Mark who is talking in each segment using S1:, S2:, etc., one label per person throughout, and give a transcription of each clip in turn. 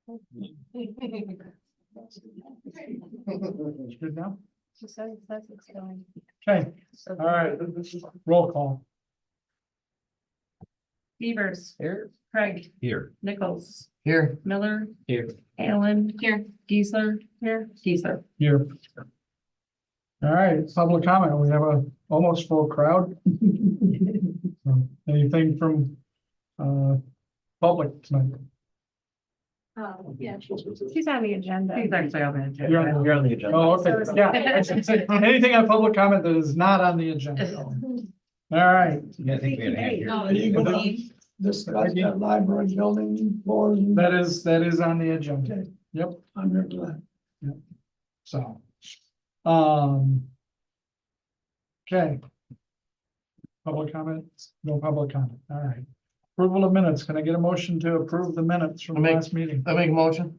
S1: It's good now?
S2: She says that's what's going.
S1: Okay, all right, roll call.
S2: Beavers.
S3: Here.
S2: Craig.
S3: Here.
S2: Nichols.
S3: Here.
S2: Miller.
S3: Here.
S2: Allen. Here. Geisler. Here. Geisler.
S1: Here. All right, public comment. We have a almost full crowd. Anything from public tonight?
S2: Yeah, she's on the agenda. She's actually on the agenda.
S1: You're on
S3: the agenda.
S1: Oh, okay, yeah, I should say, anything on public comment that is not on the agenda. All right,
S3: Yeah, I think we had a hand here.
S4: Are you gonna discuss that library building floors?
S1: that is on the agenda.
S4: Okay.
S1: Yep,
S4: I'm here for that.
S1: so. Okay. Public comments, no public comment, all right. Approval of minutes, can I get a motion to approve the minutes from the last meeting?
S3: I make a motion.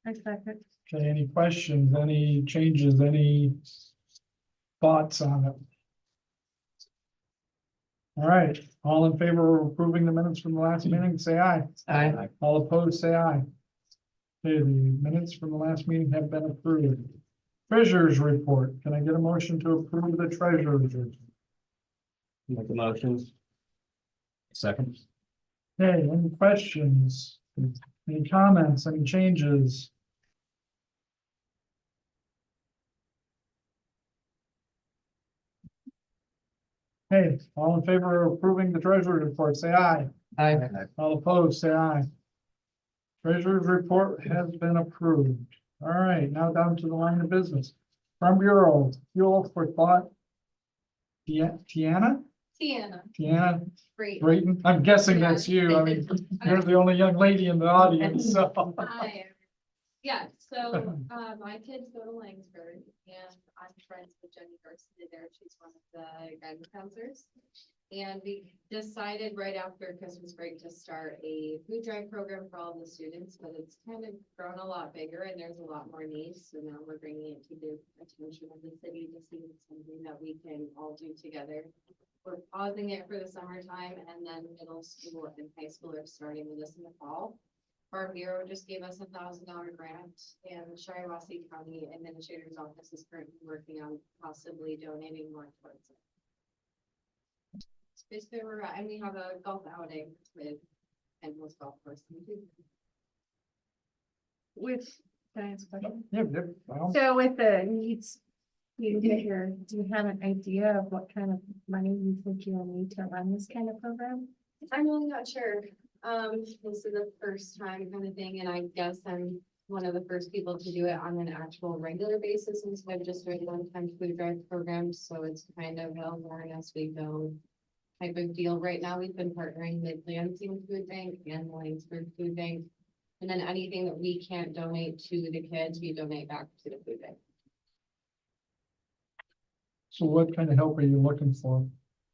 S2: I second.
S1: Okay, any questions, any changes, any thoughts on it? All right, all in favor of approving the minutes from the last meeting, say aye.
S3: Aye.
S1: All opposed, say aye. Okay, the minutes from the last meeting have been approved. Treasurer's report, can I get a motion to approve the treasurer's report?
S3: Make the motions. Second.
S1: Okay, any questions? Any comments, any changes? Hey, all in favor of approving the treasurer's report, say aye.
S3: Aye.
S1: All opposed, say aye. Treasurer's report has been approved. All right, now down to the line of business. Farm Bureau, fuel for thought. Tiana? Tiana
S5: Great.
S1: Brayton? I'm guessing that's you. I mean, you're the only young lady in the audience, so.
S5: Hi. Yeah, so my kids go to Laingsburg and I'm friends with Jenny Garcia there. She's one of the guidance counselors. And we decided right after Christmas break to start a food drive program for all the students, but it's kind of grown a lot bigger and there's a lot more needs. So now we're bringing it to the attention of the city to see if it's something that we can all do together. We're pausing it for the summertime and then middle school and high school are starting with us in the fall. Farm Bureau just gave us $1,000 grant and Shiawassee County Administrator's Office is currently working on possibly donating more towards it. It's basically where we're at, and we have a golf outing with Endless Golf Course.
S2: With, can I ask a question?
S1: Yeah, well,
S2: So with the needs you get here, do you have an idea of what kind of money you think you'll need to run this kind of program?
S5: I'm really not sure. This is the first time kind of thing, and I guess I'm one of the first people to do it on an actual regular basis instead of just doing one-time food drive programs. So it's kind of a learn as we go type of deal. Right now, we've been partnering with Lansing Food Bank and Laingsburg Food Bank. And then anything that we can't donate to the kids, we donate back to the food bank.
S1: so what kind of help are you looking for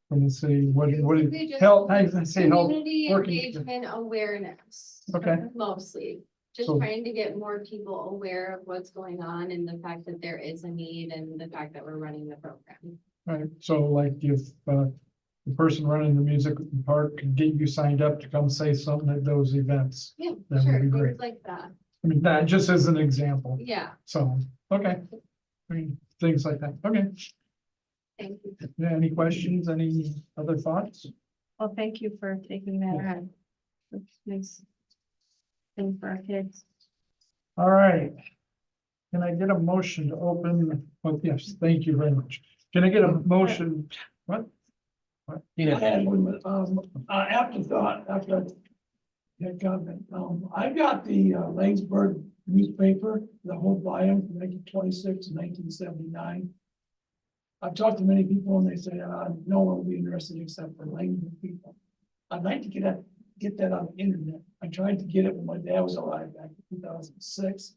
S1: from the city? What
S5: Basically just
S1: help, I say help?
S5: Community
S1: working-
S5: engagement awareness.
S1: Okay.
S5: Mostly, just
S1: So-
S5: trying to get more people aware of what's going on and the fact that there is a need and the fact that we're running the program.
S1: Right, so like if the person running the music park could get you signed up to come say something at those events.
S5: Yeah,
S1: That would
S5: sure,
S1: be great.
S5: things like that.
S1: I mean, that just as an example,
S5: Yeah,
S1: so, okay. I mean, things like that, okay.
S5: thank you.
S1: Yeah, any questions, any other thoughts?
S2: Well, thank you for taking that on. It's nice thing for our kids.
S1: All right. Can I get a motion to open, oh, yes, thank you very much. Can I get a motion, what?
S4: I had one, afterthought, after I had comment, I got the Laingsburg newspaper, the whole volume from 1926 to 1979. I've talked to many people and they say, no one will be interested except for Laingsburg people. I'd like to get that on the internet. I tried to get it when my dad was alive back in 2006.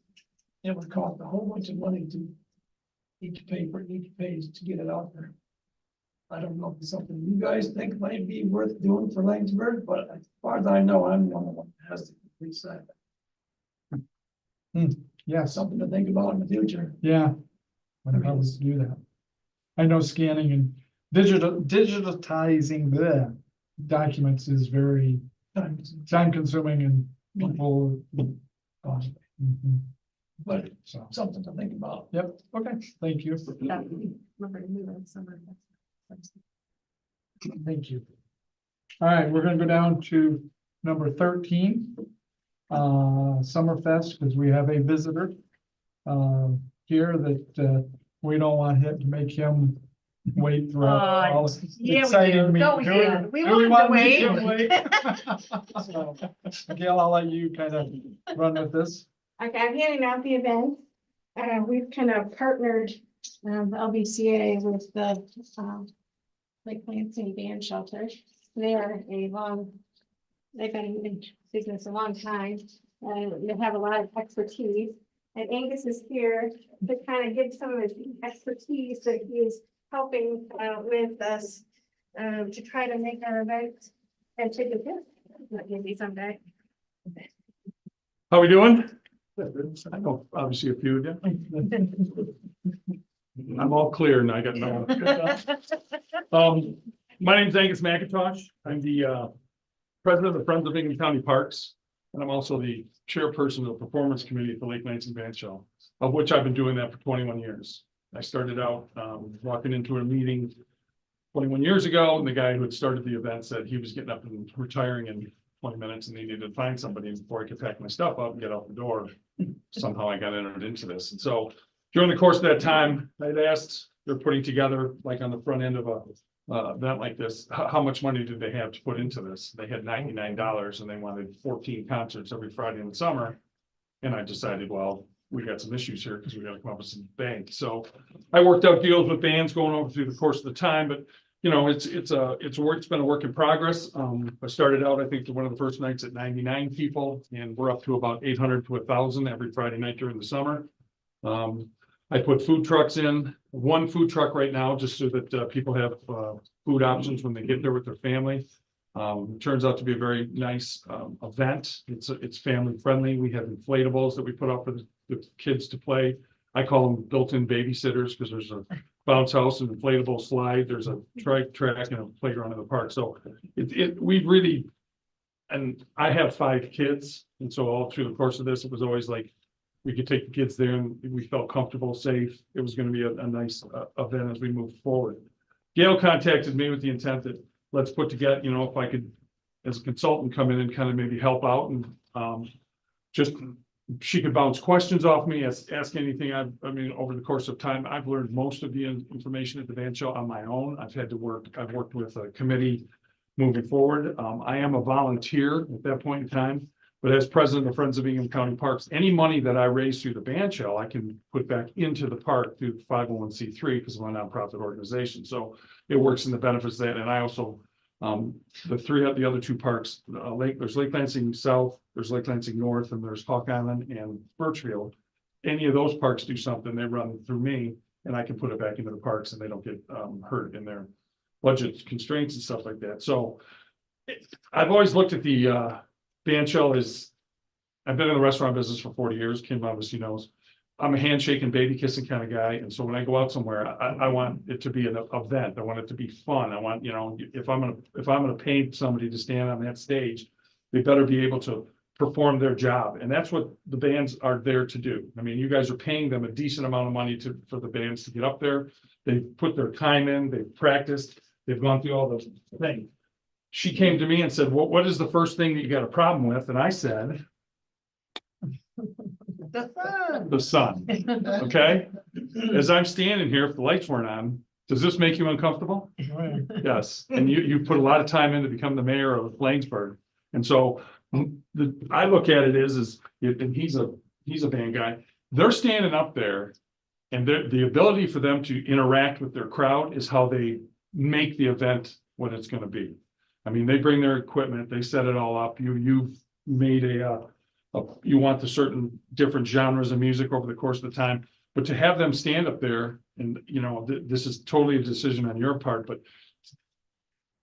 S4: It would cost a whole bunch of money to each paper, each page to get it out there. I don't know if it's something you guys think might be worth doing for Laingsburg, but as far as I know, I'm the only one that has the complete site.
S1: Yes,
S4: Something to think about in the future.
S1: yeah. I don't know how to do that. I know scanning and digitizing the documents is very time consuming and people
S4: costly,
S1: Mhm.
S4: but
S1: So,
S4: something to think about.
S1: yep, okay, thank you.
S2: That would be- remember, we were in summer.
S1: Thank you. All right, we're gonna go down to number 13. Summerfest, because we have a visitor. Here that, we don't want him to make him wait throughout all the
S2: yeah, we
S1: exciting
S2: do.
S1: meet-
S2: No, we
S1: do
S2: didn't. We
S1: do
S2: wanted to
S1: want make him wait? So, Gail, I'll let you kind of run with this.
S2: Okay, I'm handing out the event. We've kind of partnered, the LBCA with the, Lake Lansing Band Shelter. They are they've been in business a long time, and they have a lot of expertise. And Angus is here to kind of give some of his expertise that he is helping, with us, to try to make our event and take it good. Maybe someday.
S6: How we doing? I know obviously a few of you. I'm all clear and I got no. My name's Angus McIntosh. I'm the president of the Friends of Bingham County Parks. And I'm also the chairperson of the performance committee at the Lake Lansing Band Shell, of which I've been doing that for 21 years. I started out walking into a meeting 21 years ago, and the guy who had started the event said he was getting up and retiring in 20 minutes and needed to find somebody before I could pack my stuff up and get out the door. Somehow I got entered into this. And so during the course of that time, I'd asked, they're putting together, like on the front end of a event like this, how much money did they have to put into this? They had $99 and they wanted 14 concerts every Friday in the summer. And I decided, well, we got some issues here because we got to come up with some bank. So I worked out deals with bands going over through the course of the time, but you know, it's been a work in progress. I started out, I think, one of the first nights at 99 people, and we're up to about 800 to 1,000 every Friday night during the summer. I put food trucks in, one food truck right now, just so that people have food options when they get there with their family. It turns out to be a very nice event. It's family friendly. We have inflatables that we put up for the kids to play. I call them built-in babysitters because there's a bounce house and inflatable slide. There's a track and a playground in the park. So we've really, and I have 5 kids. And so all through the course of this, it was always like, we could take the kids there and we felt comfortable, safe. It was going to be a nice event as we move forward. Gail contacted me with the intent that let's put together, you know, if I could, as a consultant, come in and kind of maybe help out and just, she could bounce questions off me, ask anything. I mean, over the course of time, I've learned most of the information at the band show on my own. I've worked with a committee moving forward. I am a volunteer at that point in time, but as president of Friends of Bingham County Parks, any money that I raise through the band shell, I can put back into the park through 501c3 because I'm a nonprofit organization. So it works in the benefits of that. And I also, the other 2 parks, there's Lake Lansing South, there's Lake Lansing North, and there's Hawk Island and Birchfield. Any of those parks do something, they run through me, and I can put it back into the parks and they don't get hurt in their budget constraints and stuff like that. So I've always looked at the band shell as, I've been in the restaurant business for 40 years. Kim obviously knows. I'm a handshake and baby kissing kind of guy. And so when I go out somewhere, I want it to be an event. I want it to be fun. I want, you know, if I'm gonna pay somebody to stand on that stage, they better be able to perform their job. And that's what the bands are there to do. I mean, you guys are paying them a decent amount of money for the bands to get up there. They put their time in, they've practiced, they've gone through all those things. She came to me and said, well, what is the first thing that you got a problem with? And I said, the sun. Okay. As I'm standing here, if the lights weren't on, does this make you uncomfortable? Yes. And you put a lot of time in to become the mayor of Laingsburg. And so I look at it and he's a band guy. They're standing up there and the ability for them to interact with their crowd is how they make the event what it's going to be. I mean, they bring their equipment, they set it all up. You've made you want the certain different genres of music over the course of the time, but to have them stand up there and, you know, this is totally a decision on your part, but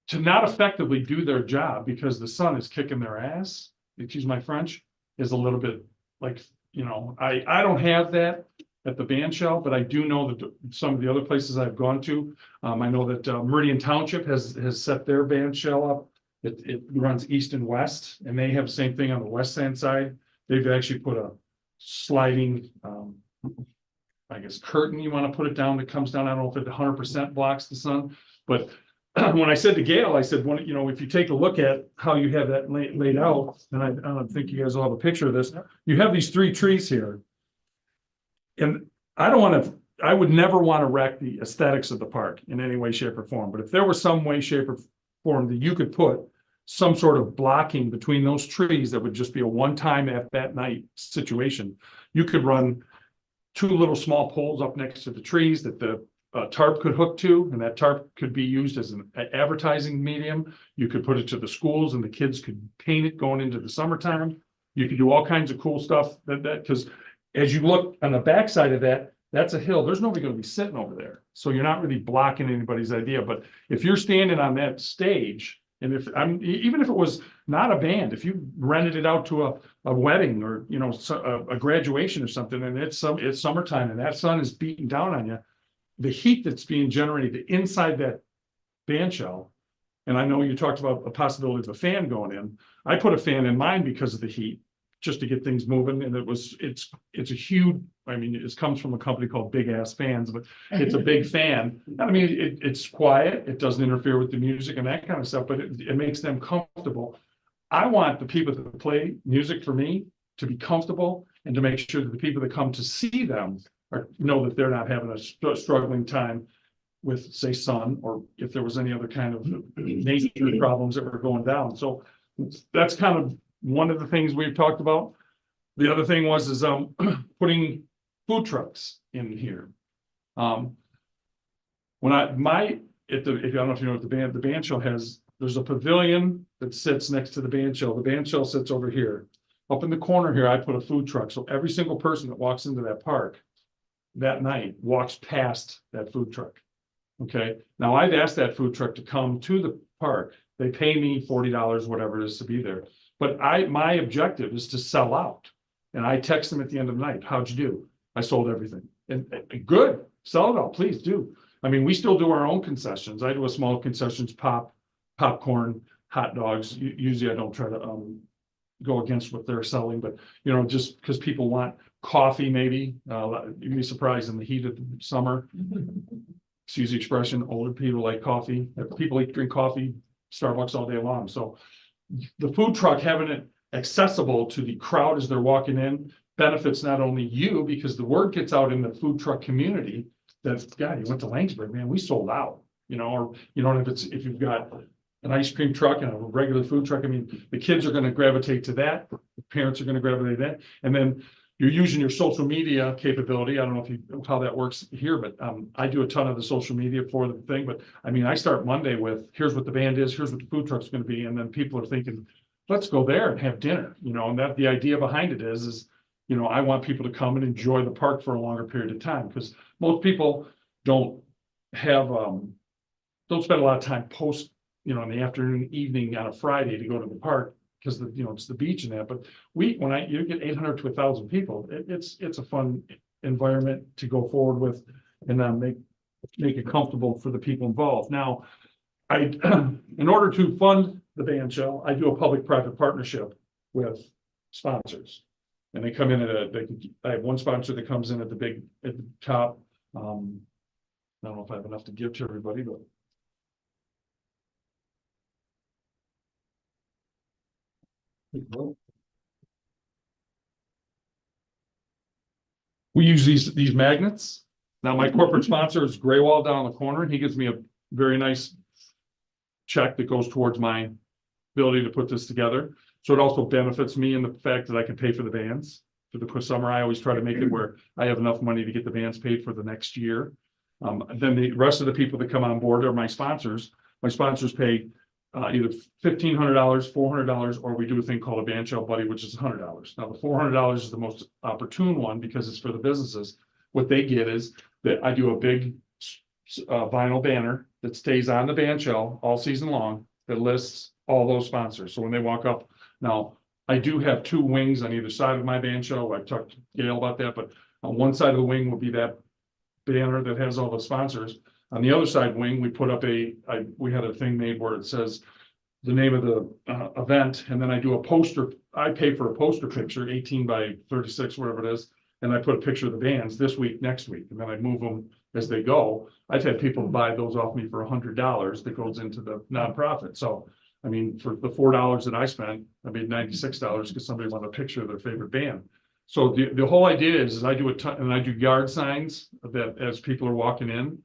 S6: to not effectively do their job because the sun is kicking their ass, excuse my French, is a little bit like, you know, I don't have that at the band shell, but I do know that some of the other places I've gone to, I know that Meridian Township has set their band shell up. It runs east and west, and they have the same thing on the west end side. They've actually put a sliding, I guess curtain, you want to put it down, that comes down. I don't know if it 100% blocks the sun, but when I said to Gail, I said, you know, if you take a look at how you have that laid out, and I don't think you guys will have a picture of this, you have these 3 trees here. And I would never want to wreck the aesthetics of the park in any way, shape, or form. But if there was some way, shape, or form that you could put some sort of blocking between those trees, that would just be a one-time at that night situation. You could run 2 little small poles up next to the trees that the tarp could hook to, and that tarp could be used as an advertising medium. You could put it to the schools and the kids could paint it going into the summertime. You could do all kinds of cool stuff because as you look on the backside of that, that's a hill. There's nobody going to be sitting over there. So you're not really blocking anybody's idea. But if you're standing on that stage, and even if it was not a band, if you rented it out to a wedding or, you know, a graduation or something, and it's summertime and that sun is beating down on you, the heat that's being generated inside that band shell. And I know you talked about a possibility of a fan going in. I put a fan in mine because of the heat, just to get things moving. And it's a huge, I mean, it comes from a company called Big Ass Fans, but it's a big fan. I mean, it's quiet. It doesn't interfere with the music and that kind of stuff, but it makes them comfortable. I want the people that play music for me to be comfortable and to make sure that the people that come to see them know that they're not having a struggling time with, say, sun, or if there was any other kind of nature problems that were going down. So that's kind of one of the things we've talked about. The other thing is putting food trucks in here. If I don't know if you know what the band shell has, there's a pavilion that sits next to the band shell. The band shell sits over here. Up in the corner here, I put a food truck. So every single person that walks into that park that night walks past that food truck. Okay. Now I'd asked that food truck to come to the park. They pay me $40, whatever it is, to be there. But my objective is to sell out. And I text them at the end of the night, how'd you do? I sold everything. And good, sell it all, please do. I mean, we still do our own concessions. I do a small concessions, popcorn, hot dogs. Usually I don't try to go against what they're selling, but you know, just because people want coffee, maybe you'd be surprised in the heat of the summer. Excuse the expression, older people like coffee. People drink coffee, Starbucks all day long. So the food truck, having it accessible to the crowd as they're walking in, benefits not only you, because the word gets out in the food truck community that, God, you went to Laingsburg, man, we sold out, you know, or, you know, if you've got an ice cream truck and a regular food truck, I mean, the kids are going to gravitate to that. The parents are going to gravitate to that. And then you're using your social media capability. I don't know how that works here, but I do a ton of the social media for the thing. But I mean, I start Monday with, here's what the band is, here's what the food truck's going to be. And then people are thinking, let's go there and have dinner, you know, and that the idea behind it is, you know, I want people to come and enjoy the park for a longer period of time, because most people don't spend a lot of time you know, in the afternoon, evening on a Friday to go to the park, because you know, it's the beach and that. But you get 800 to 1,000 people, it's a fun environment to go forward with, and make it comfortable for the people involved. Now, in order to fund the band shell, I do a public-private partnership with sponsors, and they come in I have one sponsor that comes in at the top. I don't know if I have enough to give to everybody, but. We use these magnets. Now, my corporate sponsor is Graywall down the corner, and he gives me a very nice check that goes towards my ability to put this together. So it also benefits me in the fact that I can pay for the bands. For the summer, I always try to make it where I have enough money to get the bands paid for the next year. Then the rest of the people that come on board are my sponsors. My sponsors pay either $1,500, $400, or we do a thing called a band shell buddy, which is $100. Now, the $400 is the most opportune one because it's for the businesses. What they get is that I do a big vinyl banner that stays on the band shell all season long that lists all those sponsors. So when they walk up, now I do have 2 wings on either side of my band shell. I talked to Gail about that, but on one side of the wing will be that banner that has all the sponsors. On the other side wing, we put up we had a thing made where it says, the name of the event, and then I do a poster. I pay for a poster picture, 18 by 36, whatever it is. And I put a picture of the bands this week, next week, and then I move them as they go. I've had people buy those off me for $100 that goes into the nonprofit. So, I mean, for the $4 that I spent, I made $96 because somebody wanted a picture of their favorite band. So the whole idea is I do a ton, and I do yard signs that as people are walking in.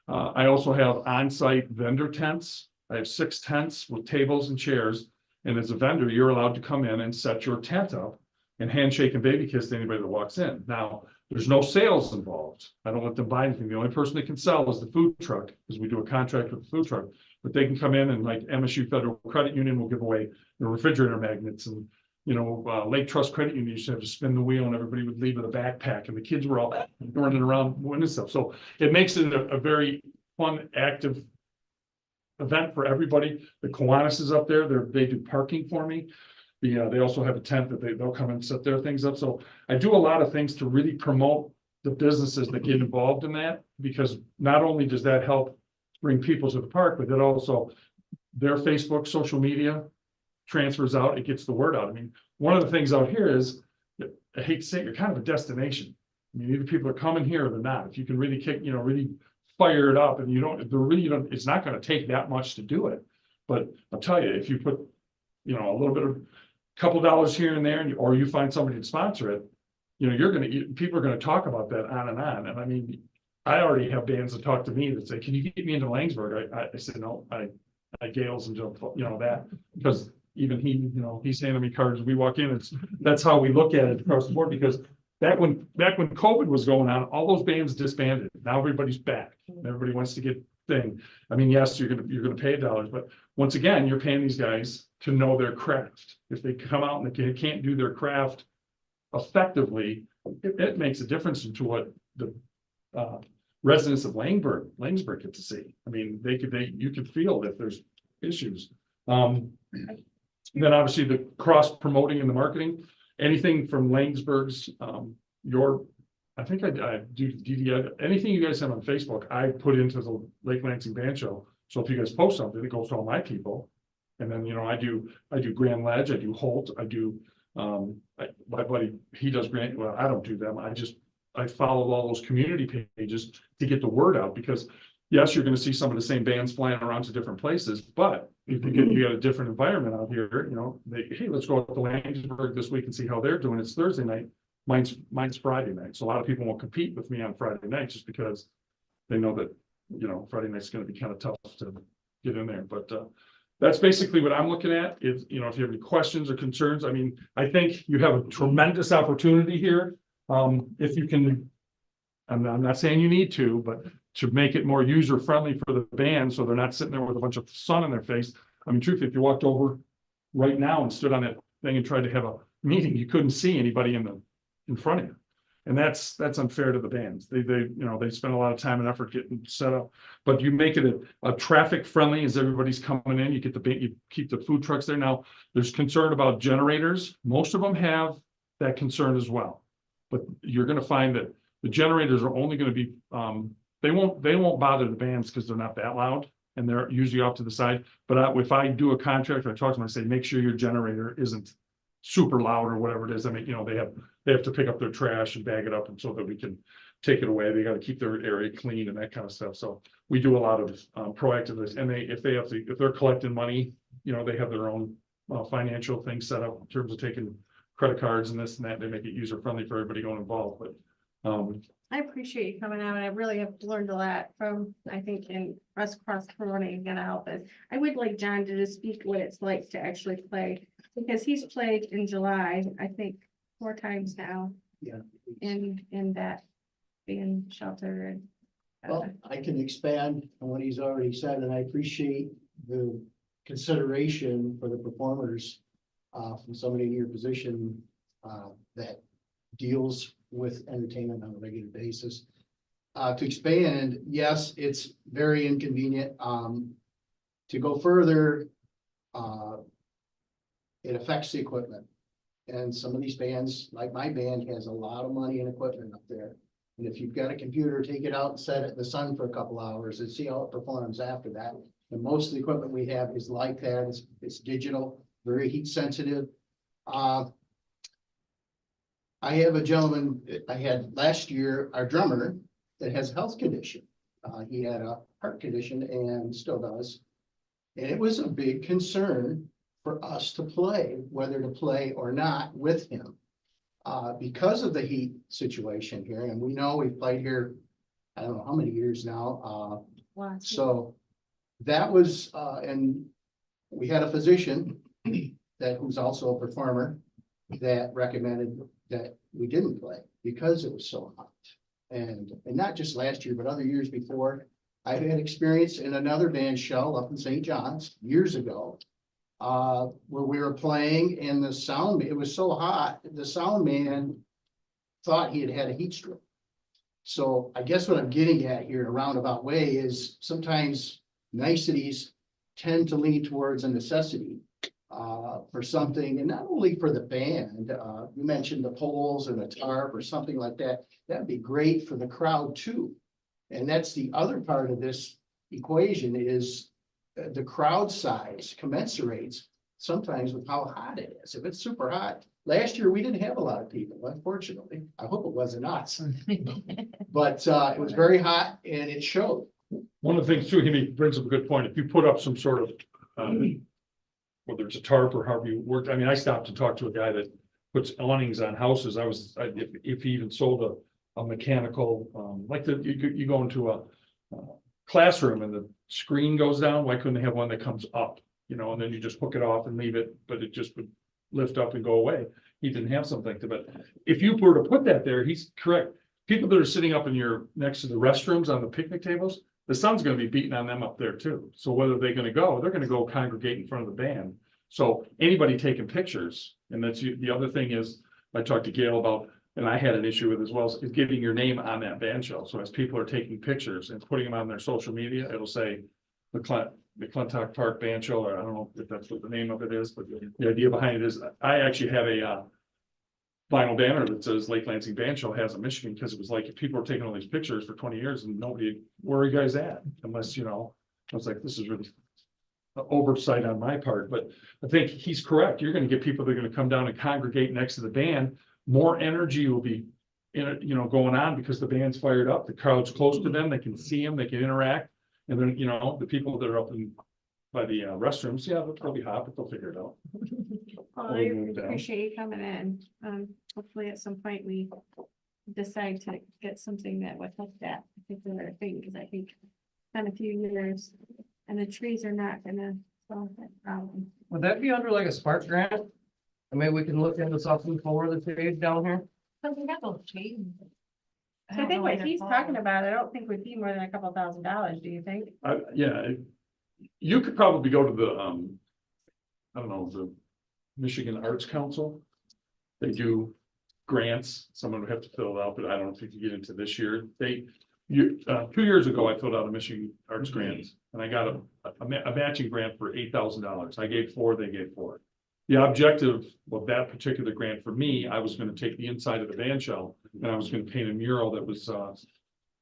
S6: I also have on-site vendor tents. I have 6 tents with tables and chairs. And as a vendor, you're allowed to come in and set your tent up and handshake and baby kiss to anybody that walks in. Now, there's no sales involved. I don't let them buy anything. The only person that can sell is the food truck, because we do a contract with the food truck. But they can come in and like MSU Federal Credit Union will give away the refrigerator magnets, and Lake Trust Credit Union used to have to spin the wheel and everybody would leave with a backpack, and the kids were all running around winning stuff. So it makes it a very fun, active event for everybody. The Kiwanis is up there. They do parking for me. They also have a tent that they'll come and set their things up. So I do a lot of things to really promote the businesses that get involved in that, because not only does that help bring people to the park, but that also their Facebook, social media transfers out. It gets the word out. I mean, one of the things out here is, I hate to say it, you're kind of a destination. I mean, either people are coming here or they're not. If you can really kick, really fire it up, and it's not going to take that much to do it. But I'll tell you, if you put, a little bit of couple dollars here and there, or you find somebody to sponsor it, people are gonna talk about that on and on. And I mean, I already have bands that talk to me that say, can you get me into Laingsburg? I said, no, I Gales and that, because even he's handing me cards as we walk in. That's how we look at it across the board, because back when COVID was going on, all those bands disbanded. Now everybody's back. Everybody wants to get thing. I mean, yes, you're gonna pay dollars, but once again, you're paying these guys to know their craft. If they come out and they can't do their craft effectively, it makes a difference into what the residents of Laingsburg get to see. I mean, you could feel that there's issues. Then obviously the cross promoting and the marketing, anything from Laingsburg's, I think I do DD, anything you guys have on Facebook, I put into the Lake Lansing Band Show. So if you guys post something, it goes to all my people. And then, I do Grand Ledge, I do Holt, I do, my buddy, he does Grand, well, I don't do them. I follow all those community pages to get the word out, because yes, you're gonna see some of the same bands flying around to different places, but if you got a different environment out here, hey, let's go up to Laingsburg this week and see how they're doing. It's Thursday night. Mine's Friday night. So a lot of people won't compete with me on Friday night just because they know that, Friday night's gonna be kind of tough to get in there. But that's basically what I'm looking at. If you have any questions or concerns, I mean, I think you have a tremendous opportunity here. If you can, I'm not saying you need to, but to make it more user friendly for the band, so they're not sitting there with a bunch of sun in their face. I mean, truthfully, if you walked over right now and stood on that thing and tried to have a meeting, you couldn't see anybody in front of you. And that's unfair to the bands. They spend a lot of time and effort getting set up, but you make it a traffic friendly as everybody's coming in. You keep the food trucks there. Now there's concern about generators. Most of them have that concern as well, but you're going to find that the generators are only going to be, they won't bother the bands because they're not that loud, and they're usually off to the side. But if I do a contract, or I talk to them, I say, make sure your generator isn't super loud or whatever it is. I mean, they have to pick up their trash and bag it up, and so that we can take it away. They got to keep their area clean and that kind of stuff. So we do a lot of proactiveness. And if they're collecting money, they have their own financial things set up in terms of taking credit cards and this and that. They make it user friendly for everybody going involved. But
S2: I appreciate you coming out, and I really have learned a lot from, I think, in us cross promoting and help us. I would like John to just speak what it's like to actually play, because he's played in July, I think 4 times now.
S7: Yeah.
S2: In that band shelter and.
S7: Well, I can expand on what he's already said, and I appreciate the consideration for the performers from somebody in your position that deals with entertainment on a regular basis. To expand, yes, it's very inconvenient. To go further, it affects the equipment. And some of these bands, like my band, has a lot of money and equipment up there. And if you've got a computer, take it out and set it in the sun for a couple hours and see how it performs after that. And most of the equipment we have is like that. It's digital, very heat sensitive. I have a gentleman I had last year, our drummer, that has a health condition. He had a heart condition and still does. And it was a big concern for us to play, whether to play or not with him. Because of the heat situation here, and we know we've played here, I don't know how many years now. So that was, and we had a physician that who's also a performer that recommended that we didn't play because it was so hot. And not just last year, but other years before. I've had experience in another band shell up in St. John's years ago. Where we were playing and the sound, it was so hot, the sound man thought he had a heat stroke. So I guess what I'm getting at here in a roundabout way is sometimes niceties tend to lean towards a necessity for something, and not only for the band. You mentioned the poles and a tarp or something like that. That'd be great for the crowd too. And that's the other part of this equation is the crowd size commensurates sometimes with how hot it is. If it's super hot, last year we didn't have a lot of people, unfortunately. I hope it wasn't us. But it was very hot and it showed.
S6: One of the things too, he brings up a good point. If you put up some sort of, whether it's a tarp or however you work, I mean, I stopped to talk to a guy that puts awnings on houses. If he even sold a mechanical, like you go into a classroom and the screen goes down, why couldn't they have one that comes up? And then you just hook it off and leave it, but it just would lift up and go away. He didn't have something like that, but if you were to put that there, he's correct. People that are sitting up next to the restrooms on the picnic tables, the sun's gonna be beating on them up there too. So whether they're gonna go congregate in front of the band. So anybody taking pictures, and that's the other thing is, I talked to Gail about, and I had an issue with as well, is getting your name on that band shell. So as people are taking pictures and putting them on their social media, it'll say the Clintock Park Band Shell, or I don't know if that's what the name of it is, but the idea behind it is I actually have a vinyl banner that says Lake Lansing Band Shell has a Michigan, because it was like, if people were taking all these pictures for 20 years and nobody, where are you guys at? Unless, I was like, this is really an oversight on my part, but I think he's correct. You're going to get people that are going to come down and congregate next to the band. More energy will be going on because the band's fired up, the crowd's close to them, they can see them, they can interact. And then, the people that are up by the restrooms, yeah, they'll be hot, but they'll figure it out.
S2: Well, I appreciate you coming in. Hopefully at some point we decide to get something that would help that particular thing, because I think it's been a few years and the trees are not gonna solve that problem.
S3: Would that be under like a Spark grant? I mean, we can look into something for the trees down here.
S2: But we got those trees. So I think what he's talking about, I don't think would be more than a couple $1,000s, do you think?
S6: Yeah, you could probably go to the, I don't know, the Michigan Arts Council. They do grants. Someone would have to fill it out, but I don't know if you can get into this year. 2 years ago, I filled out a Michigan Arts grant and I got a matching grant for $8,000. I gave 4, they gave 4. The objective of that particular grant for me, I was going to take the inside of the band shell and I was going to paint a mural that was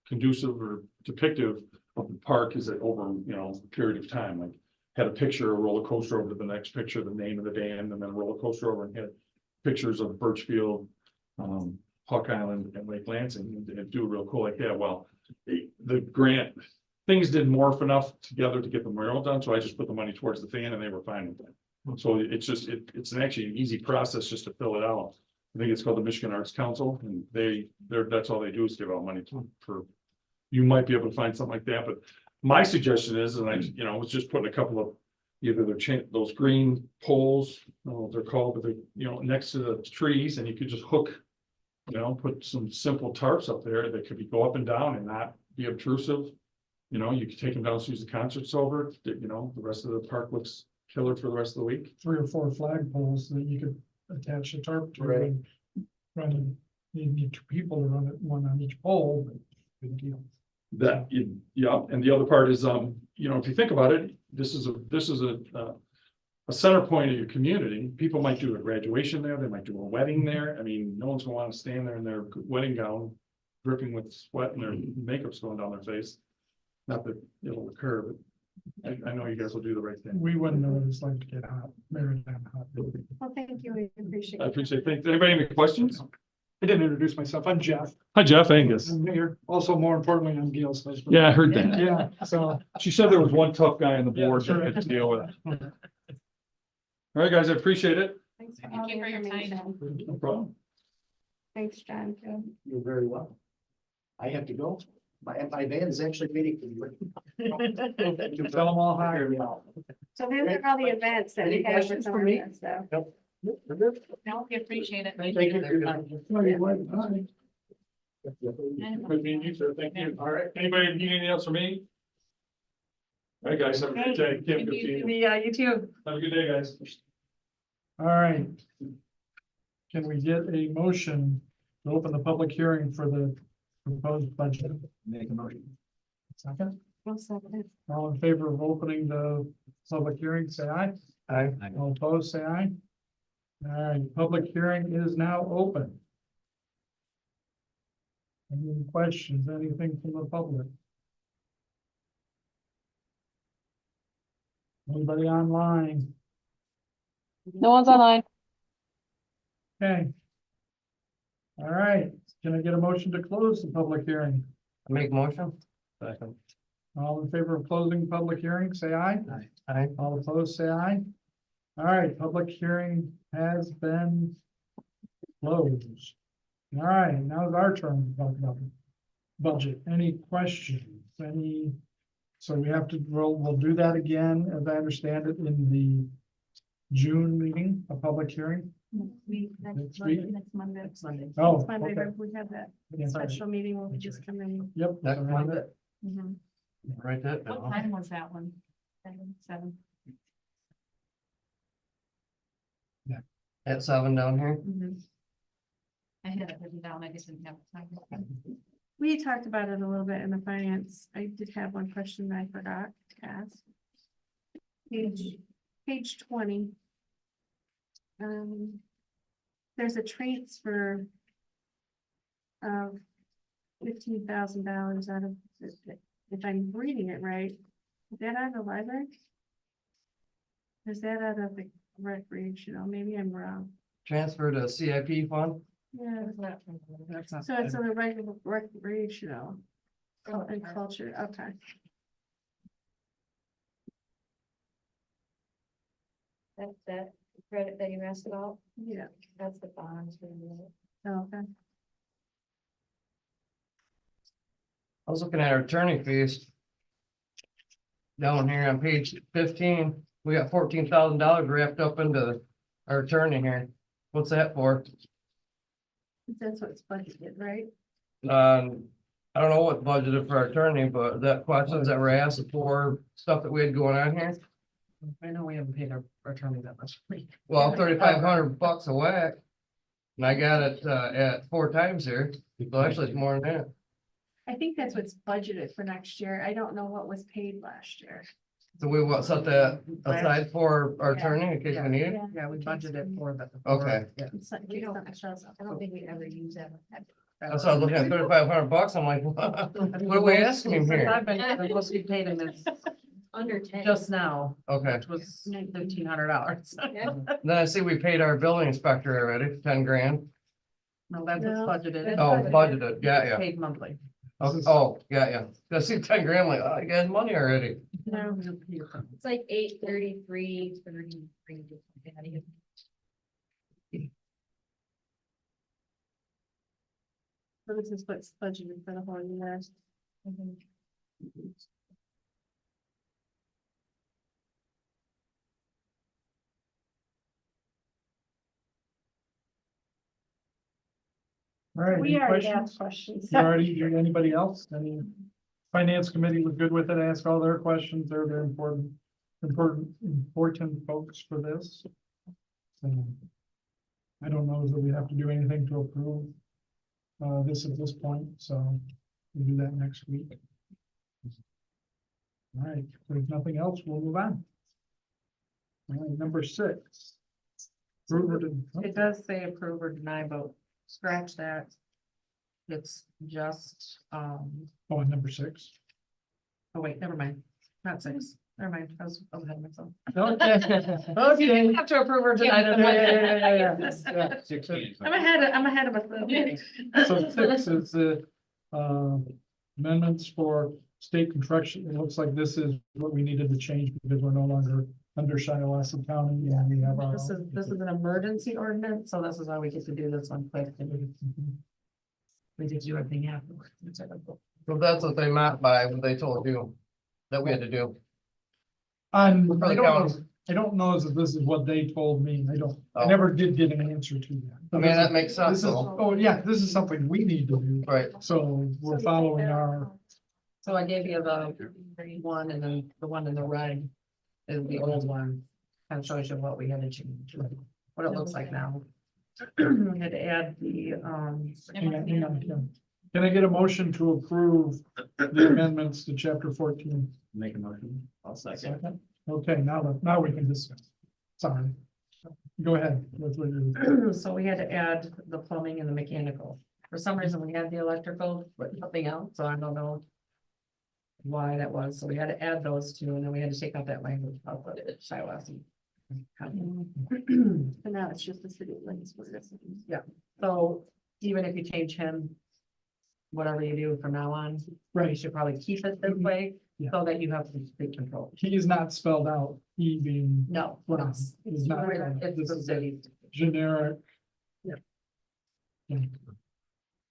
S6: conducive or depictive of the park as it over, a period of time. Like had a picture, a roller coaster over to the next picture, the name of the band, and then a roller coaster over, and had pictures of Birchfield, Hawk Island, and Lake Lansing, and do real cool like that. Well, the grant, things didn't morph enough together to get the mural done, so I just put the money towards the fan and they were fine with that. So it's just, it's actually an easy process just to fill it out. I think it's called the Michigan Arts Council, and that's all they do is give out money for, you might be able to find something like that, but my suggestion is, and I, was just putting a couple of, either those green poles, I don't know what they're called, but they're, next to the trees, and you could just hook, put some simple tarps up there that could go up and down and not be obtrusive. You could take them down as soon as the concert's over, the rest of the park looks killer for the rest of the week.
S1: 3 or 4 flag poles that you could attach a tarp to.
S7: Right.
S1: And run, you need 2 people to run it, 1 on each pole, but big deal.
S6: Yeah, and the other part is, if you think about it, this is a center point of your community. People might do a graduation there, they might do a wedding there. I mean, no one's gonna want to stand there in their wedding gown, dripping with sweat and their makeup's going down their face. Not that it'll occur, but I know you guys will do the right thing.
S1: We wouldn't know what it's like to get hot, very damn hot.
S2: Well, thank you, we appreciate
S6: I
S2: it.
S6: appreciate it. Thanks. Anybody have any questions?
S8: I didn't introduce myself. I'm Jeff.
S6: Hi, Jeff Angus.
S8: I'm Mayor. Also, more importantly, I'm Gail's husband.
S6: Yeah, I heard that.
S8: Yeah, so.
S6: She said there was one tough guy on the
S8: Yeah,
S6: board
S8: sure.
S6: that had to deal with it. All right, guys, I appreciate it.
S2: Thanks for all the information.
S6: No problem.
S2: Thanks, John, too.
S7: You're very welcome. I have to go. My van is actually waiting for you.
S1: Tell them all hi.
S2: So these are all the events that we
S7: Any
S2: have.
S7: questions for me?
S2: So.
S5: No, we appreciate it.
S7: Thank you for your time.
S4: Oh, you're right, hi.
S6: Good meeting you, sir. Thank you. All right. Anybody need anything else from me? All right, guys, have a good day. Kim, good seeing you.
S5: Yeah, you too.
S6: Have a good day, guys.
S1: All right. Can we get a motion to open the public hearing for the proposed budget?
S7: Make a motion.
S1: Second,
S2: One second.
S1: all in favor of opening the public hearing, say aye.
S3: Aye.
S1: All opposed, say aye. All right, public hearing is now open. Any questions, anything from the public? Anybody online?
S9: No one's online.
S1: Okay. All right, can I get a motion to close the public hearing?
S3: Make motion. Second.
S1: All in favor of closing the public hearing, say aye.
S3: Aye.
S1: All opposed, say aye. All right, public hearing has been closed. All right, now it's our turn to talk about the budget. Any questions? Any? So we have to, we'll do that again, as I understand it, in the June meeting, a public hearing. Next week?
S2: Next Monday. Next Monday.
S1: Oh,
S2: Next Monday,
S1: okay.
S2: we have that
S1: Yeah.
S2: special meeting where we just come in.
S1: Yep.
S3: Next Monday,
S2: Mhm.
S3: write that
S2: What
S3: down.
S2: time was that one? 7.
S3: At 7 down here.
S2: I had it written down, I just didn't have time. We talked about it a little bit in the finance. I did have one question that I forgot to ask. Page 20. There's a transfer of $15,000 out of, if I'm reading it right, is that out of the library? Is that out of the recreational? Maybe I'm wrong.
S3: Transfer to CIP fund.
S2: Yeah,
S3: That's not.
S2: so it's on the regular recreational and culture, okay.
S10: That's that credit that you asked about,
S2: Yeah,
S10: that's the bonds for the.
S2: okay.
S3: I was looking at our attorney fees. Down here on page 15, we got $14,000 wrapped up into our attorney here. What's that for?
S2: That's what's budgeted, right?
S3: I don't know what budgeted for our attorney, but that questions that were asked for stuff that we had going on here.
S9: I know we haven't paid our attorney that much.
S3: Well, $3,500 a whack. And I got it at 4 times here, so actually it's more than that.
S2: I think that's what's budgeted for next year. I don't know what was paid last year.
S3: So we want set that aside for our attorney in case we need it?
S9: Yeah, we budgeted for that.
S3: Okay.
S9: Yeah.
S10: We don't, I don't think we ever use that.
S3: That's why I was looking at $3,500. I'm like, what are we asking him
S9: Since
S3: here?
S9: I've been, the most we paid him is
S10: Under 10.
S9: just now,
S3: Okay,
S9: which was $1,500.
S10: Yeah.
S3: then I see we paid our building inspector already, 10 grand.
S9: No, that's
S2: No,
S9: what's budgeted.
S2: that's
S3: Oh, budgeted, yeah.
S9: Paid monthly.
S3: Oh, yeah. I see 10 grand, like, oh, you got money already.
S2: No.
S10: It's like 833, 33.
S2: So this is what's budgeted for the whole year.
S1: All right,
S2: We
S1: any
S2: already
S1: questions?
S2: asked questions.
S1: You already, anybody else? Any finance committee was good with it, ask all their questions, they're very important folks for this. So, I don't know that we have to do anything to approve this at this point, so we'll do that next week. All right, if there's nothing else, we'll move on. All right, number 6. Approve or den-
S9: It does say approve or deny, but scratch that. It's just,
S1: Oh, and number 6.
S9: oh wait, never mind, not 6. Never mind, I was ahead of myself.
S1: Okay. Okay.
S9: Have to approve her tonight.
S1: Yeah.
S9: I'm ahead of myself.
S1: So 6 is the amendments for state construction. It looks like this is what we needed to change because we're no longer under Shiawassee County and we have our.
S9: This is an emergency ordinance, so this is why we get to do this one quick. We just do everything afterwards. instead of-
S3: So that's what they meant by what they told you that we had to do.
S1: I
S3: For the county.
S1: don't know if this is what they told me. I
S3: Oh.
S1: never did get an answer to that.
S3: I mean, that makes sense
S1: This is,
S3: though,
S1: oh, yeah, this is something we need to do.
S3: right?
S1: So we're following our,
S9: So I gave you the one and then the one in the red is the old one. Kind of shows you what we had to change, what it looks like now. We had to add the,
S1: hang on, Kim. Can I get a motion to approve the amendments to chapter 14?
S3: Make a motion. I'll
S1: Second. Okay, now we can discuss. Sorry. Go ahead. with what you're-
S9: so we had to add the plumbing and the mechanical. For some reason, we had the electrical, but nothing else, so I don't know why that was. So we had to add those two, and then we had to take out that language of the Shiawassee.
S2: And now it's just the city of Laingsburg.
S9: So even if you change him, whatever you do from now on, you
S1: Right,
S9: should probably keep it this way,
S1: Yeah.
S9: so that you have complete control.
S1: he is not spelled out, he being
S9: No,
S1: Right.
S9: it's
S1: It's not-
S9: it's
S1: this
S9: the
S1: is
S9: city.
S1: generic.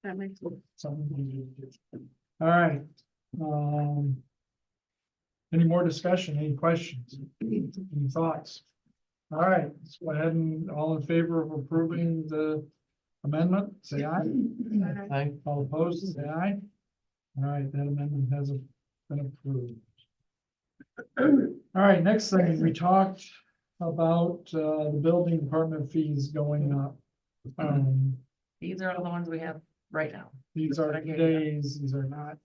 S2: That makes sense.
S1: All right. Any more discussion, any questions, any thoughts? All right, let's go ahead and all in favor of approving the amendment, say aye.
S3: Aye.
S1: All opposed, say aye. All right, that amendment has been approved. All right, next thing, we talked about the building department fees going up.
S9: These are all the ones we have right now.
S1: These are days, these are not.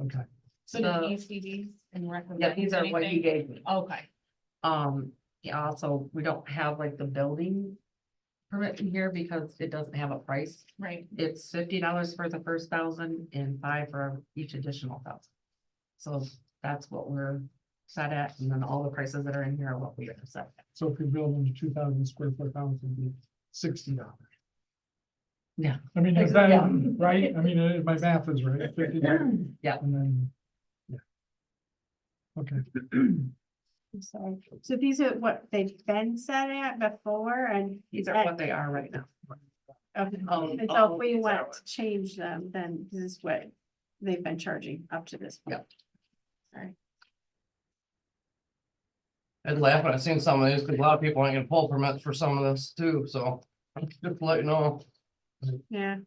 S1: Okay,
S9: So
S11: The ACDs and recommend.
S9: yeah, these are what he
S11: anything?
S9: gave me.
S11: Okay,
S9: Yeah, also, we don't have like the building permit in here because it doesn't have a price.
S11: right.
S9: It's $50 for the first 1,000 and 5 for each additional 1,000. So that's what we're set at, and then all the prices that are in here are what we are set at.
S1: so if you're building a 2,000 square foot house, it'd be $60.
S9: Yeah.
S1: I mean, is
S9: Yeah.
S1: that right? I mean, my math is right, $50.
S9: Yeah.
S1: And then, yeah. Okay,
S2: So these are what they've been set at before and.
S9: These are what they are right now.
S2: Okay,
S9: Oh,
S2: and so
S9: oh,
S2: if we
S9: these are
S2: want
S9: what-
S2: to change them, then this is what they've been charging up to this point.
S3: I'd laugh when I seen some of these, because a lot of people ain't gonna pull permits for some of this too, so. Just to let you know,
S2: Yeah,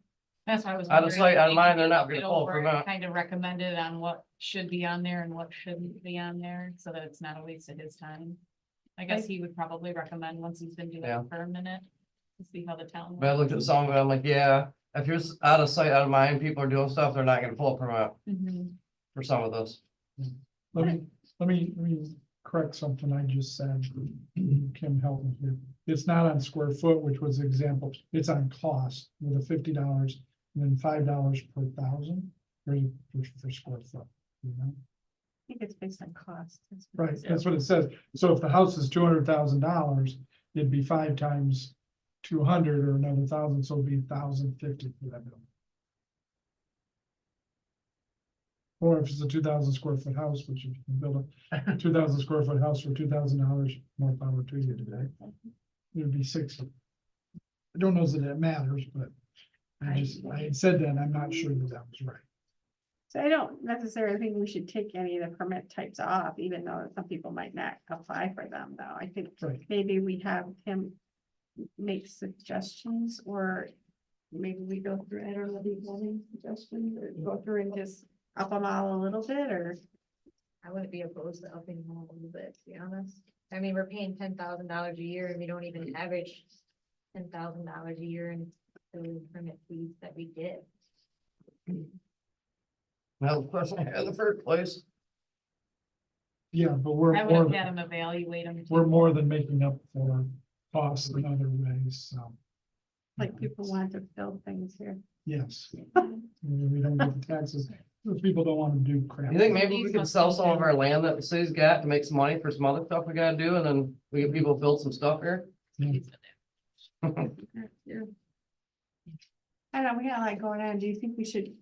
S11: That's why I was.
S3: Out of
S11: wondering
S3: sight,
S11: if
S3: out of
S11: they
S3: mind,
S11: could
S3: they're not
S11: get
S3: gonna pull
S11: over
S3: for
S11: it,
S3: that.
S11: Kind of recommended on what should be on there and what shouldn't be on there, so that it's not a waste of his time. I guess he would probably recommend, once he's been doing
S3: Yeah.
S11: it for a minute, to see how the town.
S3: but I looked at some of it, I'm like, yeah, if you're out of sight, out of mind, people are doing stuff, they're not gonna pull a permit
S11: Mhm.
S3: for some of this.
S1: let me correct something I just said. Kim, help me here. It's not on square foot, which was the example. It's on cost with a $50 and then $5 per 1,000 for square foot. You know?
S2: I think it's based on cost. That's what it
S1: Right,
S2: is.
S1: that's what it says. So if the house is $200,000, it'd be 5 times 200 or another 1,000, so it'd be 1,050 for that building. Or if it's a 2,000 square foot house, which you can build a 2,000 square foot house for $2,000, more power to you today. It would be 60. I don't know that that matters, but I had said that, I'm not sure that that was right.
S2: So I don't necessarily think we should take any of the permit types off, even though some people might not apply for them, though. I think
S1: Right.
S2: maybe we have him make suggestions, or maybe we go through, I don't know, these any suggestions, or go through and just up them all a little bit, or.
S10: I wouldn't be opposed to upping them a little bit, to be honest. I mean, we're paying $10,000 a year and we don't even average $10,000 a year in building permit fees that we get.
S3: That was the question I had in the first place.
S1: Yeah, but we're
S11: I would
S1: more,
S11: have had him evaluate them.
S1: we're more than making up for costs in other ways, so,
S2: Like people want to build things here.
S1: yes. We don't get the taxes. If people don't wanna do crap.
S3: You think maybe we could sell some of our land that the city's got to make some money for some other stuff we gotta do, and then we get people to build some stuff here?
S2: Yeah. I don't know, we got a lot going on. Do you think we should?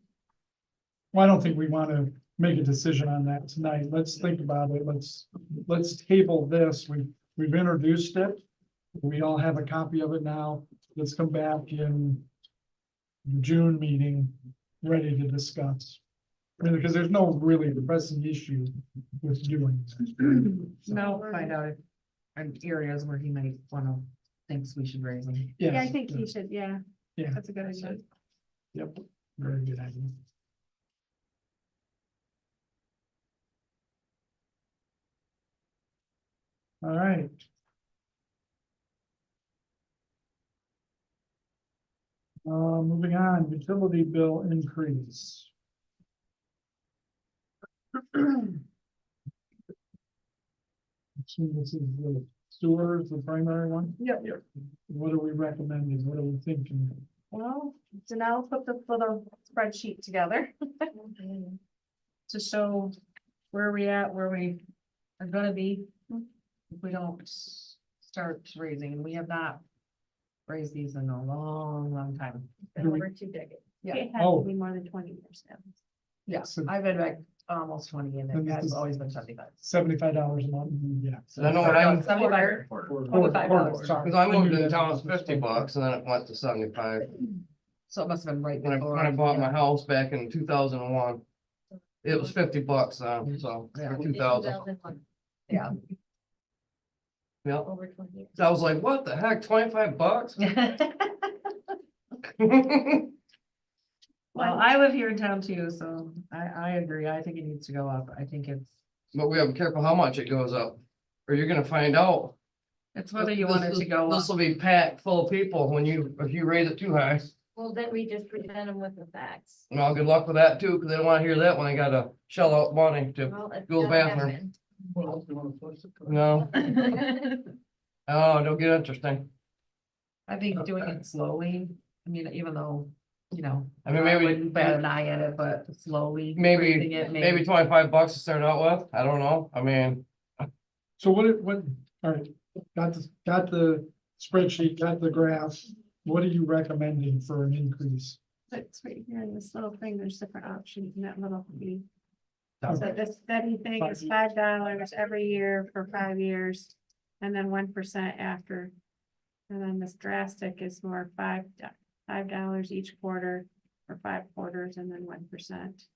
S1: Well, I don't think we wanna make a decision on that tonight. Let's think about it. Let's table this. We've introduced it. We all have a copy of it now. Let's come back in the June meeting, ready to discuss. I mean, because there's no really pressing issue with doing this.
S9: No, find out if, areas where he might wanna, thinks we should raise them.
S2: Yeah, I
S1: Yes,
S2: think he should, yeah.
S1: Yeah.
S2: That's a good idea.
S1: Yep, very good idea. All right. Moving on, utility bill increase. Assume this is the sewers, the primary one?
S9: Yep.
S1: What are we recommending? What are we thinking?
S9: Well, so now put the little spreadsheet together to show where we at, where we are gonna be. If we don't start raising, and we have not raised these in a long, long time.
S2: Been over 2 decades.
S9: Yeah.
S2: It has
S1: Oh.
S2: to be more than 20 years now.
S9: Yes,
S1: So-
S9: I've been back almost 20 and
S1: And
S9: it
S1: this
S9: has
S1: is-
S9: always been 75.
S1: $75 a month, yeah.
S3: So I know what I'm,
S9: 75. $25.
S1: Sorry.
S3: because I moved
S1: knew
S3: in
S1: that
S3: town
S1: was
S3: with $50 and then it went to 75.
S9: So it must have been right
S3: When I
S9: before.
S3: bought my house back in 2001. It was $50, so
S9: Yeah.
S3: for 2000.
S9: Yeah.
S3: Yep.
S10: Over 20 years.
S3: So I was like, what the heck, $25?
S9: Well, I live here in town too, so I agree. I think it needs to go up. I think
S3: But we have to be careful how much it goes up, or you're gonna find out.
S9: it's whether you want it to go up.
S3: This will be packed full of people if you raise it too high.
S10: Well, then we just present them with the facts.
S3: Well, good luck with that too, because they don't wanna hear that when they gotta shell out money to
S10: Well, it's
S3: go to the
S10: gonna
S3: bathroom.
S10: happen.
S3: No, oh, don't get interesting.
S9: I think doing it slowly, I mean, even though,
S3: I mean, maybe-
S9: wouldn't bat an eye at it, but slowly.
S3: Maybe-
S9: raising it,
S3: Maybe $25 to start out with, I don't know, I mean,
S1: So what, all right, got the spreadsheet, got the graphs. What are you recommending for an increase?
S2: It's right here in this little thing. There's different options in that little thing.
S1: Okay.
S2: So the steady thing is $5 every year for 5 years, and then 1% after. And then this drastic is more $5 each quarter for 5 quarters, and then 1%.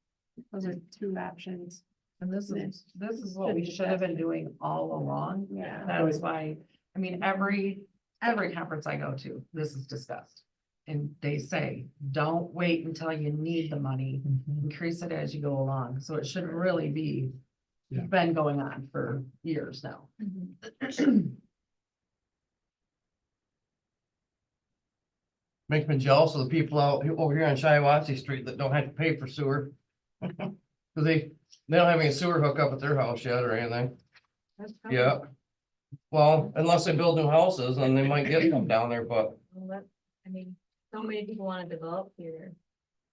S2: Those are 2 options.
S9: And this is what we should have been doing all along.
S2: Yeah.
S9: That's why, I mean, every conference I go to, this is discussed. And they say, don't wait until you need the money, increase it as you go along. So it should really be,
S1: Yeah.
S9: been going on for years now.
S3: makes me jealous of the people over here on Shiawassee Street that don't have to pay for sewer. Cause they don't have any sewer hookup at their house yet or anything.
S10: That's probably-
S3: Yeah. Well, unless they build new houses, then they might get some down there, but
S10: Well, that, I mean, so many people want to develop here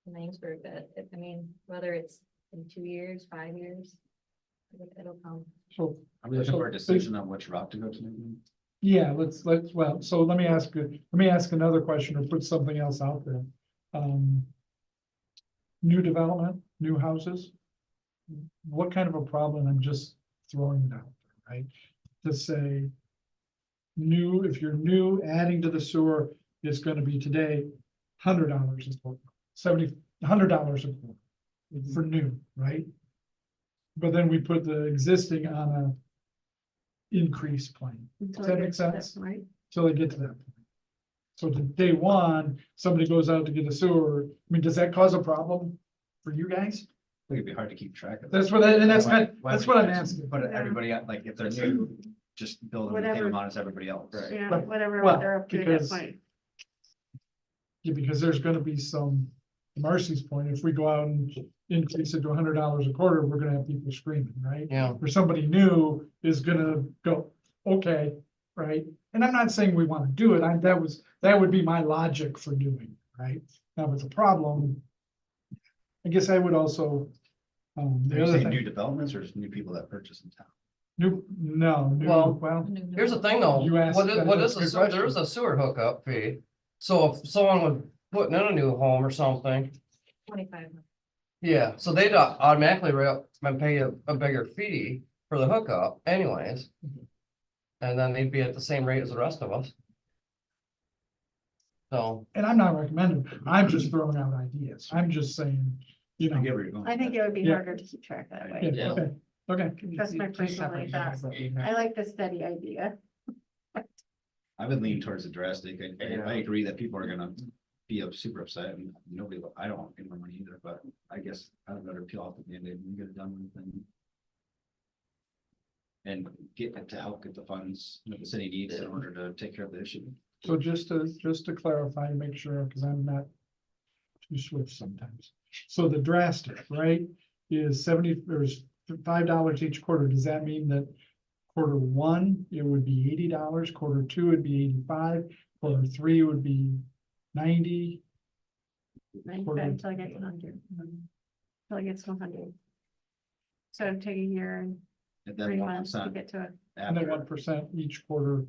S10: in Laingsburg that, I mean, whether it's in 2 years, 5 years, it'll come.
S1: So,
S12: Are we looking for a decision on which route to go to?
S1: yeah, well, so let me ask another question or put something else out there. New development, new houses. What kind of a problem? I'm just throwing it out there, right? To say. New, if you're new, adding to the sewer is gonna be today, $100 a quart, $100 a quart for new, right? But then we put the existing on a increase plan.
S2: Until
S1: that
S2: it
S1: make
S2: gets to that
S1: sense?
S2: point.
S1: Till they get to that point. So to day one, somebody goes out to get a sewer, I mean, does that cause a problem for you guys?
S12: I think it'd be hard to keep track of.
S1: That's what, and that's
S12: Why-
S1: what,
S12: why
S1: that's
S12: would
S1: what
S12: you
S1: I'm
S12: just
S1: asking.
S12: Put everybody out, like, if they're new, just build them the same
S2: Whatever.
S12: amount as everybody else.
S2: Yeah,
S1: Right.
S2: whatever,
S1: Well,
S2: they're up to that
S1: because-
S2: point.
S1: Yeah, because there's gonna be some, to Marcy's point, if we go out and increase it to $100 a quarter, we're gonna have people screaming, right?
S3: yeah.
S1: Or somebody new is gonna go, okay, right? And I'm not saying we wanna do it, that would be my logic for doing, it, right? Now, if it's a problem, I guess I would also The
S12: Are you
S1: other
S12: saying new
S1: thing,
S12: developments or just new people that purchase in town?
S3: Well,
S1: well,
S3: Here's the thing though,
S1: You asked
S3: what is,
S1: that-
S3: what
S1: that's
S3: is
S1: a
S3: a
S1: good
S3: sewer, there
S1: question.
S3: is a sewer hookup fee. So if someone was putting in a new home or something,
S10: 25.
S3: yeah, so they'd automatically and pay a bigger fee for the hookup anyways. And then they'd be at the same rate as the rest of us. So,
S1: and I'm not recommending, I'm just throwing out ideas. I'm just saying, you
S12: I
S1: know.
S12: get where you're going.
S2: I think it would be
S1: Yeah.
S2: harder to keep track that way.
S1: Yeah,
S9: Yeah.
S1: okay, okay.
S2: That's my
S9: Two
S2: personal
S9: separate
S2: thought.
S9: bills that we have.
S2: I like the steady idea.
S12: I would lean towards the drastic. I agree that people are gonna be super upset and nobody, I don't want to pay more money either, but I guess I'd rather peel off the Band-Aid and get it done with and get it to help get the funds that the city needs in order to take care of the issue.
S1: So just to clarify, make sure, because I'm not too swift sometimes. So the drastic, right, is there's $5 each quarter. Does that mean that quarter one, it would be $80, quarter two would be 85, quarter three would be 90?
S2: Until I get to 100. Until I get to 100. So it'd take a year and
S12: And
S2: 3
S12: then
S2: months to
S12: 1%
S2: get to it.
S1: And then
S12: after.
S1: 1% each quarter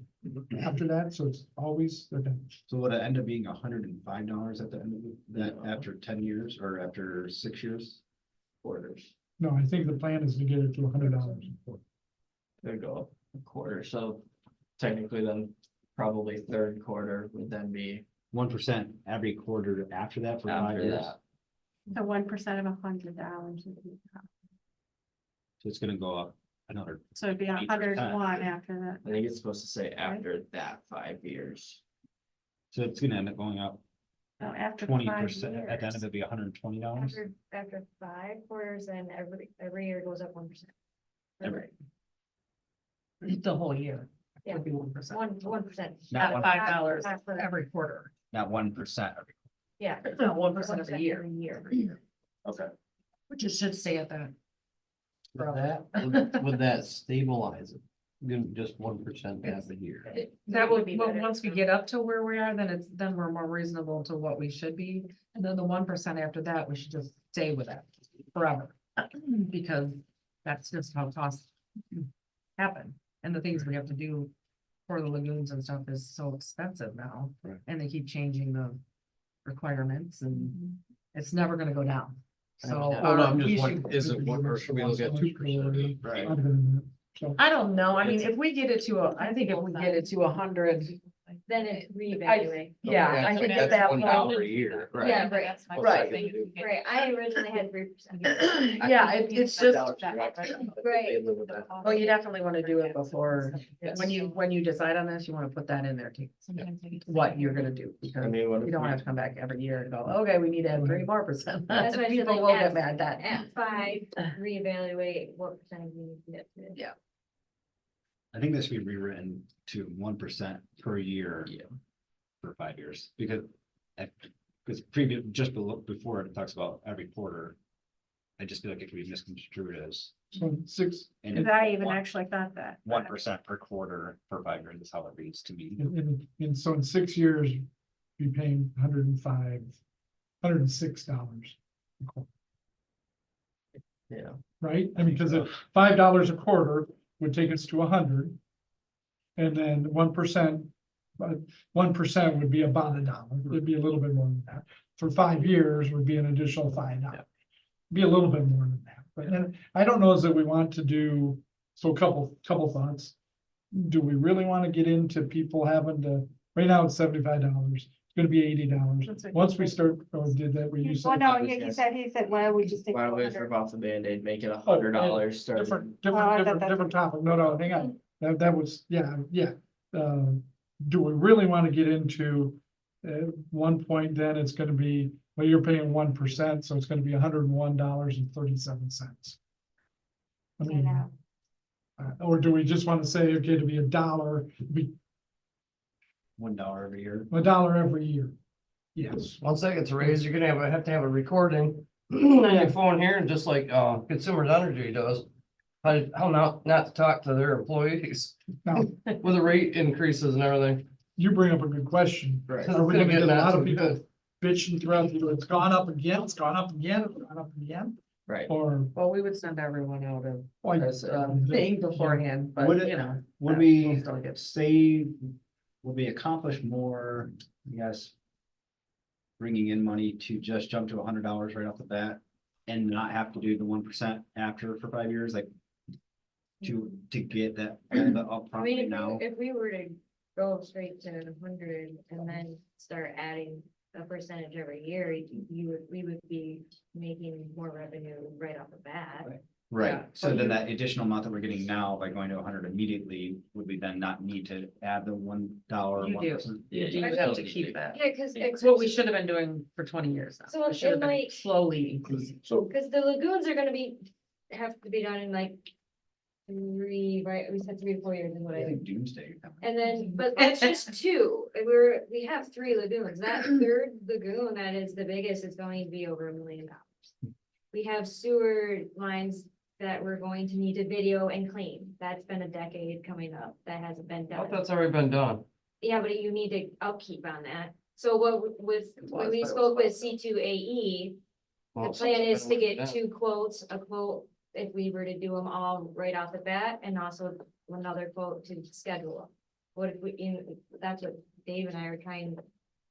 S1: after that, so it's always, they're done.
S12: So would it end up being $105 at the end of that after 10 years or after 6 years? Quarters.
S1: No, I think the plan is to get it to $100.
S13: They go up a quarter, so technically then probably third quarter would then be
S12: 1% every quarter after that for 5
S13: after
S12: years.
S13: that.
S2: So 1% of $100.
S12: So it's gonna go up another.
S2: So it'd be 101 after
S13: I think it's supposed to say after that 5 years.
S12: So it's gonna end up going up
S2: that. So after
S12: 20%.
S2: 5
S12: At the end of
S2: years.
S12: it, be $120.
S10: After 5 quarters, and every year goes up 1%.
S12: Every-
S9: The whole year.
S10: Yeah.
S9: Would be 1%.
S10: 1%.
S12: Not
S9: Not
S12: one-
S9: $5
S10: Not for-
S9: every quarter.
S12: Not 1% every.
S10: Yeah.
S9: No, 1% every year.
S10: Every year.
S12: Okay.
S9: Which it should stay at that.
S3: would that stabilize it? Just 1% every year.
S9: That
S10: would
S9: would
S10: be
S9: be,
S10: better.
S9: once we get up to where we are, then we're more reasonable to what we should be. And then the 1% after that, we should just stay with that forever. Because that's just how costs happen. And the things we have to do for the lagoons and stuff is so expensive now.
S12: Right.
S9: And they keep changing the requirements and it's never gonna go down. So.
S3: Well, no, I'm
S9: we
S3: just
S9: should-
S3: wondering, is it one, or should we look at 2%?
S12: Right.
S1: So,
S9: I don't know. I mean, if we get it to I think if we get it to 100,
S10: Then it reevaluate.
S9: yeah, I think at that point.
S3: $1 a year, right?
S10: Yeah, right.
S11: That's my
S9: Right.
S11: thing. If you get-
S10: Right, I originally had 3%.
S9: Yeah, it's just,
S10: Right.
S9: well, you definitely want to do it before, when you decide on this, you want to put that in there too.
S11: Sometimes I get to-
S9: What you're gonna do,
S13: I
S9: because
S13: mean, what
S9: you
S13: if
S9: don't
S13: we-
S9: have to come back every year and go, okay, we need to add 3% more.
S10: That's why I said,
S9: People
S10: like,
S9: will get mad that.
S10: At 5, reevaluate what percentage we need to get to.
S9: Yeah.
S12: I think this should be rewritten to 1% per year.
S13: Yeah.
S12: For 5 years, because before it talks about every quarter. I just feel like it could be misconstrued as.
S1: so 6,
S12: And
S2: Because I even actually thought that.
S12: 1% per quarter for 5 years is how it reads to me.
S1: and so in 6 years, be paying $106. a quarter,
S13: Yeah.
S1: right? I mean, because if $5 a quarter would take us to 100. And then 1%, but 1% would be about $1. It'd be a little bit more than that. For 5 years would be an additional $5. Be a little bit more than that, but then I don't know is that we want to do, so a couple thoughts. Do we really want to get into people having to, right now it's $75, it's gonna be $80.
S2: That's what
S1: Once
S2: he
S1: we
S2: said.
S1: start, did that, we use.
S2: Well, no, he said, why don't we just take
S13: Why don't we
S2: 100?
S13: rip off the Band-Aid, make it
S1: Oh,
S13: $100 starting?
S1: Different,
S2: Oh, I thought
S1: different
S2: that's-
S1: topic. No, hang on. That was, yeah. Do we really want to get into, one point, then it's gonna be, well, you're paying 1%, so it's gonna be $101.37. I mean,
S2: Yeah.
S1: or do we just want to say, okay, to be $1, be
S12: $1 every year.
S1: $1 every year? Yes.
S3: Once that gets raised, you're gonna have to have a recording on your phone here, and just like, Consumers Energy does. How not to talk to their employees
S1: Now,
S3: with the rate increases and everything.
S1: you bring up a good question.
S12: Right.
S1: Are we gonna get a lot of
S3: Good.
S1: people bitching throughout the year? It's gone up again, it's gone up again, it's gone up again?
S13: Right.
S1: or?
S9: Well, we would send everyone out a
S1: Like,
S9: thing beforehand, but
S12: Would it-
S9: you know.
S12: Would
S9: that
S12: we
S9: will still get-
S12: say, would we accomplish more, I guess? Bringing in money to just jump to $100 right off the bat and not have to do the 1% after for 5 years, like. To get that, all the
S10: I
S12: upfront
S10: mean,
S12: right now,
S10: if we were to go straight to 100 and then start adding a percentage every year, we would be making more revenue right off the bat.
S9: Yeah,
S12: right, so
S9: but
S12: then
S9: you-
S12: that additional amount that we're getting now by going to 100 immediately, would we then not need to add the $1?
S9: You do.
S12: 1%?
S9: You do
S13: Yeah,
S9: have to
S13: you
S9: keep
S13: do.
S9: that.
S10: Yeah, because
S9: It's what we should have been doing for 20 years now.
S10: So
S9: We should have
S10: in
S9: been
S10: like-
S9: slowly increasing.
S1: So,
S10: because the lagoons are gonna have to be done in like 3, right? We said 3 to 4 years is what
S12: I
S10: I.
S12: think doomsday.
S10: And then, but that's just 2. We have 3 lagoons. That third lagoon that is the biggest is going to be over $1 million. We have sewer lines that we're going to need to video and clean. That's been a decade coming up. That hasn't been
S3: I thought
S10: done.
S3: that's already been done.
S10: Yeah, but you need to upkeep on that. So what with, when we
S3: was, but it
S10: spoke
S3: was
S10: with C2AE, the
S3: Well,
S10: plan is to get
S3: yeah.
S10: 2 quotes, a quote if we were to do them all right off the bat, and also another quote to schedule them. What if that's what Dave and I are trying,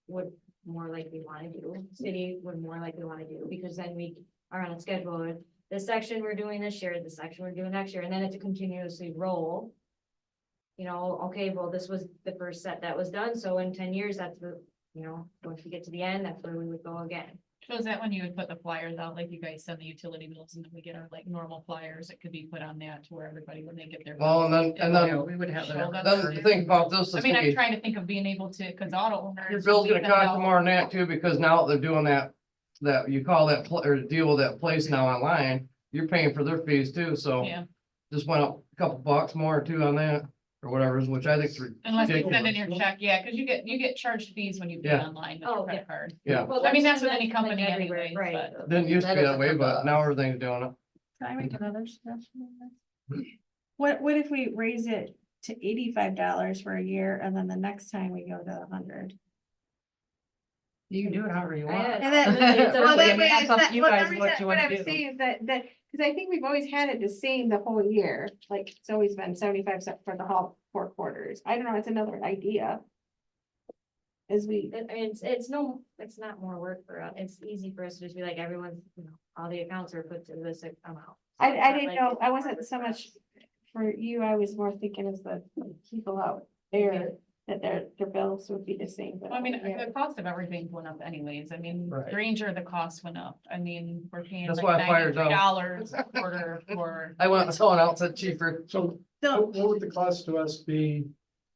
S10: would more likely want to do, city would more likely want to do, because then we are on a schedule. This section we're doing this year, this section we're doing next year, and then it's a continuously roll. You know, okay, well, this was the first set that was done, so in 10 years, that's the, once we get to the end, that's where we would go again.
S11: So is that when you would put the flyers out, like you guys send the utility bills and then we get our like normal flyers, it could be put on that to where everybody, when they get their.
S3: Well,
S11: bills,
S3: and
S9: Yeah,
S3: then,
S9: we would have
S11: Show
S9: that.
S11: them.
S3: then the thing about this
S11: I
S3: is
S11: mean, I'm
S3: your
S11: trying to think of being able to, cause auto owners.
S3: bill's gonna
S11: send
S3: cost
S11: out-
S3: you more than that too, because now they're doing that you call that, or deal with that place now online, you're paying for their fees too, so.
S11: Yeah,
S3: Just went up a couple bucks more or two on that, or whatever, which I think is
S11: unless you send in
S3: ridiculous.
S11: your check, yeah, cause you get charged fees when you pay
S3: Yeah.
S11: online with
S10: Oh,
S11: your credit card.
S3: Yeah,
S10: Well,
S11: I mean, that's with
S10: that's
S11: any
S10: like
S11: company
S10: everywhere,
S11: anyways,
S10: right?
S11: but.
S3: didn't used to be that way,
S9: That
S3: but
S9: doesn't
S3: now everything's doing it.
S14: Can I make another suggestion? on this? What if we raise it to $85 for a year and then the next time we go to 100?
S9: You can do it however you
S10: I
S9: want.
S10: had-
S14: And then,
S10: It's
S14: well,
S10: up
S14: that
S10: to
S14: way,
S10: you.
S9: That's up to you
S14: well,
S9: guys
S14: the
S9: what
S14: reason-
S9: you
S14: what
S9: wanna
S14: I'm
S9: do.
S14: saying is that, because I think we've always had it the same the whole year, like, it's always been 75 cents for the whole 4 quarters. I don't know, it's another idea. As we,
S10: I mean, it's not more work for us. It's easy for us to just be like, everyone's, all the accounts are put to this amount.
S14: I
S10: It's not
S14: didn't
S10: like
S14: know,
S10: it's
S14: I
S10: more
S14: wasn't
S10: work
S14: so
S10: for
S14: much
S10: us.
S14: for you, I was more thinking as the people out there, that their bills would be the same.
S11: Well, I mean, the cost of everything went up anyways. I mean,
S3: Right.
S11: Granger, the cost went up. I mean, we're paying
S3: That's
S11: like
S3: why fire's up.
S11: $93 a quarter for.
S3: I went to someone else said cheaper.
S1: so
S14: So,
S1: what would the cost to us be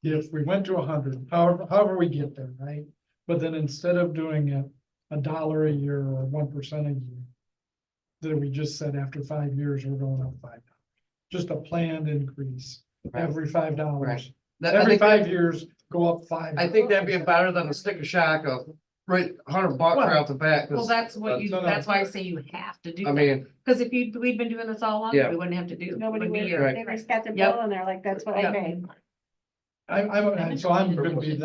S1: if we went to 100, however we get there, right? But then instead of doing it $1 a year or 1% a year, then we just said after 5 years, we're going up $5. Just a planned increase every $5.
S3: Right. I
S1: Every
S3: think
S1: 5 years, go up 5.
S3: I think that'd be better than a sticker shock of right $100 right off the bat. 'Cause,
S9: Well, that's what you,
S1: No, no.
S9: that's why I say you have to do
S3: I
S9: that.
S3: mean,
S9: Cause if we'd been doing this all along,
S3: Yeah.
S9: we wouldn't have to do.
S14: nobody
S9: wouldn't be
S14: would,
S9: here.
S14: they just got their
S9: Yep.
S14: bill and they're like, that's what I
S9: Yep.
S14: paid.
S1: So I'm gonna be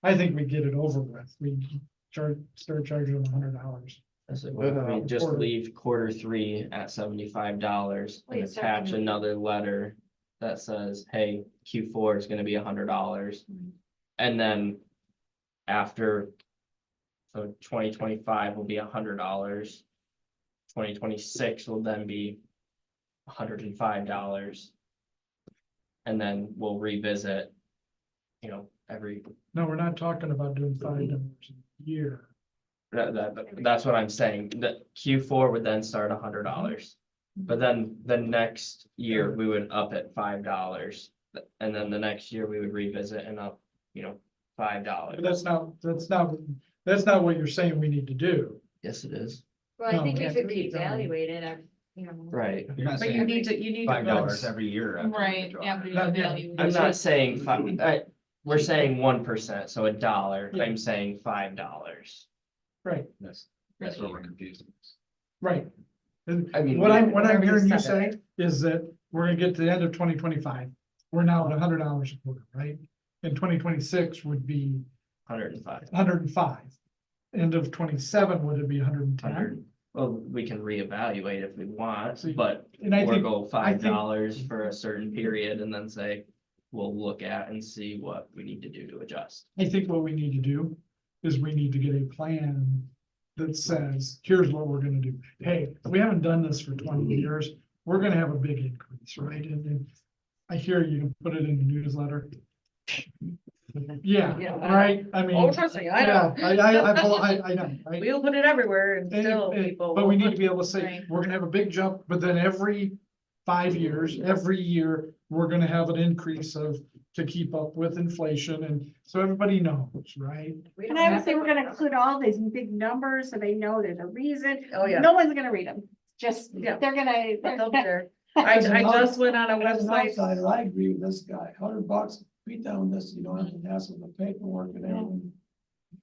S1: I think we get it over with. We start charging them $100.
S13: I said, what if we just
S1: Quarter.
S13: leave quarter 3 at $75 and
S10: Wait,
S13: attach
S10: second.
S13: another letter that says, hey, Q4 is gonna be $100. And then after, so 2025 will be $100. 2026 will then be $105. And then we'll revisit, every,
S1: No, we're not talking about doing $5 a year.
S13: that's what I'm saying, that Q4 would then start $100. But then the next year, we would up at $5. And then the next year, we would revisit and up,
S1: But
S13: $5.
S1: that's not what you're saying we need to do.
S13: Yes, it is.
S10: Well, I
S1: No,
S10: think
S1: we
S10: we
S1: have
S10: should
S1: to keep going.
S10: reevaluate it,
S13: Right.
S12: You're not
S9: But you
S12: saying
S9: need to.
S12: $5 every year. after you
S11: Right,
S12: draw.
S11: after you
S1: Not- yeah.
S11: evaluate.
S13: I'm not saying we're saying 1%, so $1.
S1: Yeah.
S13: I'm saying $5.
S1: Right,
S12: That's where we're confused.
S1: right. And
S13: I mean,
S1: what I'm
S9: whatever you
S1: hearing you
S9: said.
S1: say is that we're gonna get to the end of 2025. We're now at $100 a quarter, right? And 2026 would be
S13: 105.
S1: 105. end of 27, would it be 110?
S13: 100. Well, we can reevaluate if we want, but
S1: And I
S13: or
S1: think,
S13: go
S1: I think-
S13: $5 for a certain period and then say, we'll look at and see what we need to do to adjust.
S1: I think what we need to do is we need to get a plan that says, here's what we're gonna do. Hey, we haven't done this for 20 years. We're gonna have a big increase, right? And then I hear you can put it in the newsletter. Yeah,
S9: Yeah.
S1: right. I mean.
S9: Oh, trust me, I
S1: yeah,
S9: know.
S1: I know, right?
S9: We'll put it everywhere and
S1: And-
S9: still
S1: and-
S9: people.
S1: But we need to be able to say,
S11: Right.
S1: we're gonna have a big jump, but then every 5 years, every year, we're gonna have an increase to keep up with inflation, and so everybody knows, right?
S9: We
S14: And
S9: don't have
S14: obviously,
S9: to
S14: we're
S9: put
S14: gonna
S9: it
S14: include all these big numbers, so they know there's a reason.
S9: Oh, yeah.
S14: No one's gonna read them, just,
S9: Yeah.
S14: they're gonna,
S9: But they'll be
S14: they're-
S9: there. I just went on a
S4: As an
S9: website.
S4: outsider, I agree with this guy, $100, beat down this, you don't have to hassle the paperwork and everything.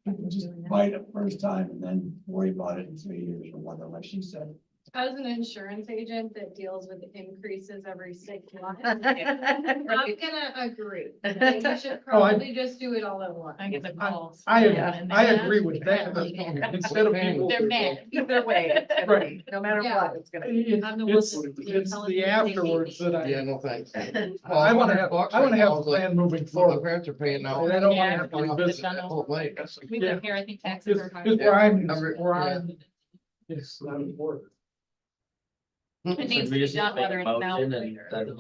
S4: People just bite it first time and then worry about it in 3 years or whatever, like she said.
S5: As an insurance agent that deals with increases every 6 months, I'm
S9: Right.
S5: gonna agree. that We should
S1: Oh, I-
S5: probably just do it all at once.
S11: I get the calls.
S1: I
S11: And
S1: agree with that.
S11: they're-
S1: Instead of people.
S11: They're mad.
S9: Either way, it's gonna
S1: Right.
S9: be, no matter
S5: Yeah.
S9: what, it's gonna be.
S11: I'm the one
S1: It's,
S11: that's
S1: it's
S11: telling
S1: the
S11: you they
S1: afterwards
S11: hate
S1: that
S3: no thanks.
S1: I wanna have a plan moving
S3: My
S1: forward.
S3: parents are paying now.
S1: And I don't wanna
S11: Yeah.
S1: have to revisit that.
S3: Oh, wait.
S11: We
S1: Yeah.
S11: live here, I think taxes
S1: It's,
S11: are high.
S1: it's where I'm,
S3: I'm-
S1: where I'm. It's not important.
S11: It needs to
S13: We
S11: be
S13: just
S11: done
S13: make a
S11: whether it's now or
S13: motion and
S11: later.
S13: then-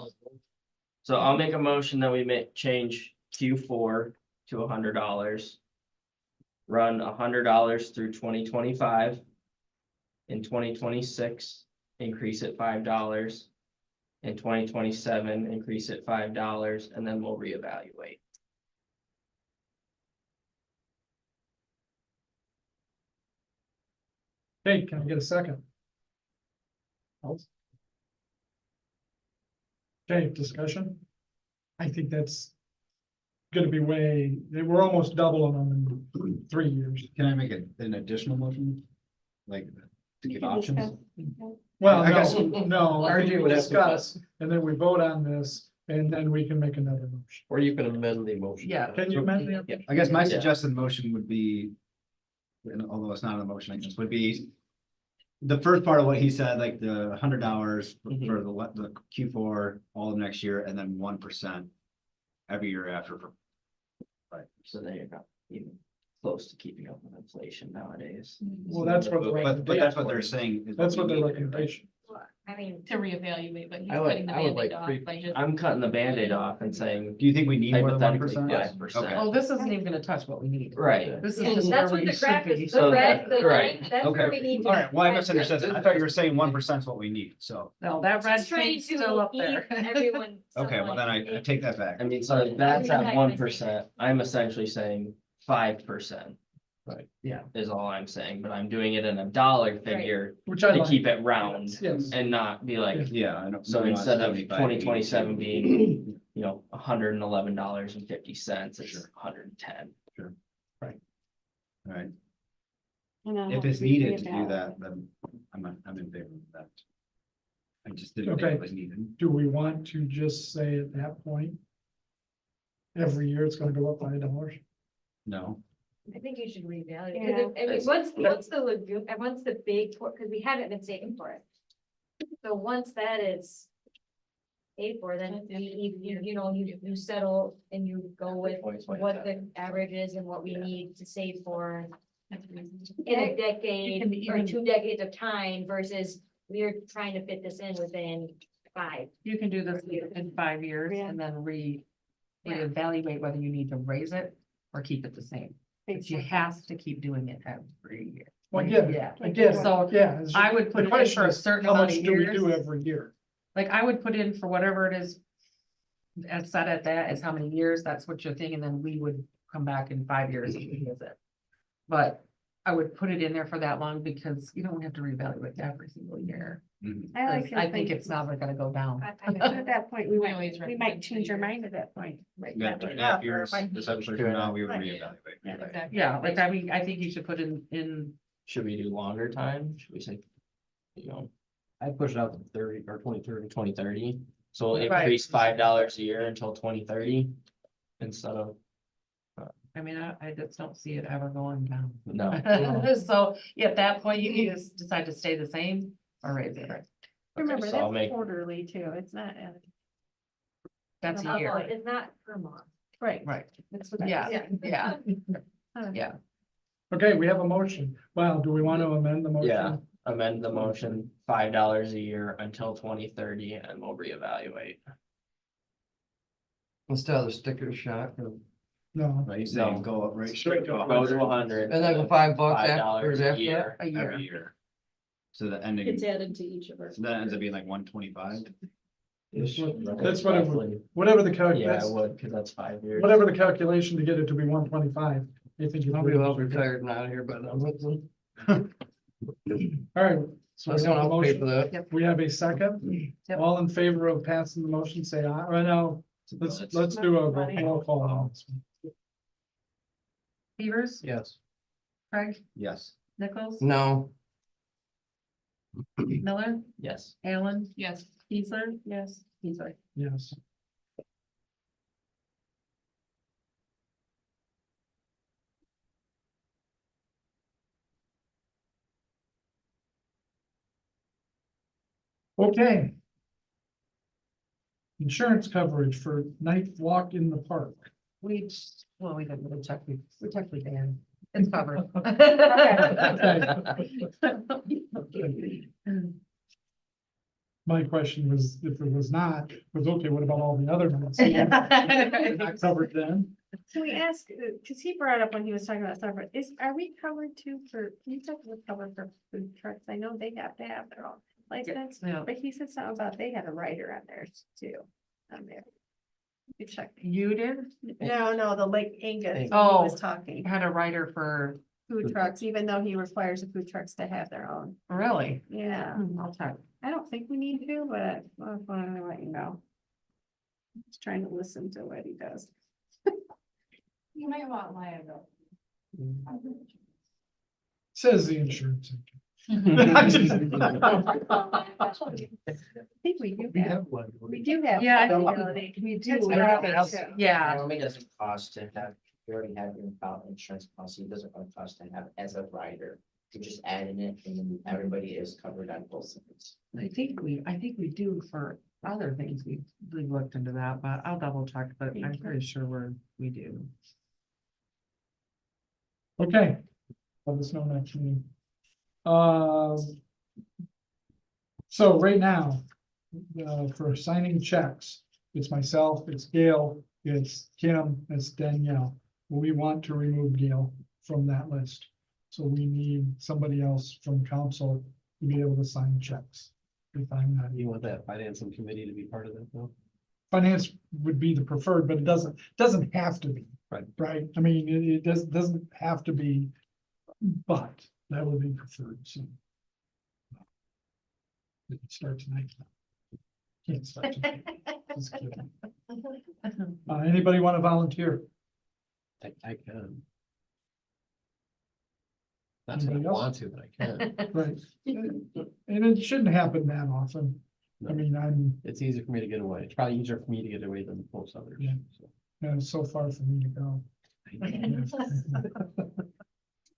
S13: So I'll make a motion that we make change Q4 to $100. Run $100 through 2025. In 2026, increase it $5. In 2027, increase it $5, and then we'll reevaluate.
S1: Hey, can I get a second? Okay, discussion? I think that's gonna be we're almost doubling them in 3 years.
S12: Can I make an additional motion? Like, to
S14: You
S12: give
S14: can
S12: options?
S14: discuss.
S1: Well,
S12: I guess-
S1: no, I think
S3: Argue
S1: we
S3: would have to-
S1: discuss, and then we vote on this, and then we can make another motion.
S3: Or you can amend the motion.
S9: Yeah.
S1: Can you amend it?
S3: Yeah.
S12: I guess my
S13: Yeah.
S12: suggested motion would be, and although it's not a motion, I guess, would be the first part of what he said, like the $100 for the Q4 all of next year, and then 1% every year after. Right.
S13: So then you're not even close to keeping up with inflation nowadays.
S1: Well, that's what the
S12: But that's what they're
S1: recommendation.
S12: saying. is
S1: That's what
S12: we
S1: the
S12: need.
S1: recommendation.
S10: I mean,
S11: To reevaluate, but he's
S13: I would-
S11: cutting the
S13: I would
S11: Band-Aid
S13: like
S11: off
S13: three-
S11: by just.
S13: I'm cutting the Band-Aid off and saying
S12: Do you think we need more than
S13: hypothetically
S12: 1%?
S13: 5%.
S9: Oh, this isn't even gonna touch what we need.
S13: Right.
S9: This is
S10: and
S9: just where
S10: that's what
S9: we
S10: the
S9: should
S10: graph
S9: be.
S10: is,
S13: So
S10: the red, the
S13: right.
S10: line, that's where we need to.
S12: All right, well, I misunderstood that. I thought you were saying 1% is what we need, so,
S9: No, that red
S10: Just trying
S9: thing's
S10: to
S9: still up
S10: keep
S9: there.
S10: everyone.
S12: okay, well, then I take that back.
S13: I mean, so if that's at 1%, I'm essentially saying 5%.
S3: Right.
S9: Yeah.
S13: Is all I'm saying, but I'm doing it in a dollar figure
S1: Which I
S13: to
S1: like.
S13: keep it round
S1: Yes.
S13: and not be like,
S12: Yeah, I know.
S13: so
S12: moving on to
S13: instead of
S12: 75,
S13: 2027 being, $111.50, it's 110.
S12: All right,
S14: And then
S12: if it's
S14: we
S12: needed to do
S14: reevaluate.
S12: that, then I'm in favor of that. I just didn't think
S1: Okay.
S12: it was needed.
S1: Do we want to just say at that point? Every year it's gonna go up $5?
S12: No,
S10: I think you should reevaluate,
S14: Yeah.
S10: because I mean, once the lagoon, and once the big, because we haven't been saving for it. So once that is paid for, then you settle and you go with what the average is and what we need to save for
S11: That's reasonable.
S10: in a
S11: It can
S10: decade
S11: be
S10: or
S11: even-
S10: 2 decades of time versus we're trying to fit this in within 5.
S9: You can do this in 5 years
S14: Yeah.
S9: and then
S10: Yeah.
S9: reevaluate whether you need to raise it or keep it the same. But you have to keep doing it every year.
S1: Well, yeah,
S9: Yeah.
S1: again,
S9: So
S1: yeah. it's-
S9: I would put
S1: the
S9: it in
S1: question
S9: for a
S1: is,
S9: certain
S1: how
S9: amount
S1: much
S9: of
S1: do we do
S9: years.
S1: every year?
S9: Like I would put in for whatever it is. And set at that is how many years, that's what you're thinking, and then we would come back in 5 years and revisit. But I would put it in there for that long because you don't have to reevaluate every single year.
S12: Mhm.
S14: I like
S9: 'Cause
S14: your
S9: I think
S14: thing.
S9: it's never gonna go down.
S14: At that point, we
S11: We
S14: might,
S11: always
S14: we
S11: recommend
S14: might change our
S11: 2
S14: mind at that point.
S9: Right.
S12: yeah,
S14: That
S12: 2.5
S14: way
S12: years,
S14: up, or
S12: essentially from now, we would reevaluate.
S14: Yeah.
S11: Exactly.
S9: Yeah, like I mean, I think you should put in,
S13: Should we do longer time? Should we say, I push it out to 30 or 2030. 2030. So we'll
S9: Right.
S13: increase $5 a year until 2030 instead of
S9: I mean, I just don't see it ever going down.
S13: No.
S9: So at that point, you need to decide to stay the same or raise it.
S2: Remember,
S13: so I'll
S2: that's
S13: make-
S2: quarterly too, it's not,
S9: That's a
S10: Oh,
S9: year,
S10: It's not per month.
S2: right.
S9: right?
S2: That's what I-
S9: Yeah, yeah,
S2: Huh.
S9: yeah.
S1: Okay, we have a motion. Well, do we want to amend the motion?
S13: Yeah, amend the motion, $5 a year until 2030, and we'll reevaluate.
S3: Instead of the sticker shock,
S1: No,
S12: Like you say,
S13: No.
S12: go up right.
S1: Straight to
S13: Go to 100.
S3: and then go $5
S13: $5
S3: after
S13: a
S3: that.
S13: year.
S9: A year.
S12: Every year. So the ending,
S2: It's added to each of our.
S12: so that ends up being like 125.
S1: That's what it would, whatever the
S13: Yeah, I
S1: calculation,
S13: would, because that's 5 years.
S1: whatever the calculation to get it to be 125. I think.
S3: Nobody will be retired and out of here, but I'm with them.
S1: All right. So we
S3: That's
S1: have
S3: not
S1: a
S3: I'll pay
S1: motion.
S3: for that.
S1: We have a second.
S9: Yep.
S1: All in favor of passing the motion, say aye. Right now, let's do a roll call on this one.
S9: Beavers,
S3: Yes.
S9: Craig,
S12: Yes.
S9: Nichols,
S3: No,
S9: Miller,
S13: Yes.
S9: Allen,
S11: Yes.
S9: Geisler. Yes. Geisler.
S1: Yes. Okay. Insurance coverage for night walk in the park.
S9: Well, we didn't really check, we checked with Dan, it's covered.
S1: My question was, if it was not, was okay, what about all the other ones? Not covered then?
S2: Can we ask, cause he brought up when he was talking about stuff, are we covered too for, can you talk about covered for food trucks? I know they have to have their own license,
S9: Yeah.
S2: but he said something about they had a rider on theirs too. On there. You check.
S9: You did,
S2: No, the Lake Angus, when he
S9: Oh.
S2: was talking,
S9: had a writer for,
S2: food trucks, even though he requires the food trucks to have their own.
S9: really?
S2: Yeah,
S9: I'll check.
S2: I don't think we need to, but I want to let you know. Just trying to listen to what he does.
S10: You might want liability.
S1: Says the insurance.
S2: I think we do have,
S3: one.
S2: we do have.
S9: Yeah, I think
S2: liability.
S9: we
S2: That's
S9: do.
S2: what I think
S3: else-
S2: too.
S9: Yeah,
S13: It doesn't cost to have, you already have your about insurance policy, it doesn't cost to have as a rider. You just add in it and then everybody is covered on both sides.
S9: I think we do for other things. We looked into that, but I'll double check, but I'm pretty sure we do.
S1: Okay. Let us know next meeting. So right now, for signing checks, it's myself, it's Gail, it's Kim, it's Danielle. We want to remove Gail from that list. So we need somebody else from council to be able to sign checks. If I'm not,
S3: You want that financing committee to be part of that though?
S1: finance would be the preferred, but it doesn't have to be.
S3: Right.
S1: Right? I mean, it doesn't have to be, but that would be preferred, so. We can start tonight. Can't start tonight. Just kidding. Anybody want to volunteer?
S3: I can. Not that I
S1: Anybody else?
S3: want to, but I can.
S1: Right. And it shouldn't happen that often. I mean,
S3: It's easier for me to get away. It's probably easier for me to get away than most others.
S1: Yeah.
S3: so.
S1: it's so far for me to go.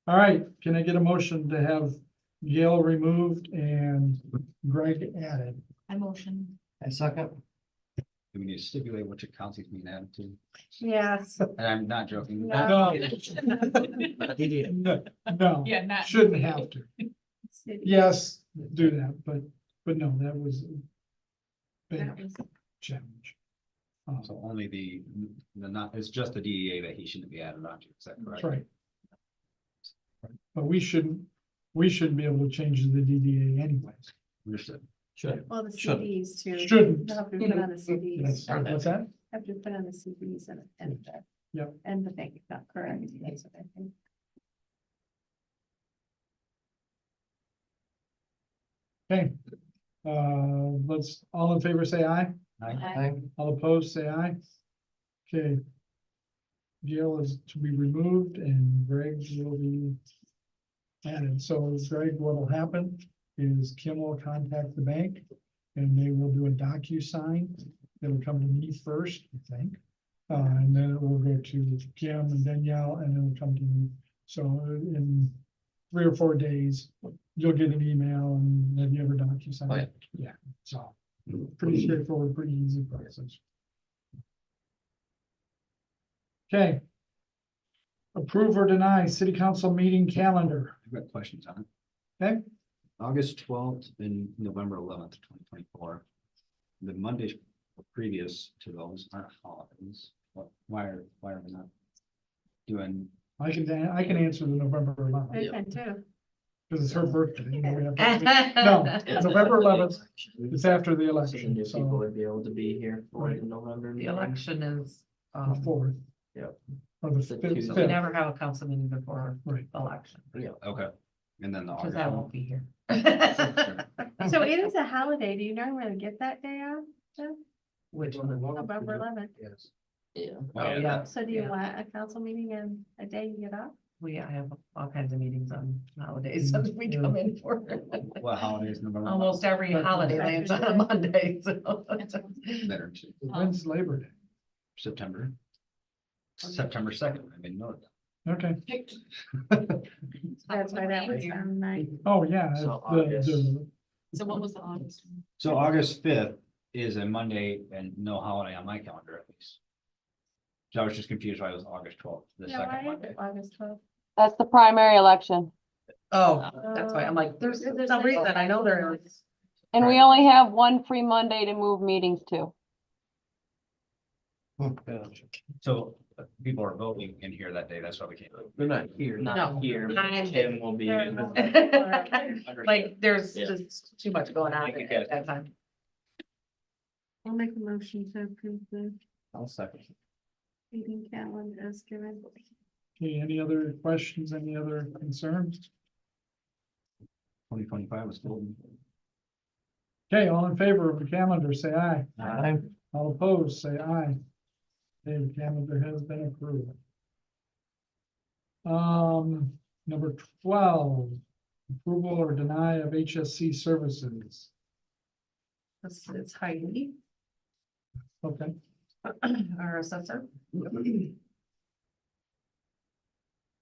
S1: All right, can I get a motion to have Gail removed and Greg added?
S11: I motion.
S3: I second.
S12: Do we need to stipulate what your county's being added to?
S2: Yes.
S12: And I'm not joking.
S2: No.
S1: No,
S11: Yeah, not.
S1: shouldn't have to. Yes, do that, but no, that was a
S2: That
S1: big
S2: was-
S1: challenge.
S12: So only the not, it's just the DEA that he shouldn't be added on to, is that
S1: That's
S12: correct?
S1: right. But we shouldn't be able to change the DDA anyways.
S12: Understood.
S3: Should.
S2: Well, the
S3: Should.
S2: CDs too.
S1: Shouldn't.
S2: You'll have to put on the CDs.
S1: Yes, what's that?
S2: Have to put on the CDs and the.
S1: Yep.
S2: And the bank, not correct. That's what I think.
S1: Okay. Let's, all in favor, say aye.
S3: I,
S1: All opposed, say aye. Okay. Gail is to be removed and Greg will be added. So Greg, what will happen is Kim will contact the bank and they will do a DocuSign. It'll come to me first, I think. And then it will go to Kim and Danielle, and then it'll come to me. So in 3 or 4 days, you'll get an email and have you ever DocuSign?
S13: Oh, yeah.
S1: Yeah, so pretty straightforward, pretty easy process. Okay. Approve or deny city council meeting calendar.
S12: I've got questions on it.
S1: Okay.
S12: August 12th and November 11th, 2024. The Mondays previous to those aren't holidays. Why are we not doing?
S1: I can answer the November 11th,
S14: I can too.
S1: because it's her birthday. You know, we have- No, it's November 11th. It's after the
S13: So
S1: election,
S13: new people
S1: so
S13: would be able to be here for
S1: Right.
S13: the November
S9: The
S13: meeting.
S9: election is,
S1: the 4th.
S13: Yep.
S1: Or the
S13: The
S1: 5th.
S13: Tuesday.
S9: we never have a council meeting before
S1: Right.
S9: election,
S12: Okay. And then the
S9: because
S12: August
S9: I
S12: one.
S9: won't be here.
S14: So it is a holiday. Do you normally get that day off? Jeff?
S9: Which one?
S14: November 11th.
S12: Yes.
S13: Yeah.
S9: Oh, yeah,
S14: So do you
S9: Yeah.
S14: want a council meeting and a day you get off?
S9: I have all kinds of meetings on holidays that we come in for.
S12: What holiday is November?
S9: Almost every holiday lands on a Monday, so.
S12: Better to
S1: When's Labor Day?
S12: September. September 2nd. I didn't know that.
S1: Okay.
S14: That's why that was on my.
S1: Oh, yeah.
S13: So
S1: the-
S11: So what was the August?
S12: So August 5th is a Monday and no holiday on my calendar at least. So I was just confused why it was August 12th, the
S14: Yeah,
S12: second
S14: why is
S12: Monday.
S14: it August 12th?
S15: That's the primary election.
S9: Oh, that's why I'm like, there's some reason, I know there is.
S15: And we only have one free Monday to move meetings to.
S12: So people are voting in here that day. That's why we can't.
S13: They're not here.
S9: No.
S13: Not here.
S9: I'm-
S13: Tim will be.
S9: Like, there's
S13: Yeah.
S9: just too much going on
S12: Thank you,
S9: at that time.
S14: I'll make a motion to approve the
S13: I'll second.
S14: meeting calendar as given.
S1: Okay, any other questions, any other concerns?
S12: 2025 was golden.
S1: Okay, all in favor of the calendar, say aye.
S13: Aye.
S1: All opposed, say aye. Okay, the calendar has been approved. Number 12, approval or deny of HSC services.
S9: This is Heidi,
S1: Okay,
S9: our assessor.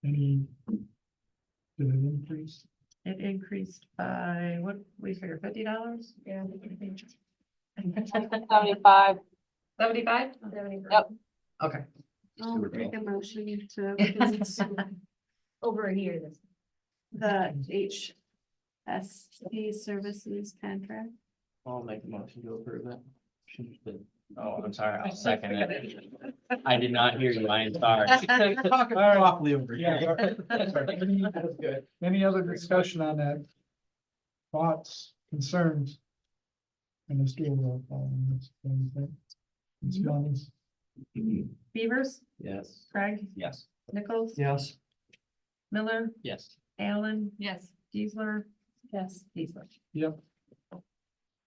S1: any? Did it increase?
S9: It increased by, what, we figure $50? Yeah.
S15: 75.
S9: 75?
S15: Yep.
S9: Okay.
S14: I'll make a motion to approve
S10: Over here, this.
S14: the HSC services contract.
S13: I'll make a motion to approve it. Oh, I'm sorry, I'll second it. I did not hear you, I am sorry.
S12: Properly over
S1: Yeah.
S12: here.
S1: Any other discussion on that? Thoughts, concerns? And let's do a roll call on this. Ms. Mullins?
S9: Beavers,
S13: Yes.
S9: Craig,
S12: Yes.
S9: Nichols,
S13: Yes.
S9: Miller,
S13: Yes.
S9: Allen,
S11: Yes.
S9: Diesler,
S14: Yes.
S9: Diesler.
S1: Yep.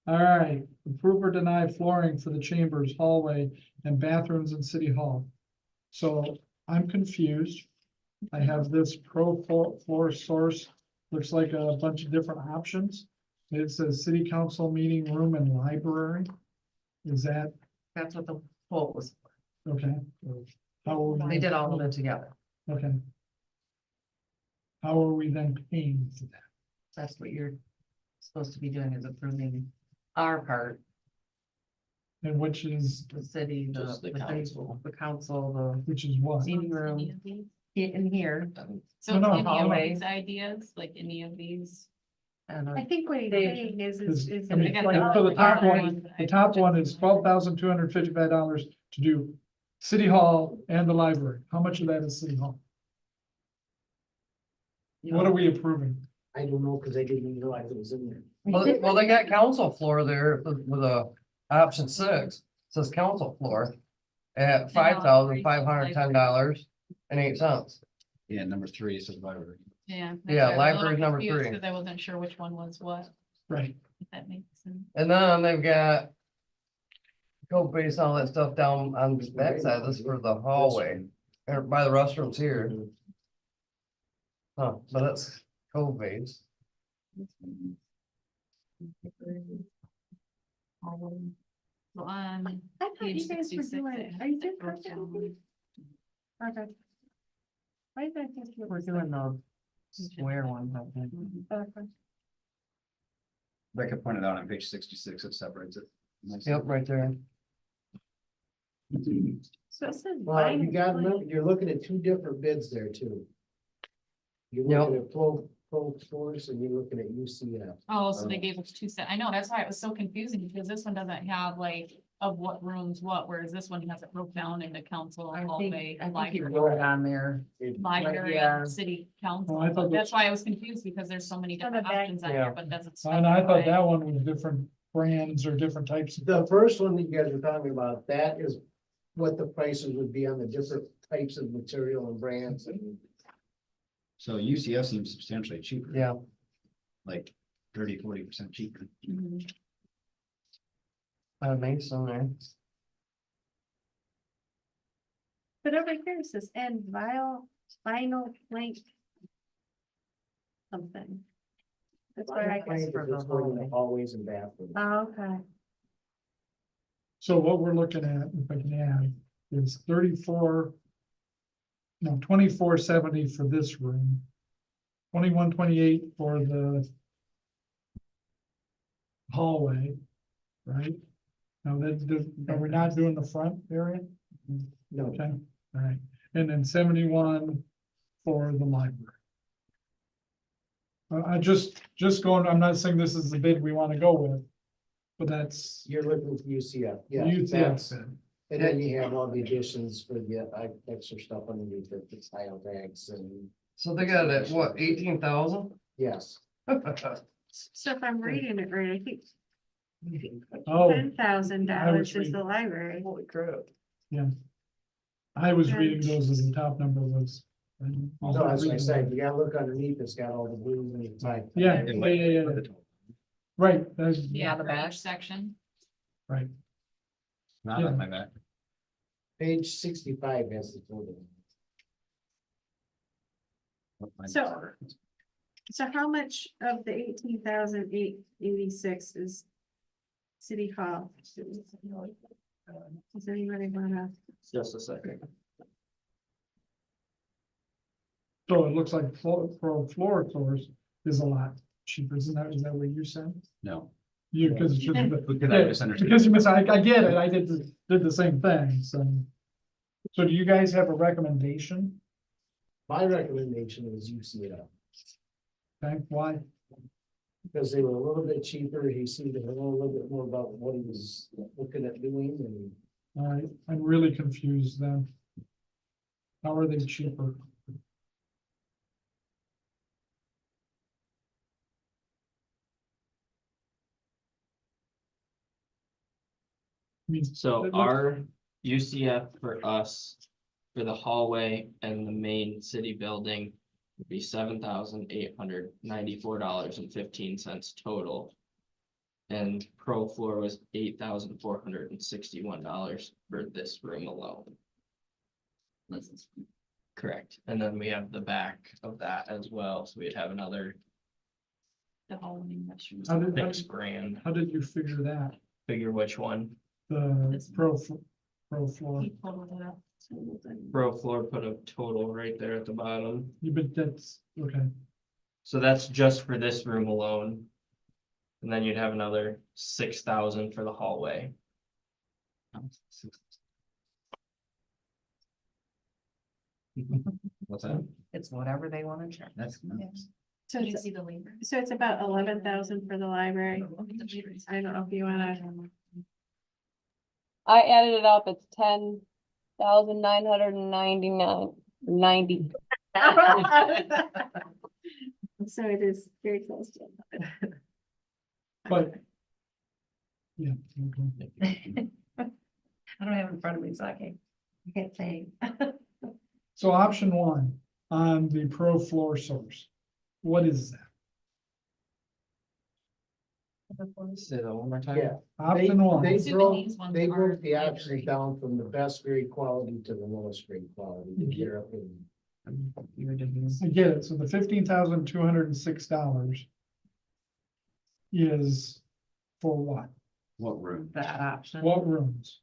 S1: All right, approve or deny flooring for the chambers, hallway, and bathrooms in City Hall. So I'm confused. I have this floor source, looks like a bunch of different options. It says city council meeting room and library. Is that,
S9: That's what the quote was.
S1: okay? How are we?
S9: They did all of it together.
S1: Okay. How are we then paying for that?
S9: That's what you're supposed to be doing, is approving our part,
S1: And which is,
S9: the city,
S13: Just the council.
S9: the council,
S1: which is what?
S9: the meeting room, in here.
S11: So
S1: No, no,
S11: any of
S9: hallway.
S11: these ideas, like any of these?
S9: And
S14: I think what he's
S9: They-
S14: saying is.
S1: I mean, so the top one, is $12,255 to do City Hall and the library. How much of that is City Hall? What are we approving?
S7: I don't know, because I didn't even realize it was in there.
S3: Well, they got council floor there with a option 6, says council floor. At $5,510.08.
S12: Yeah, number 3 says library.
S11: Yeah.
S3: Yeah, library's number 3.
S11: Because I wasn't sure which one was what,
S1: Right.
S11: if that makes sense.
S3: And then they've got code base and all that stuff down on the backside. This is for the hallway, or by the restrooms here. Huh, but that's code base.
S11: So on
S14: I thought you
S11: page
S14: guys were
S11: 66,
S14: doing,
S11: it
S14: are you
S11: has
S14: doing
S11: broke
S14: carpet
S11: down.
S14: moving?
S2: Okay. Why did I think it
S9: We're
S2: was
S9: doing the square one, I think.
S2: okay.
S12: Becca pointed out on page 66, it separates it. nicely.
S3: Yep, right there.
S2: So it says.
S7: Well, you
S2: line-
S7: got, remember, you're looking at two different bids there too. You're
S3: Yep.
S7: looking at Pro Force and you're looking at UCF.
S11: Oh, so they gave us two set. I know, that's why it was so confusing, because this one doesn't have like of what rooms what, whereas this one has it broke down into council,
S9: I
S11: hallway,
S9: think you
S11: library,
S9: wrote it on there.
S11: library,
S9: yeah.
S11: and city
S1: Oh, I
S11: council.
S1: thought
S11: But that's
S1: that-
S11: why I was confused, because there's so many
S2: On the
S11: different
S2: back.
S11: options on
S3: Yeah.
S11: here, but doesn't.
S1: And I thought
S11: specify.
S1: that one was different brands or different types. of
S7: The first one that you guys were talking about, that is what the prices would be on the different types of material and brands and.
S12: So UCF seems substantially cheaper.
S3: Yeah.
S12: Like 30-40% cheaper.
S11: Mhm.
S3: Makes some there.
S2: But over here it says and vinyl plank. Something. That's why I guess.
S7: It's going in the hallways and bathrooms.
S2: Oh, okay.
S1: So what we're looking at, if I can add, is 2470 for this room. 2128 for the hallway, right? Now are we not doing the front area?
S7: No,
S1: Okay, all right, and then 71 for the library. I just going, I'm not saying this is the bid we want to go with, but that's.
S7: you're looking with UCF, yeah.
S1: UTF
S7: that's-
S1: bid.
S7: And then you have all the additions for the extra stuff underneath it, the tile bags and,
S3: So they got it, what, 18,000?
S7: yes.
S2: So if I'm reading it right, I think
S1: Oh,
S2: $10,000 is
S1: reading-
S2: the library.
S3: Holy crap.
S1: I was reading those as the top number was.
S7: So as I said, you gotta look underneath, it's got all the blues and the type.
S1: Yeah,
S12: And
S1: yeah. Right, that's,
S11: Yeah,
S9: the
S11: for
S9: back.
S11: each section.
S1: right.
S12: Not
S1: Yeah.
S12: on my back.
S7: Page 65 has the total.
S2: So- So how much of the 18,886 is City Hall? Does anybody wanna?
S13: Just a second.
S1: So it looks like floor source is a lot cheaper, is that what you said?
S12: No.
S1: You, because it's just.
S12: Because I misunderstood.
S1: Because you I get it, I did the same thing, so. So do you guys have a recommendation?
S7: My recommendation is UCF,
S1: Okay, why?
S7: because they were a little bit cheaper, he seemed to know a little bit more about what he was looking at doing and.
S1: All right, I'm really confused then. How are they cheaper? I mean,
S13: So
S1: it looks-
S13: our UCF for us, for the hallway and the main city building would be $7,894.15 total. And Pro Floor was $8,461 for this room alone. Correct, and then we have the back of that as well, so we'd have another
S11: The whole industry.
S1: How did,
S13: 6,000.
S1: how did you figure that?
S13: Figure which one?
S1: The pro floor,
S11: He totaled it up.
S13: Pro Floor put a total right there at the bottom.
S1: you, but that's, okay,
S13: So that's just for this room alone. And then you'd have another 6,000 for the hallway.
S12: What's that?
S9: It's whatever they want to charge.
S12: That's.
S2: So
S11: Did you
S2: it's,
S11: see the labor?
S2: so it's about 11,000 for the library. I don't know if you wanna.
S15: I added it up, it's 10,999.90.
S2: So it is very close to.
S1: but. Yeah, okay.
S9: I don't have it in front of me, so I can't say.
S1: So option one on the pro floor source, what is that?
S3: Say that one more time.
S7: Yeah.
S1: Option one,
S7: They
S11: Assuming
S7: broke,
S11: these ones
S7: they
S11: are
S7: broke the
S11: library.
S7: options down from the best grade quality to the lowest grade quality, in their opinion.
S1: I get it, so the $15,206 is for what?
S12: What room?
S9: That option.
S1: What rooms?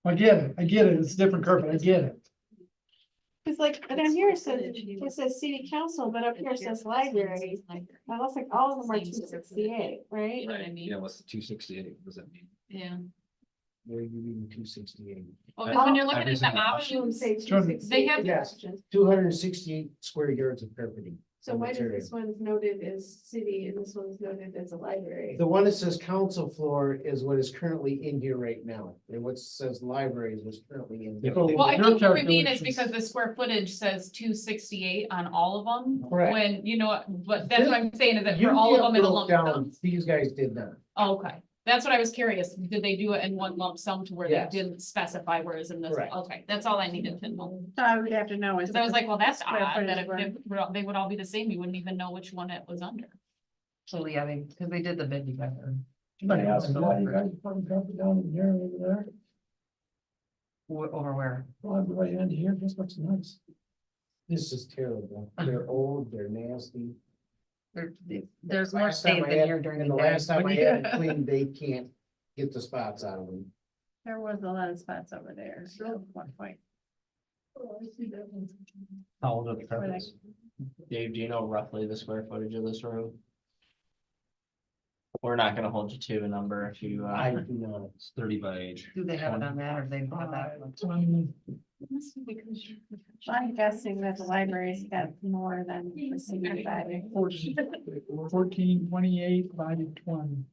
S1: I get it, it's different carpet, I get it.
S2: It's like, down here it says city council, but up here it says library. It looks like all of them are 268, right?
S11: You know what I mean?
S12: Yeah, what's the 268? What does that mean?
S11: Yeah.
S12: Where are you reading 268?
S11: Well, 'cause when you're looking
S12: I'm
S11: at
S12: just
S11: the
S12: saying,
S11: options,
S2: Say
S1: Jordan.
S2: 268
S11: They have-
S7: Yes.
S2: options.
S7: 268 square yards of carpeting.
S2: So why does this one noted as city and this one's noted as a library?
S7: The one that says council floor is what is currently in here right now, and what says library is what's currently in here.
S1: So
S11: well, I
S1: your
S11: think what we mean is
S1: calculations-
S11: because the square footage says 268 on all of them.
S7: Correct.
S11: When, you know, but that's what I'm saying is that
S7: You
S11: for all of them in a
S7: broke
S11: lump
S7: down,
S11: sum.
S7: These guys did not.
S11: Oh, okay, that's what I was curious. Did they do it in one lump sum to where they
S7: Yes.
S11: didn't specify, whereas in this,
S7: Correct.
S11: okay, that's all I needed to know.
S2: So I would have to know. is
S11: Cause I was like, well, that's
S2: square
S11: odd that
S2: footage
S11: if they would all be the same, you wouldn't even know which one it was under.
S9: So, yeah, because they did the bid together.
S4: Yeah, so now you guys putting carpet down in here and over there,
S9: Over where?
S4: well, the right end here, this looks nice.
S7: This is terrible. They're old, they're nasty.
S9: There's more
S7: Last time
S9: state
S7: I
S9: than
S7: had-
S9: here during
S7: and
S9: the
S7: the
S9: day.
S7: last time I had it cleaned, they can't get the spots out of them.
S2: There was a lot of spots over there. So at one point.
S13: How old are the carpets? Dave, do you know roughly the square footage of this room? We're not gonna hold you to a number if you,
S7: I do not.
S12: It's 30 by 8.
S9: Do they have it on that or they bought that one?
S2: I'm guessing that the library's got more than the city library.
S1: 1428 by 20.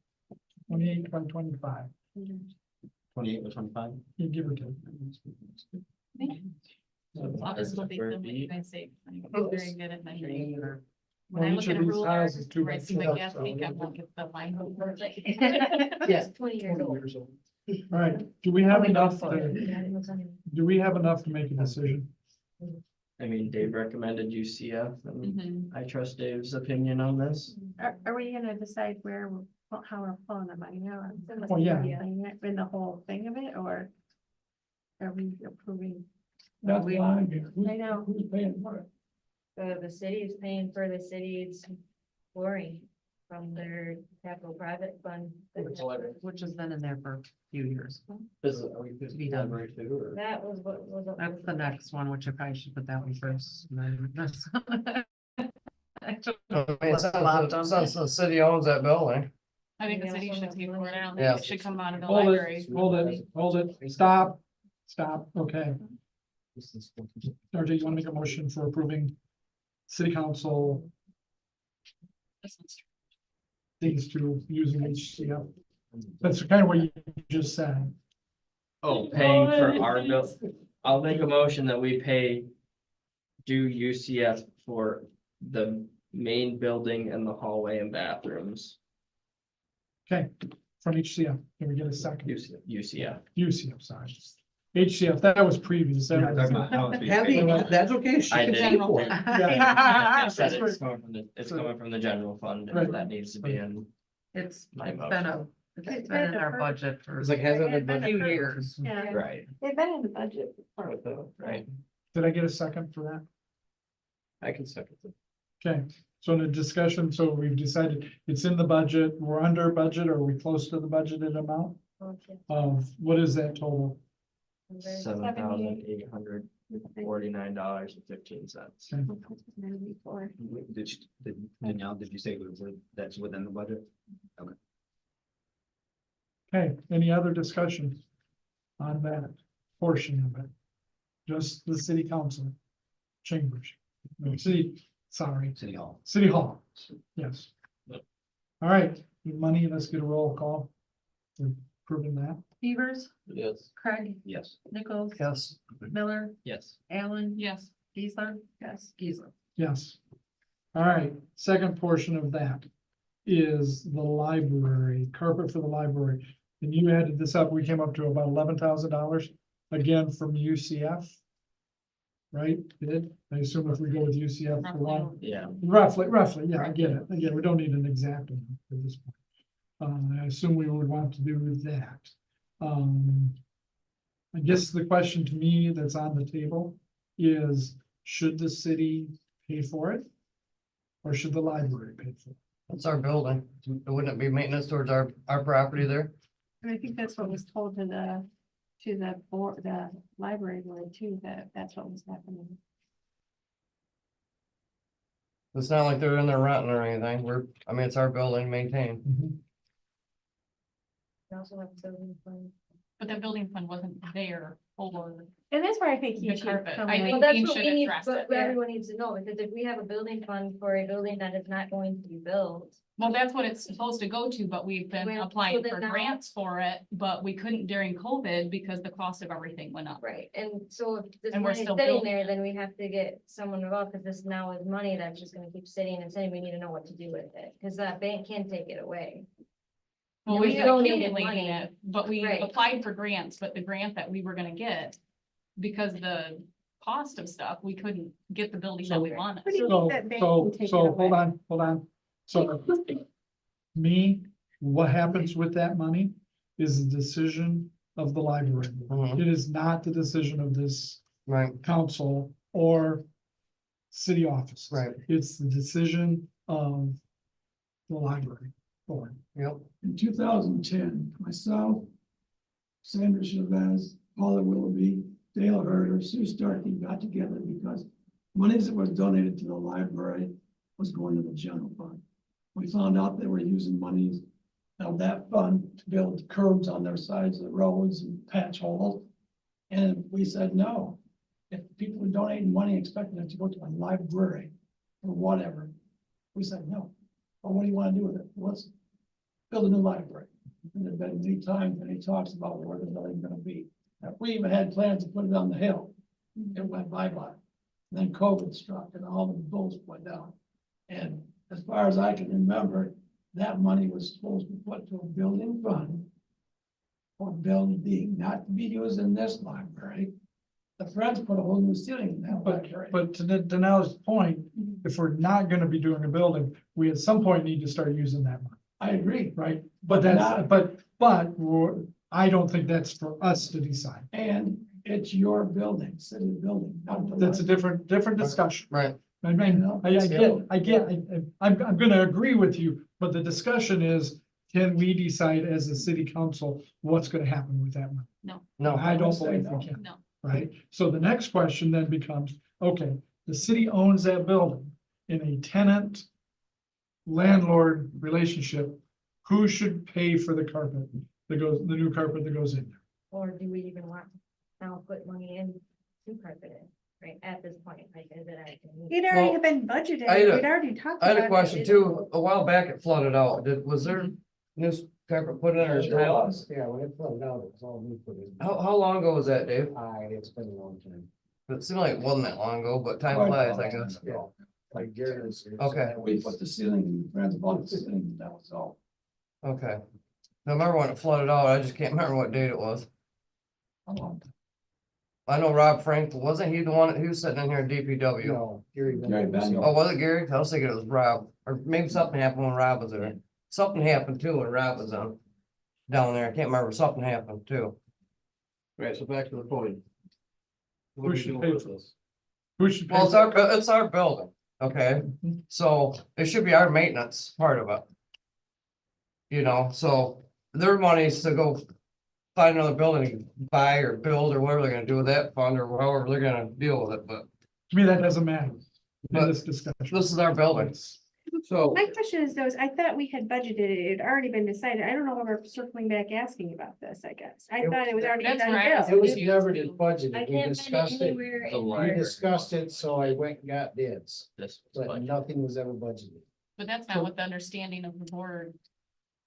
S1: 28 by 25,
S12: 28 by 25?
S1: you give or take.
S11: Obviously,
S13: square
S11: what
S13: feet.
S11: can I say? I'm very good at measuring. When
S1: Well,
S11: I
S1: each
S11: look
S1: of
S11: at a
S1: these
S11: ruler,
S1: houses two
S11: where I
S1: by
S11: see the
S1: 12,
S11: gas
S1: so
S11: leak, I'm
S1: they're-
S11: like, it's the line.
S7: Yes.
S10: 20 years old.
S1: All right, do we have enough to,
S10: Yeah, it was on-
S1: do we have enough to make a decision?
S13: I mean, Dave recommended UCF and
S11: Mhm.
S13: I trust Dave's opinion on this.
S2: Are we gonna decide where, how we're pulling the money out?
S1: Well, yeah.
S2: In the whole thing of it, or? Are we approving?
S4: That's why I'm here.
S2: I know.
S4: Who's paying for it?
S10: The city is paying for the city's flooring from their capital private fund.
S9: Which has been in there for a few years.
S13: Are we
S9: To be done.
S10: That was what was.
S9: That's the next one, which I probably should put that one first. and then this. Actually,
S3: I mean, since the city owns that building.
S11: I think the city should pay for it. I don't
S3: Yeah.
S11: think it should come out of the
S1: Hold
S11: library.
S1: it, hold it, stop, okay. RJ, you wanna make a motion for approving city council things to using HCF? That's kind of what you just said.
S13: Oh, paying for our bill. I'll make a motion that we pay do UCF for the main building and the hallway and bathrooms.
S1: Okay, from HCF, can we get a second?
S13: UCF.
S1: UCF, sorry. HCF, that was previous. that
S12: We're not
S1: was-
S12: talking about how it's being
S7: Happy,
S12: paid.
S7: that's okay. She
S13: I
S7: can
S13: did.
S7: pay for it.
S1: Yeah.
S13: I said it's coming from the general fund,
S1: Right.
S13: and that needs to be in.
S9: It's
S13: My
S9: been it's been in our budget for
S7: It's like, hasn't it
S9: a
S7: been?
S9: few years.
S2: Yeah,
S13: Right.
S2: they've been in the budget.
S13: Right.
S1: Did I get a second for that?
S13: I can second it.
S1: Okay, so in the discussion, so we've decided it's in the budget, we're under budget, or are we close to the budgeted amount? What is that total?
S13: $7,849.15.
S12: Did you say that's within the budget?
S1: Okay, any other discussion on that portion of it? Just the city council chambers, no, sorry,
S12: City Hall.
S1: city hall, yes. All right, money, let's get a roll call. For proving that.
S9: Beavers,
S13: Yes.
S9: Craig,
S12: Yes.
S9: Nichols,
S3: Yes.
S9: Miller,
S12: Yes.
S9: Allen,
S11: Yes.
S9: Geisler. Yes. Geisler.
S1: Yes. All right, second portion of that is the library, carpet for the library. And you added this up, we came up to about $11,000, again from UCF. Right, did, I assume if we go with UCF for one,
S13: Yeah.
S1: roughly, yeah, I get it, again, we don't need an exact amount at this point. I assume we would want to do that. I guess the question to me that's on the table is, should the city pay for it? Or should the library pay for it?
S3: It's our building. Wouldn't it be maintenance towards our property there?
S2: And I think that's what was told to the board, the library board too, that's what was happening.
S3: It's not like they're in there renting or anything. I mean, it's our building maintained.
S10: We also have building fund.
S11: But the building fund wasn't there for
S2: And that's why I think
S11: the
S2: you should
S11: carpet.
S2: come
S11: I
S2: in.
S11: think
S10: Well, that's
S11: Dean
S10: what
S11: should
S10: we need,
S11: address
S10: but
S11: it.
S10: everyone needs to know, because if we have a building fund for a building that is not going to be built.
S11: Well, that's what it's supposed to go to, but we've been
S10: Well, so
S11: applying
S10: then
S11: for
S10: now-
S11: grants for it, but we couldn't during COVID because the cost of everything went up.
S10: Right, and so if this
S11: And we're
S10: money is
S11: still
S10: sitting
S11: building
S10: there,
S11: it.
S10: then we have to get someone involved, because this now is money that's just gonna keep sitting and sitting, we need to know what to do with it, because that bank can take it away.
S11: Well,
S10: And
S11: we
S10: we
S11: had
S10: donated
S11: accumulated
S10: money.
S11: it, but we
S10: Right.
S11: applied for grants, but the grant that we were gonna get, because the cost of stuff, we couldn't get the building that we wanted.
S2: What do you
S1: So,
S2: mean that bank
S1: so,
S2: can take it
S1: so, hold
S2: away?
S1: on. So, what happens with that money is the decision of the library.
S3: Mhm.
S1: It is not the decision of this
S3: Right,
S1: council or city office.
S3: right,
S1: It's the decision of the library board.
S3: yep.
S4: In 2010, myself, Sandra Chavez, Paula Willoughby, Dale Herder, Sue Starkey got together because monies that was donated to the library was going to the general fund. We found out they were using monies of that fund to build curbs on their sides of the roads and patch holes. And we said, no, if people are donating money expecting it to go to a library or whatever, we said, no. Well, what do you want to do with it? Let's build a new library. And there've been many times that he talks about where the building's gonna be. If we even had plans to put it on the hill, it went bye-bye. Then COVID struck and all the bulls went down. And as far as I can remember, that money was supposed to be put to a building fund for building not to be used in this library. The Friends put a whole new ceiling in that library.
S1: But to Danelle's point, if we're not gonna be doing a building, we at some point need to start using that money,
S4: I agree.
S1: right? But that's, I don't think that's for us to decide.
S4: And it's your building, city building. not the
S1: That's a
S4: library.
S1: different discussion.
S3: Right,
S1: I mean, I'm gonna agree with you, but the discussion is, can we decide as a city council what's gonna happen with that money?
S3: no,
S1: I don't
S4: say
S1: believe
S4: no.
S1: we can,
S11: No.
S1: right? So the next question then becomes, okay, the city owns that building in a tenant landlord relationship. Who should pay for the carpet that goes, the new carpet that goes in there?
S10: Or do we even want to now put money in to carpet it, right, at this point, like, is it actually?
S2: It already
S3: Well,
S2: had been budgeted,
S3: I had a-
S2: we'd already talked
S3: I
S2: about it.
S3: had a question too. A while back it flooded out. Was there new carpet put in or?
S7: Yeah, when it flooded out, it was all new for this.
S3: How long ago was that, Dave?
S7: It's been a long time.
S3: It seemed like it wasn't that long ago, but time
S4: Oh,
S3: flies, I guess.
S7: Yeah, like Gary was here.
S3: Okay.
S4: We put the ceiling, Friends bought the ceiling, that was all.
S3: Okay. I remember when it flooded out. I just can't remember what date it was.
S4: A long time.
S3: I know Rob Frank, wasn't he the one, he was sitting in here at DPW?
S7: No, Gary.
S4: Gary Benyon.
S3: Oh, was it Gary? I was thinking it was Rob, or maybe something happened when Rob was there. Something happened too when Rob was on. Down there, I can't remember, something happened too.
S6: Right, so back to the point. What
S1: Who
S6: are we
S1: should
S6: doing
S1: pay
S6: with
S1: for
S6: this?
S1: Who should pay?
S3: Well, it's
S1: for
S3: our, it's our building, okay? So it should be our maintenance part of it. You know, so their money is to go find another building, buy or build or whatever they're gonna do with that fund or however they're gonna deal with it, but
S1: To me, that doesn't matter in
S3: But
S1: this discussion.
S3: this is our building.
S6: So,
S2: My question is though, is I thought we had budgeted it, it had already been decided, I don't know why we're circling back asking about this, I guess. I thought it was already
S11: That's
S2: done.
S11: where I was
S2: deal.
S7: It was
S11: confused
S7: never
S11: too.
S7: budgeted.
S10: I
S7: We
S10: can't find it
S7: discussed it.
S10: anywhere
S13: The
S10: in
S7: We
S10: there.
S7: discussed it, so I went and got bids,
S13: This was
S7: but
S13: budget.
S7: nothing was ever budgeted.
S11: But that's not what the understanding of the board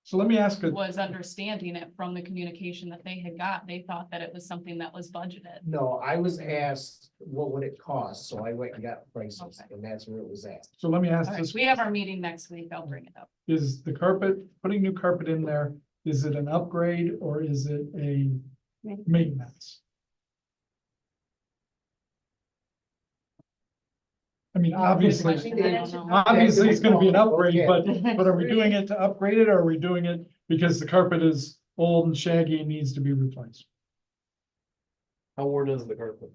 S1: So let me ask a,
S11: was, understanding it from the communication that they had got. They thought that it was something that was budgeted.
S7: No, I was asked, what would it cost? So I went and got prices,
S11: Okay.
S7: and that's where it was at.
S1: so let me ask
S11: All right,
S1: this,
S11: we have our meeting next week. I'll bring it up.
S1: is the carpet, putting new carpet in there, is it an upgrade or is it a maintenance? I mean, obviously, obviously it's gonna be an upgrade, but are we doing it to upgrade it or are we doing it because the carpet is old and shaggy and needs to be replaced?
S6: how old is the carpet?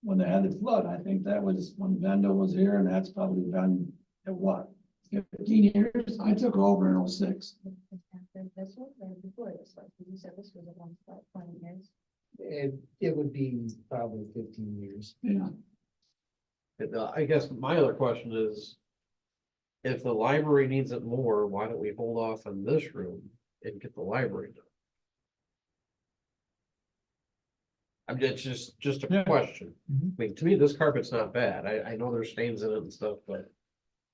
S4: When they had the flood, I think that was when Vendo was here, and that's probably been, at what, 15 years? I took over in 06.
S10: This one, or before this one, you said this was about 20 years.
S7: It would be probably 15 years.
S4: Yeah,
S6: I guess my other question is,
S16: if the library needs it more, why don't we hold off on this room and get the library done? I mean, it's just a
S1: Yeah.
S16: question.
S1: Mhm.
S16: I mean, to me, this carpet's not bad. I know there's stains in it and stuff, but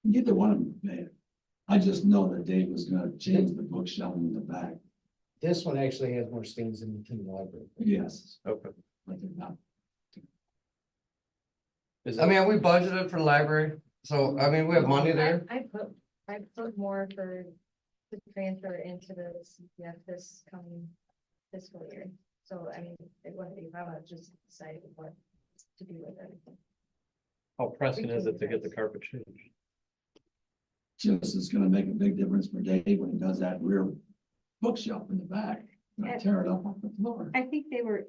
S4: Neither one of them bad. I just know that Dave was gonna change the bookshelf in the back.
S7: This one actually has more stains than the library.
S4: Yes,
S16: okay.
S4: but they're not.
S16: Is
S3: I
S16: it-
S3: mean, we budgeted for the library, so, I mean, we have money there.
S10: I put more for to transfer into the CPF this coming fiscal year. So I mean, it wouldn't be, I would just decide what to do with everything.
S16: how pressing is it to get the carpet changed?
S4: Just is gonna make a big difference for Dave when he does that rear bookshelf in the back. Gonna tear it up off the floor.
S14: I think they were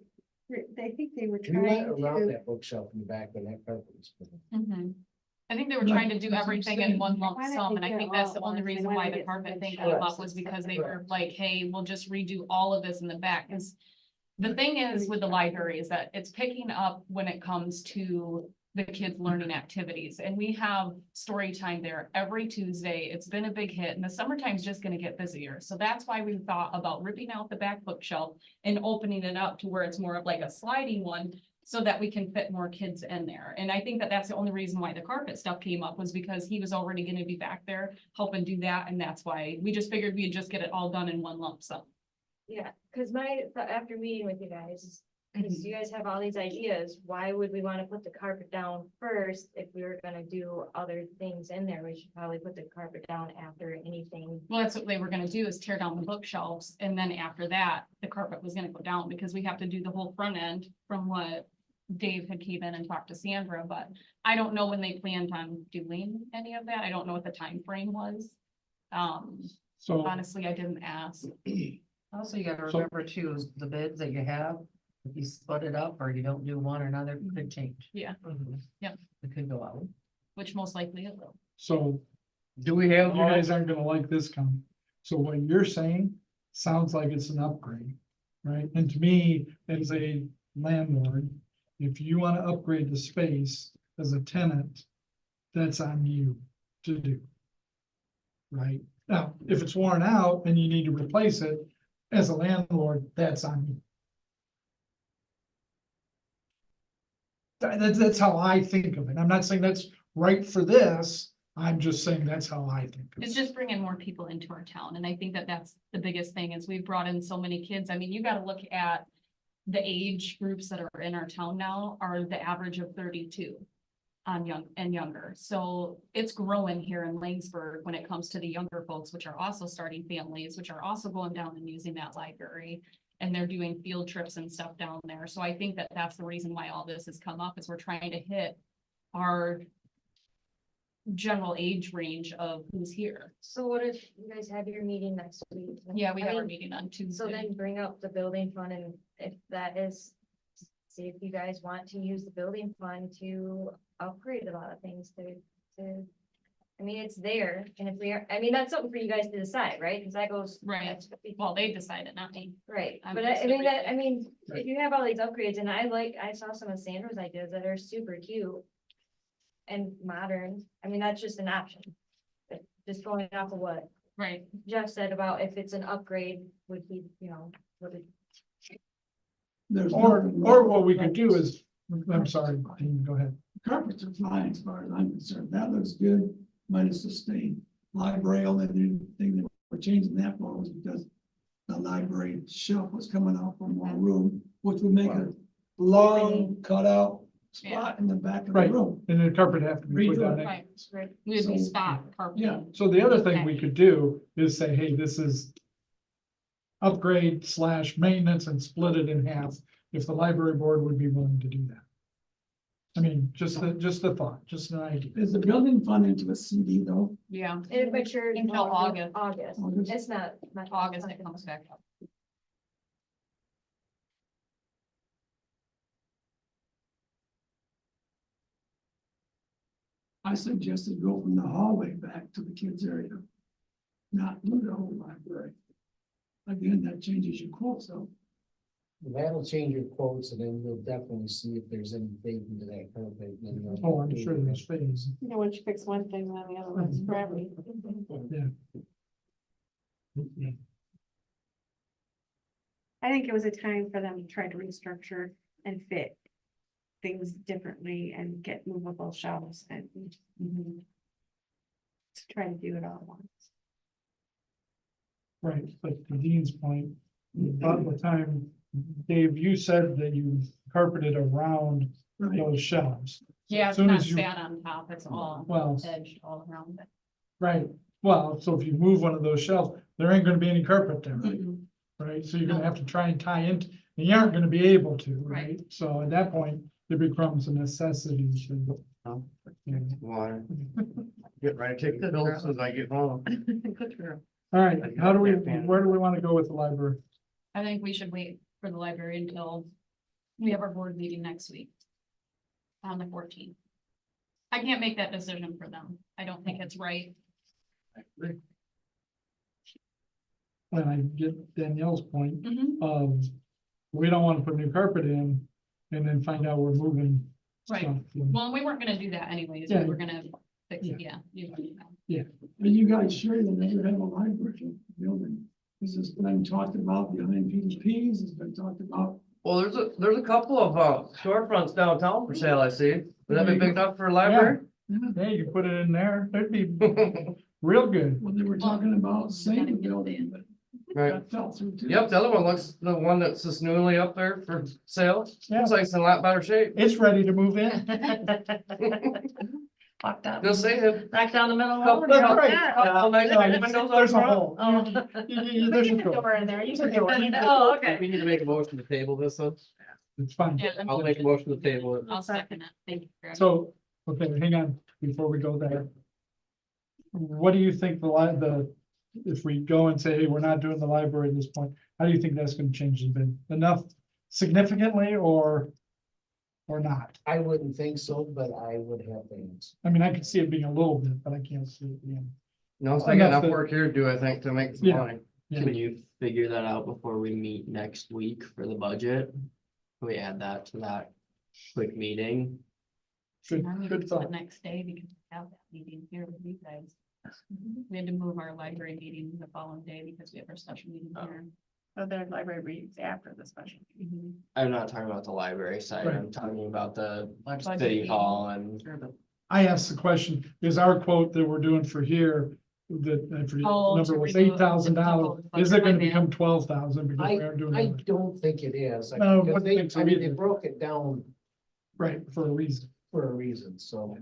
S7: We went
S14: trying
S7: around
S14: to,
S7: that bookshelf in the back when that carpet was put in.
S11: Mhm. I think they were
S4: Right.
S11: trying to do everything in one lump
S14: Why don't
S11: sum,
S14: they
S11: and I
S14: do it
S11: think
S14: all
S11: that's
S14: at
S11: the only
S14: once? They
S11: reason
S14: wanna
S11: why the
S14: get
S11: carpet thing
S14: something
S11: came up
S14: fixed.
S11: was because they were like, hey, we'll just redo all of this in the back, cause the thing is with the library is that it's picking up when it comes to the kids' learning activities, and we have story time there every Tuesday. It's been a big hit, and the summertime's just gonna get busier, so that's why we thought about ripping out the back bookshelf and opening it up to where it's more of like a sliding one, so that we can fit more kids in there. And I think that that's the only reason why the carpet stuff came up, was because he was already gonna be back there helping do that, and that's why we just figured we'd just get it all done in one lump sum.
S10: Yeah, cause after meeting with you guys, cause you guys have all these ideas, why would we wanna put the carpet down first if we were gonna do other things in there? We should probably put the carpet down after anything.
S11: Well, that's what they were gonna do, is tear down the bookshelves, and then after that, the carpet was gonna go down, because we have to do the whole front end from what Dave had came in and talked to Sandra, but I don't know when they planned on doing any of that. I don't know what the time frame was.
S1: So,
S11: Honestly, I didn't ask.
S9: Also, you gotta
S1: So-
S9: remember too, is the bids that you have, if you split it up or you don't do one or another, it could change.
S11: Yeah, Yep.
S9: It could go out.
S11: which most likely it will.
S1: so
S3: Do we have,
S1: you guys aren't gonna like this comment. So what you're saying sounds like it's an upgrade, right? And to me, as a landlord, if you wanna upgrade the space as a tenant, that's on you to do. Right? Now, if it's worn out and you need to replace it, as a landlord, that's on you. That's how I think of it. I'm not saying that's right for this. I'm just saying that's how I think of
S11: It's
S1: it.
S11: just bringing more people into our town, and I think that that's the biggest thing, is we've brought in so many kids. I mean, you gotta look at the age groups that are in our town now are the average of 32 on young and younger. So it's growing here in Laingsburg when it comes to the younger folks, which are also starting families, which are also going down and using that library. And they're doing field trips and stuff down there. So I think that that's the reason why all this has come up, is we're trying to hit our general age range of who's here.
S10: So what if you guys have your meeting next week?
S11: Yeah, we
S10: I
S11: have our
S10: mean,
S11: meeting on
S10: So
S11: Tuesday.
S10: then bring up the building fund, and if that is, see if you guys want to use the building fund to upgrade a lot of things I mean, it's there, and if we are, I mean, that's something for you guys to decide, right? Cause that goes.
S11: Right.
S10: that's-
S11: Well, they decided, not me.
S10: Right,
S11: I'm
S10: but
S11: just
S10: I mean,
S11: everything.
S10: I mean, if you have all these upgrades, and I saw some of Sandra's ideas that are super cute. And modern, I mean, that's just an option. But just going off of what
S11: Right.
S10: Jeff said about if it's an upgrade, would be, would it.
S4: There's
S1: Or
S4: nothing
S1: or
S4: wrong
S1: what we
S4: with
S1: could do is, I'm sorry, Dean, go ahead.
S4: Carpets are fine as far as I'm concerned. That looks good, minus the stain. Library, only thing that we're changing that for was because the library shelf was coming out for more room, which would make a long cutout spot in the back of the
S1: Right,
S4: room.
S1: and the carpet have to be put
S4: Redo
S1: down.
S4: it.
S11: Right.
S10: Right.
S11: We'd be
S4: So-
S11: spot carpeting.
S1: Yeah, so the other thing we could do is say, hey, this is upgrade / maintenance and split it in half, if the library board would be willing to do that. I mean, just a thought, just an idea.
S4: Is the building fund into a CD though?
S11: Yeah.
S10: It matures.
S11: Until August.
S10: August,
S4: August?
S10: it's not.
S11: August it comes back up.
S4: I suggested go from the hallway back to the kids area. Not do the whole library. Again, that changes your quote, so.
S8: That'll change your quotes and then we'll definitely see if there's any big into that carpet.
S1: Oh, I'm sure there's things.
S14: You know, once you fix one thing, then the other one's forever.
S1: Yeah.
S14: I think it was a time for them to try to restructure and fit things differently and get movable shelves and to try to do it all at once.
S1: Right, but to Dean's point, about the time, Dave, you said that you carpeted around those shelves.
S11: Yeah,
S1: As
S11: it's
S1: soon
S11: not
S1: as you-
S11: sat on top, it's all
S1: Well,
S11: edged all around it.
S1: right, well, so if you move one of those shelves, there ain't gonna be any carpet there,
S11: Mhm.
S1: right? So you're gonna have to try and tie in, and you aren't gonna be able to, right?
S11: Right.
S1: So at that point, it becomes a necessity to.
S3: Oh.
S1: Yeah.
S3: Water. Get ready to take the bills as I get home.
S1: All right, how do we, where do we wanna go with the library?
S11: I think we should wait for the library until we have our board meeting next week. On the 14th. I can't make that decision for them. I don't think it's right.
S1: When I get Danielle's point,
S11: Mhm.
S1: we don't wanna put new carpet in and then find out we're moving.
S11: Right.
S1: stuff.
S11: Well, we weren't gonna do that anyways. We
S1: Yeah.
S11: were gonna fix,
S1: Yeah.
S11: yeah.
S4: And you guys sure you'll never have a library building? This has been talked about behind PDPs, it's been talked about.
S3: Well, there's a couple of storefronts downtown for sale, I see. Would that be big enough for a library?
S1: Yeah, you can put it in there, it'd be real good.
S4: When they were talking about saving the building, but
S3: Right.
S4: that fell through too.
S3: Yep, the other one looks, the one that's just newly up there for sale,
S1: Yeah.
S3: looks like it's in a lot better shape.
S1: It's ready to move in.
S9: Locked up.
S3: Just saying.
S9: Back down the middle. of the road.
S1: That's right.
S3: Couple nice windows up
S1: There's a
S3: front.
S1: hole.
S9: Oh.
S1: There's a
S14: Put a
S1: door.
S14: door in there, you can do it.
S9: Oh, okay.
S16: We need to make a motion to table this one.
S1: It's fine.
S11: Yeah, I'm-
S16: I'll make a motion to table it.
S11: I'll second it. Thank you.
S1: So, okay, hang on, before we go there. What do you think if we go and say, hey, we're not doing the library at this point, how do you think that's gonna change the bid? Enough significantly or not?
S8: I wouldn't think so, but I would have things.
S1: I mean, I could see it being a little bit, but I can't see it being.
S3: No, so they got
S1: Enough
S3: enough
S1: that-
S3: work here to do, I think, to make some
S1: Yeah.
S3: money.
S1: Yeah.
S13: Can you figure that out before we meet next week for the budget? Can we add that to that quick meeting?
S1: Good,
S11: I'm
S1: good
S11: The
S1: thought.
S11: next day, because we have that meeting here with you guys. We had to move our library meeting the following day because we have our special meeting here.
S14: So their library reads after the special.
S13: I'm not talking about the library side,
S1: Right.
S13: I'm talking about the
S11: Budget
S13: city
S11: meeting.
S13: hall and.
S1: I asked the question, is our quote that we're doing for here, that, I forget, the
S11: Oh,
S1: number
S11: to
S1: was
S11: remove-
S1: $8,000,
S11: to
S1: is it gonna
S11: budget
S1: become 12,000 because we aren't doing
S8: I
S1: that?
S8: don't think it is.
S1: No,
S8: Because
S1: wouldn't
S8: they,
S1: think so
S8: I mean, they
S1: either.
S8: broke it down
S1: Right, for a reason.
S8: for a reason, so.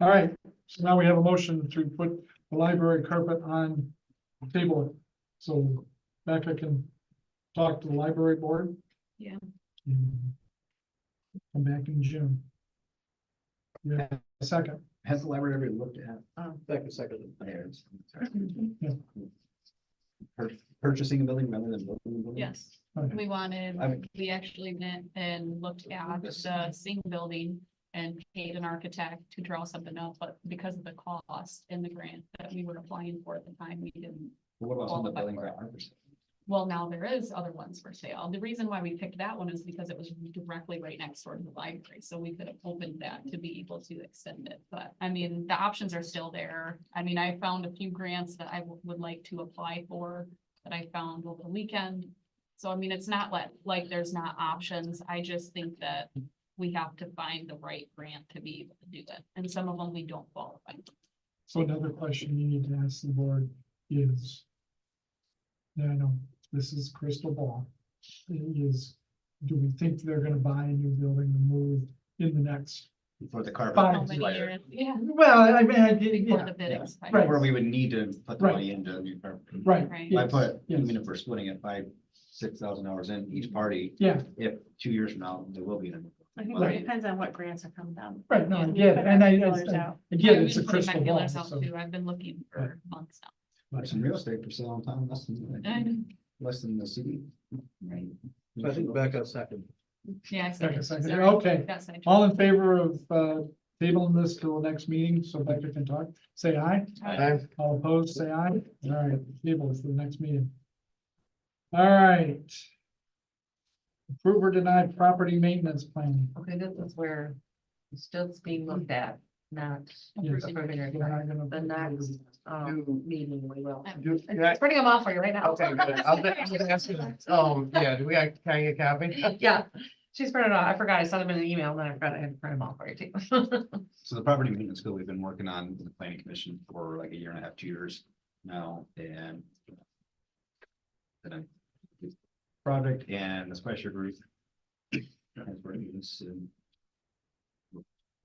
S1: All right, so now we have a motion to put the library carpet on the table. So Becca can talk to the library board.
S11: Yeah.
S1: And come back in June. Yeah, a second.
S12: Has the library ever looked at?
S16: Second.
S12: Purchasing a building rather than building a building?
S11: Yes,
S1: Okay.
S11: we wanted,
S12: I mean-
S11: we actually went and looked at the same building and paid an architect to draw something up, but because of the cost and the grant that we were applying for at the time, we didn't.
S12: What about some of the
S11: qualify
S12: buildings
S11: for
S12: that
S11: it.
S12: aren't for sale?
S11: Well, now there is other ones for sale. The reason why we picked that one is because it was directly right next door to the library, so we could have opened that to be able to extend it. But I mean, the options are still there. I mean, I found a few grants that I would like to apply for that I found over the weekend. So I mean, it's not like there's not options. I just think that we have to find the right grant to be able to do it. And some of them we don't qualify.
S1: So another question you need to ask the board is. Yeah, I know, this is crystal ball. Is, do we think they're gonna buy a new building and move in the next?
S12: For the carpet.
S1: Fine.
S11: How many years? Yeah.
S1: Well, I mean, I did,
S11: Before
S1: yeah,
S11: the bid
S12: Yeah.
S11: expires.
S1: Right.
S12: Where we would need to put the
S1: Right.
S12: money into a new carpet.
S1: right.
S11: Right.
S12: I
S1: yes,
S12: put,
S1: yes.
S12: even if we're splitting it by 6,000 hours in each party,
S1: Yeah,
S12: if 2 years from now, there will be.
S14: I think
S1: Right.
S14: it depends on what grants are coming down.
S1: right, no, I
S11: Yeah.
S1: get it, and I
S14: Feelers out.
S1: get
S11: I've
S1: it's a
S11: been putting my
S1: crystal ball,
S11: feelers out
S1: so.
S11: too. I've been looking for months now.
S12: There's some real estate for sale in town, less than the city.
S11: Right.
S16: I think Becca second.
S11: Yeah. I
S1: Second,
S11: said
S1: second.
S11: it.
S1: Okay.
S11: Got sidetracked.
S1: All in favor of, tabling this till the next meeting, so Becca can talk, say aye.
S3: Aye.
S1: All opposed, say aye. All right, table is for the next meeting. All right. Approve or deny property maintenance plan.
S9: Okay, this is where it's just being looked at, not
S1: Yes.
S9: approving or
S1: We're not gonna-
S9: the next, meeting we will.
S3: Yeah.
S9: Putting them off for you right now.
S3: Okay, good. I was asking, yeah, do we got, can I get a copy?
S9: Yeah, she's printed it off. I forgot. I sent them in an email and then I forgot I had to print them off for you too.
S12: So the property maintenance bill we've been working on with the planning commission for like a year and a half, 2 years now, and then project and the special group has brought this and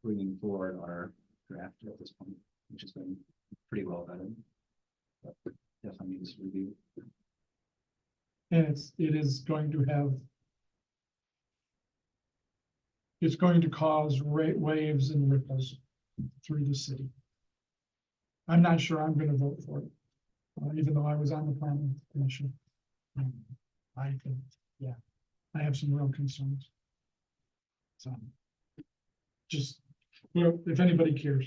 S12: bringing forward our draft at this point, which has been pretty well vetted. But definitely needs review.
S1: And it is going to have. It's going to cause waves and ripples through the city. I'm not sure I'm gonna vote for it, even though I was on the planning commission. I think, yeah, I have some real concerns. So. Just, well, if anybody cares.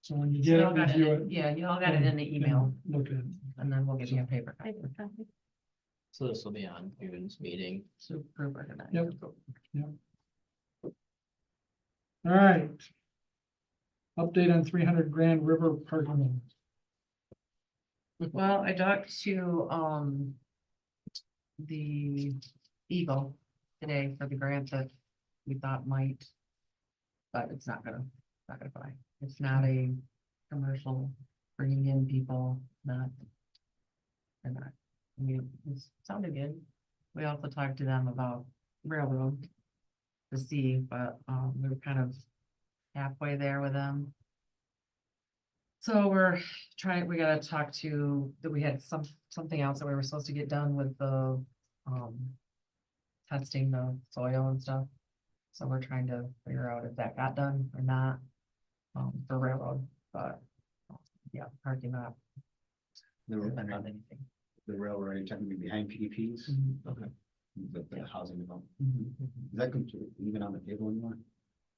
S1: So when you get
S9: You
S1: it,
S9: all got
S1: review
S9: it,
S1: it.
S9: yeah, you all got it in the email
S1: Look at it.
S9: and then we'll give you a paper. copy.
S13: So this will be on June's meeting.
S9: So approve or deny.
S1: Yep. All right. Update on 300 Grand River parking lot.
S9: Well, I talked to, the Eagle today for the grant that we thought might. But it's not gonna fly. It's not a commercial bringing in people, not. They're not, I mean, it sounded good. We also talked to them about railroad. To see, but, we were kind of halfway there with them. So we're trying, we gotta talk to, that we had something else that we were supposed to get done with the, testing the soil and stuff. So we're trying to figure out if that got done or not, for railroad, but, yeah, parking lot.
S12: The
S9: Haven't done anything.
S12: railroad, technically behind PDPs,
S9: Okay.
S12: the housing development.
S9: Mhm.
S12: Is that completely even on the table anymore?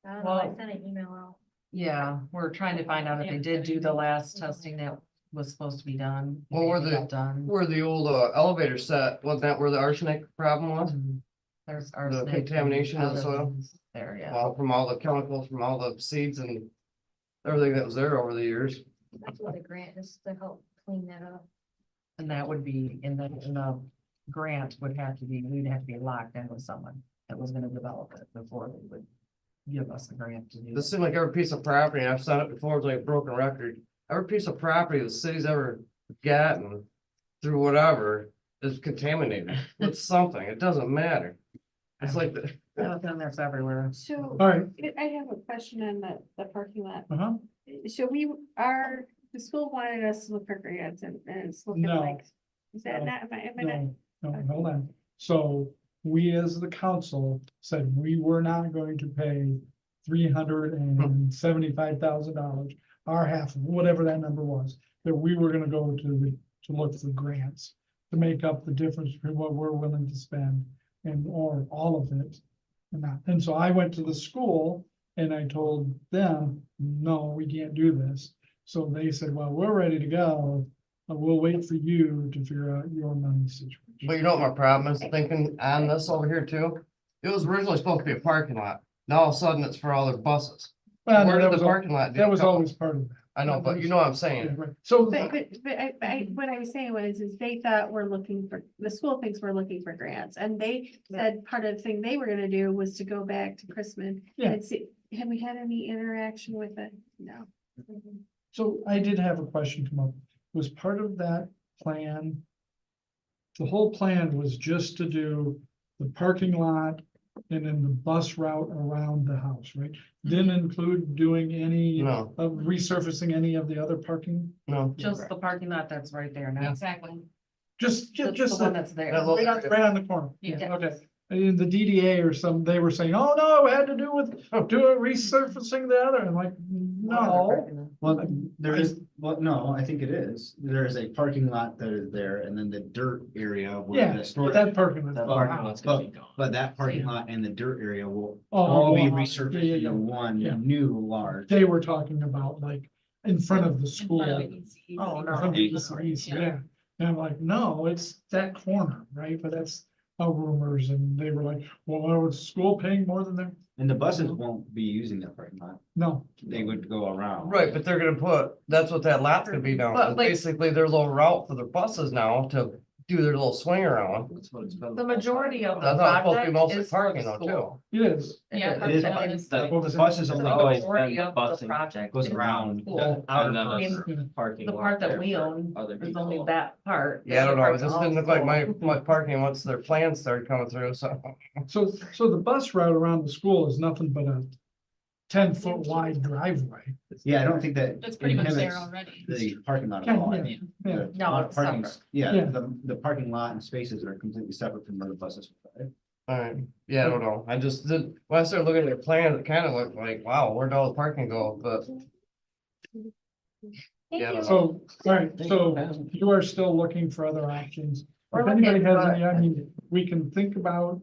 S10: I don't know, I sent an email out.
S9: Yeah, we're trying to find out if they did do the last testing that was supposed to be done.
S3: Well, were
S9: If it
S3: the-
S9: got done.
S3: Where the old elevator set, wasn't that where the arsenic problem was?
S9: There's arsenic.
S3: contamination of the
S9: other
S3: soil?
S9: things There, yeah.
S3: Well, from all the chemicals, from all the seeds and everything that was there over the years.
S10: That's what the grant is to help clean that up.
S9: And that would be in the grant would have to be, we'd have to be locked in with someone that was gonna develop it before they would give us a grant to do.
S3: This
S9: it.
S3: seemed like every piece of property, and I've said it before, it's like a broken record. Every piece of property the city's ever gotten through whatever is contaminated with something. It doesn't matter. It's like the,
S9: Yeah, then there's everywhere.
S14: So
S1: All right,
S14: I have a question on the parking lot.
S1: uh-huh.
S14: So the school wanted us to look for grants and it's looking
S1: No.
S14: like, is that
S1: No.
S14: not, am I not?
S1: No, hold on. So we as the council said we were not going to pay $375,000, our half of whatever that number was, that we were gonna go to look for grants to make up the difference between what we're willing to spend and or all of it. And not, and so I went to the school and I told them, no, we can't do this. So they said, well, we're ready to go, but we'll wait for you to figure out your money situation.
S3: but you know what my problem is thinking on this over here too? It was originally supposed to be a parking lot. Now all of a sudden it's for all their buses.
S1: Well,
S3: Where
S1: that
S3: did
S1: was
S3: the parking lot?
S1: That was always part of that.
S3: I know, but you know what I'm
S1: Yeah,
S3: saying?
S1: right. So,
S14: But what I was saying was, is they thought the school thinks we're looking for grants, and they said part of the thing they were gonna do was to go back to Christmas
S1: Yeah.
S14: and see, have we had any interaction with it? No.
S1: so I did have a question come up. Was part of that plan? The whole plan was just to do the parking lot and then the bus route around the house, right? Didn't include doing any
S3: No,
S1: of resurfacing any of the other parking?
S3: no.
S9: Just the parking lot that's right there now.
S11: Exactly.
S1: Just
S9: That's
S1: just
S9: the one
S1: the-
S9: that's there.
S3: That little-
S1: right on the corner.
S9: Yeah.
S1: Okay. In the DDA or some, they were saying, oh, no, it had to do with resurfacing the other. I'm like, no.
S12: Well, there is, well, no, I think it is. There is a parking lot that is there and then the dirt area. where
S1: Yeah,
S12: the store-
S1: that parking lot.
S13: That parking lot's gonna be gone.
S12: But that parking lot and the dirt area will
S1: Oh,
S12: all be
S1: yeah,
S12: resurfaced
S1: yeah,
S12: into
S1: yeah.
S12: one
S1: Yeah.
S12: new large.
S1: They were talking about like in front of the school.
S9: Oh,
S1: in front of the ECs, yeah. And I'm like, no, it's that corner, right? But that's rumors, and they were like, well, was school paying more than them?
S12: And the buses won't be using that parking lot.
S1: No,
S12: They would go around.
S3: Right, but they're gonna put, that's what that lot's gonna be now,
S9: But,
S3: is
S9: like-
S3: basically their little route for their buses now to do their little swing around.
S12: That's what it's been.
S9: The majority of the
S3: That's not supposed to be
S9: project
S3: mostly
S9: is for
S3: parking
S9: the
S3: though, too.
S9: school.
S1: it is.
S11: Yeah,
S12: It is,
S11: Yeah,
S12: parking.
S11: it's-
S12: the
S1: What was it?
S12: buses
S9: So
S12: only
S9: the
S12: go,
S9: majority of the
S13: busing
S9: project
S12: goes
S9: is
S12: around.
S9: school.
S12: the outer
S13: And then
S12: part.
S13: there's parking.
S9: The
S13: lot
S9: part that
S13: there
S9: we
S13: for
S9: own
S13: other
S9: is only
S13: people.
S9: that part.
S3: Yeah, I don't
S9: The
S3: know, it
S9: part's
S3: just
S9: all
S3: didn't look like
S9: school.
S3: my parking once their plans started coming through, so.
S1: So the bus route around the school is nothing but a 10-foot wide driveway.
S12: Yeah, I don't think that.
S11: It's pretty much there
S12: inhibits
S11: already.
S12: The parking lot at all. I
S1: Yeah,
S12: mean,
S1: yeah.
S12: the
S9: No, it's
S12: parking-
S9: separate.
S12: Yeah,
S1: Yeah.
S12: the parking lot and spaces are completely separate from where the buses.
S3: Alright, yeah, I don't know, I just did, when I started looking at their plan, it kind of looked like, wow, where'd all the parking go, but. Yeah, I don't know.
S1: So, all right, so you are still looking for other options.
S9: We're
S1: If anybody
S9: looking,
S1: has any, I
S9: but-
S1: mean, we can think about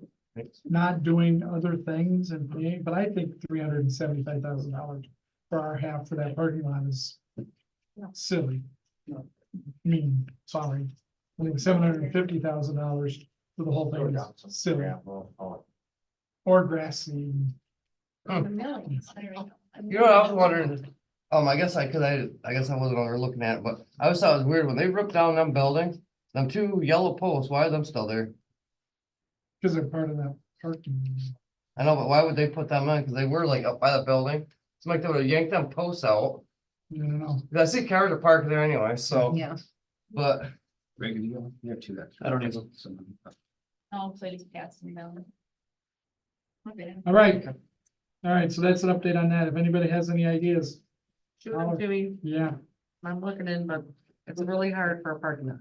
S1: not doing other things and paying, but I think $375,000 for our half for that parking lot is silly. I mean, sorry, I think $750,000 for the whole thing is silly, or grass seed.
S3: You know, what I was wondering, I guess I guess I wasn't over looking at it, but I always thought it was weird, when they ripped down them buildings, them two yellow posts, why are them still there?
S1: Because they're part of that parking.
S3: I know, but why would they put them in? Cause they were like up by the building. It's like they would have yanked them posts out.
S1: I don't know.
S3: 'Cause I see cars are parked there anyway, so,
S9: Yeah.
S3: but
S12: Regular, you have two extra.
S3: I don't even.
S11: Oh, so I just passed them down. Okay.
S1: All right. All right, so that's an update on that. If anybody has any ideas,
S9: Shoot them to me.
S1: yeah,
S9: I'm looking in, but it's really hard for a parking lot.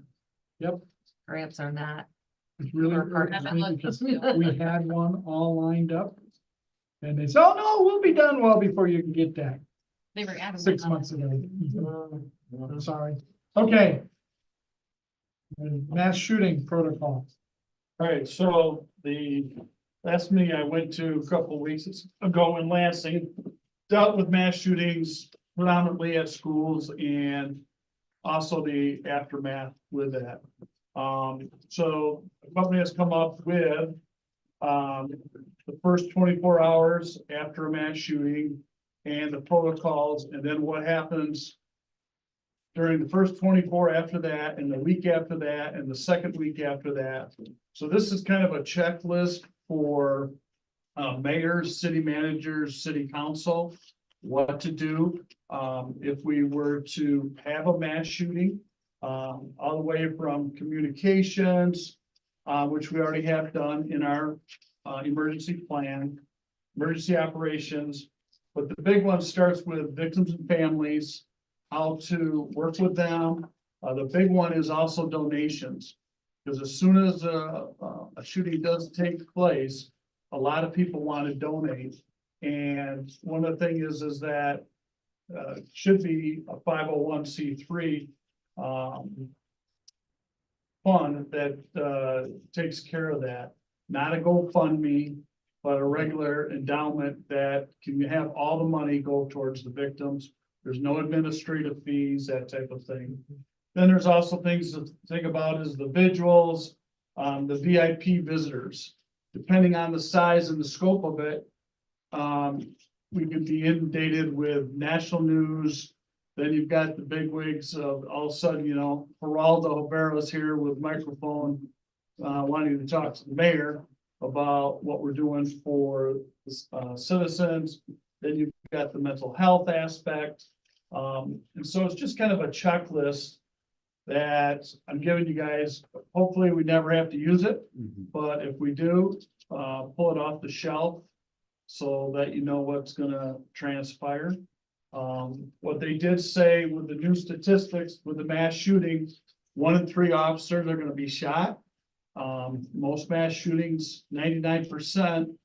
S1: Yep.
S9: Grants are not.
S1: it's really
S9: For parking.
S1: hard to me because we had one all lined up. And they said, oh, no, we'll be done well before you can get that,
S11: They were adamant
S1: 6
S11: on
S1: months
S11: it.
S1: ago. I'm sorry. Okay. Mass shooting protocol.
S6: All right, so the last meeting I went to a couple of weeks ago in Lansing dealt with mass shootings predominantly at schools and also the aftermath with that. So the company has come up with the first 24 hours after a mass shooting and the protocols, and then what happens during the first 24 after that, and the week after that, and the second week after that. So this is kind of a checklist for mayors, city managers, city council, what to do if we were to have a mass shooting, all the way from communications, which we already have done in our emergency plan, emergency operations. But the big one starts with victims and families, how to work with them. The big one is also donations. Because as soon as a shooting does take place, a lot of people want to donate. And one of the things is that should be a 501c3 fund that takes care of that. Not a GoFundMe, but a regular endowment that can have all the money go towards the victims. There's no administrative fees, that type of thing. Then there's also things to think about is the vigils, the VIP visitors. Depending on the size and the scope of it, we could be inundated with national news. Then you've got the bigwigs of all of a sudden, you know, Geraldo Rivera's here with microphone, wanting to talk to the mayor about what we're doing for citizens. Then you've got the mental health aspect. And so it's just kind of a checklist that I'm giving you guys. Hopefully we never have to use it, but if we do, pull it off the shelf so that you know what's gonna transpire. What they did say with the new statistics with the mass shootings, 1 in 3 officers are gonna be shot. Most mass shootings, 99%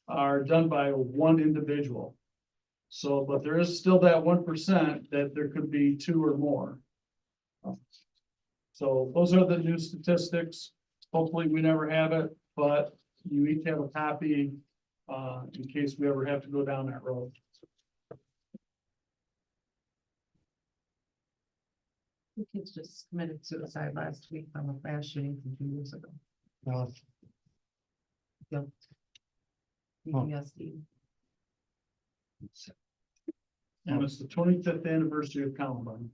S6: are done by one individual. So, but there is still that 1% that there could be 2 or more. So those are the new statistics. Hopefully we never have it, but you each have a copy in case we ever have to go down that road.
S9: The kids just committed suicide last week from a mass shooting from 2 years ago. Yes, Steve.
S6: And it's the 25th anniversary of Columbine.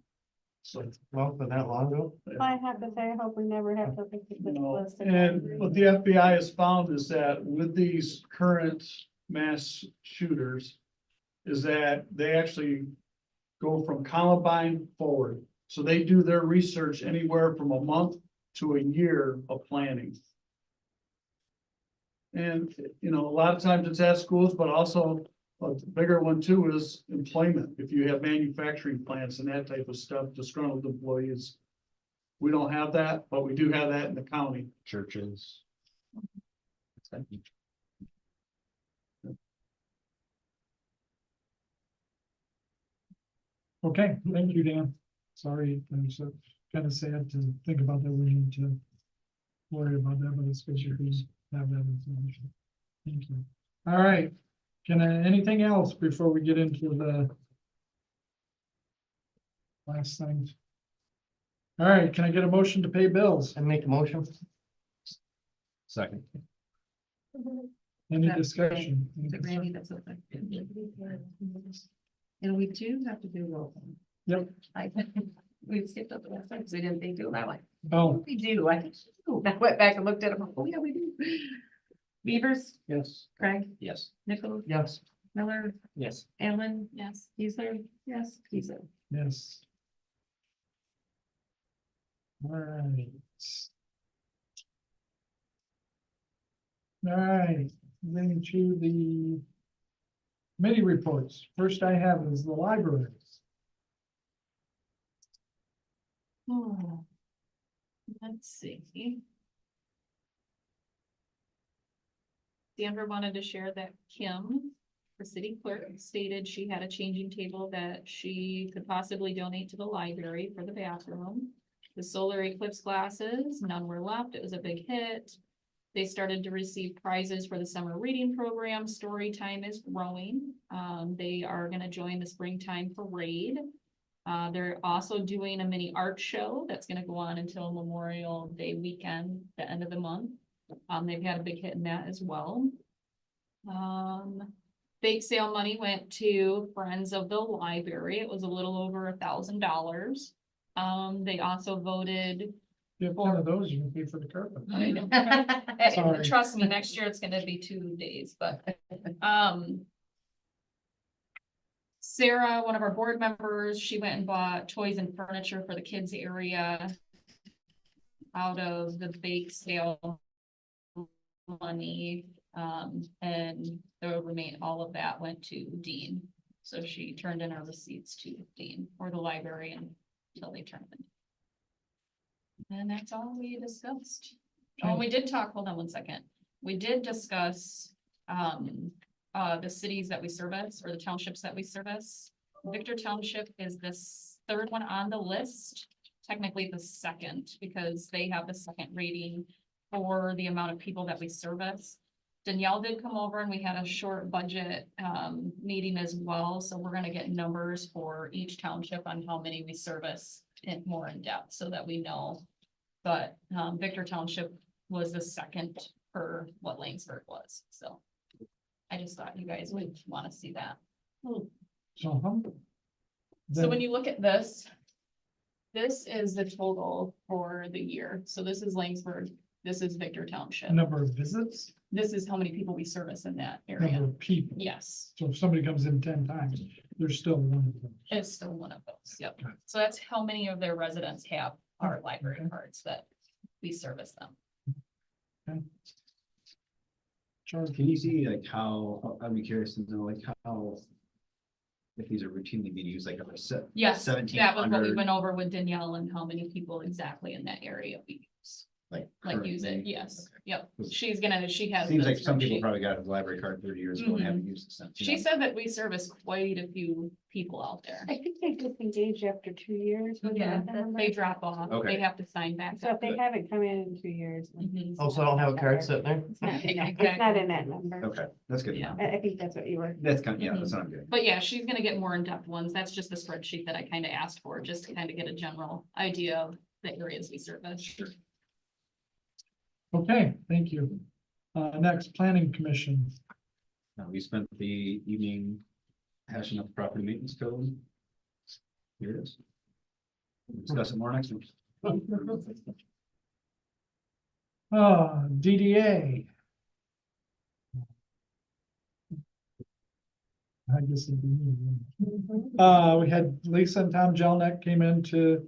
S6: So,
S3: Well, for that long ago?
S14: I have to say, I hope we never have to think of
S6: you know,
S14: this.
S6: and what the FBI has found is that with these current mass shooters, is that they actually go from Columbine forward. So they do their research anywhere from a month to a year of planning. And, you know, a lot of times it's at schools, but also a bigger one too is employment. If you have manufacturing plants and that type of stuff, disgruntled employees. We don't have that, but we do have that in the county.
S12: Churches.
S1: Okay, thank you, Dan. Sorry, I'm so kind of sad to think about that. We need to worry about that, but it's good you have that information. Thank you. All right, anything else before we get into the last things? All right, can I get a motion to pay bills?
S3: I make a motion.
S12: Second.
S1: Any
S9: That's
S1: discussion?
S9: Is it Randy that's okay? And we do have to do roll call.
S1: Yep.
S9: We skipped up the last time because we didn't think do it that way.
S1: Oh,
S9: We do, I think, so. I went back and looked at them, oh yeah, we do. Beavers,
S3: Yes.
S9: Craig,
S12: Yes.
S9: Nichols,
S3: Yes.
S9: Miller,
S13: Yes.
S9: Allen,
S11: Yes.
S9: Geisler, yes, Geisler.
S1: yes. All right. All right, then to the committee reports. First I have is the libraries.
S11: Oh. Let's see. Denver wanted to share that Kim, her city clerk, stated she had a changing table that she could possibly donate to the library for the bathroom. The solar eclipse glasses, none were left. It was a big hit. They started to receive prizes for the summer reading program. Story time is growing. They are gonna join the springtime parade. They're also doing a mini art show that's gonna go on until Memorial Day weekend, the end of the month. They've had a big hit in that as well. Bake sale money went to Friends of the Library. It was a little over $1,000. They also voted.
S1: You have one of those, you can pay for the carpet.
S11: I know.
S1: Sorry.
S11: Trust me, next year it's gonna be 2 days, but, Sarah, one of our board members, she went and bought toys and furniture for the kids area out of the bake sale money, and all of that went to Dean. So she turned in her receipts to Dean or the library until they turned them. And that's all we discussed. Oh, we did talk, hold on one second. We did discuss, the cities that we service or the townships that we service. Victor Township is this third one on the list, technically the second, because they have the second rating for the amount of people that we service. Danielle did come over and we had a short budget, meeting as well. So we're gonna get numbers for each township on how many we service in more in depth so that we know. But, Victor Township was the second per what Laingsburg was, so. I just thought you guys would wanna see that.
S1: So,
S11: So when you look at this. This is the total for the year. So this is Laingsburg, this is Victor Township.
S1: number of visits,
S11: This is how many people we service in that
S1: number
S11: area.
S1: of people.
S11: Yes,
S1: So if somebody comes in 10 times, there's still one of them.
S11: it's still one of those, yep. So that's how many of their residents have our library cards that we service them.
S1: Charles,
S12: Can you see like how, I'd be curious to know like how. If these are routinely being used, like if it's
S11: Yes, that was what we
S12: 1700,
S11: went over with Danielle and how many people exactly in that area we use. Like use it,
S12: currently?
S11: yes,
S12: Okay.
S11: yep.
S12: Was-
S11: She has.
S12: Seems
S11: the
S12: like some people
S11: spreadsheet.
S12: probably got a library card 30 years ago and haven't used it since. you
S11: She
S12: know?
S11: said that we service quite a few people out there.
S14: I think they disengage after 2 years. wasn't
S11: Yeah,
S14: that the number?
S11: they drop off,
S12: Okay.
S11: they have to sign back.
S14: So if they haven't come in 2 years. then
S11: Mhm.
S3: Also, I don't have a card sitting there.
S14: It's not in that- it's
S11: Exactly.
S14: not in that number.
S12: Okay, that's good. to
S11: Yeah.
S12: know.
S14: I think that's what you were.
S12: That's kind of, yeah, that's not good.
S11: But yeah, she's gonna get more in-depth ones. That's just the spreadsheet that I kind of asked for, just to kind of get a general idea of the areas we service.
S1: Okay, thank you. Next, planning commission.
S12: We spent the evening hashing up the property maintenance code. Here it is. We'll discuss it more next week.
S1: DDA. I guess it'd be me. We had Lisa and Tom Jelnek came in to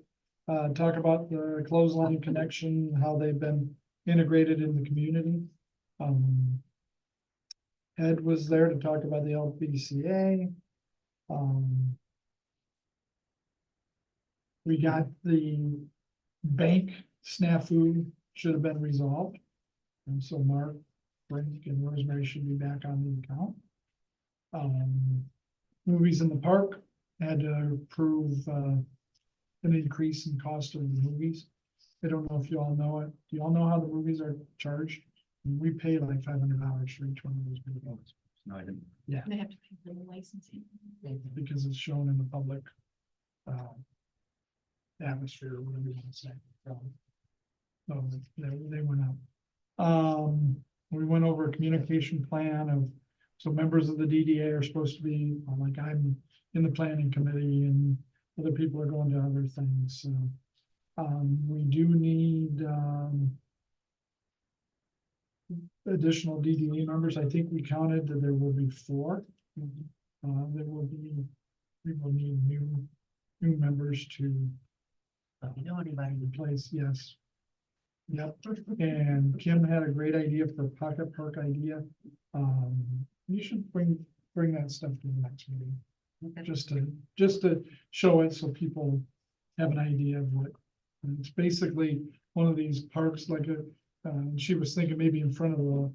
S1: talk about the clothesline connection, how they've been integrated in the community. Ed was there to talk about the LPCA. We got the bank snafu should have been resolved. And so Mark, Frank, and Rosemary should be back on the account. Movies in the park had to approve an increase in cost of the movies. I don't know if you all know it. Do you all know how the movies are charged? We pay like $500 for each one of those movies.
S12: No, I didn't.
S1: Yeah,
S11: They have to pay for the licensing.
S1: because it's shown in the public atmosphere, or whatever you want to say. So they went up. We went over a communication plan of, so members of the DDA are supposed to be, like I'm in the planning committee and other people are going to other things, so. We do need additional DDA members. I think we counted that there will be 4. There will be, we will need new members to. Know anybody in place, yes. Yep, and Kim had a great idea for pocket park idea. You should bring that stuff to the next meeting. Just to show it so people have an idea of what. And it's basically one of these parks like she was thinking maybe in front of the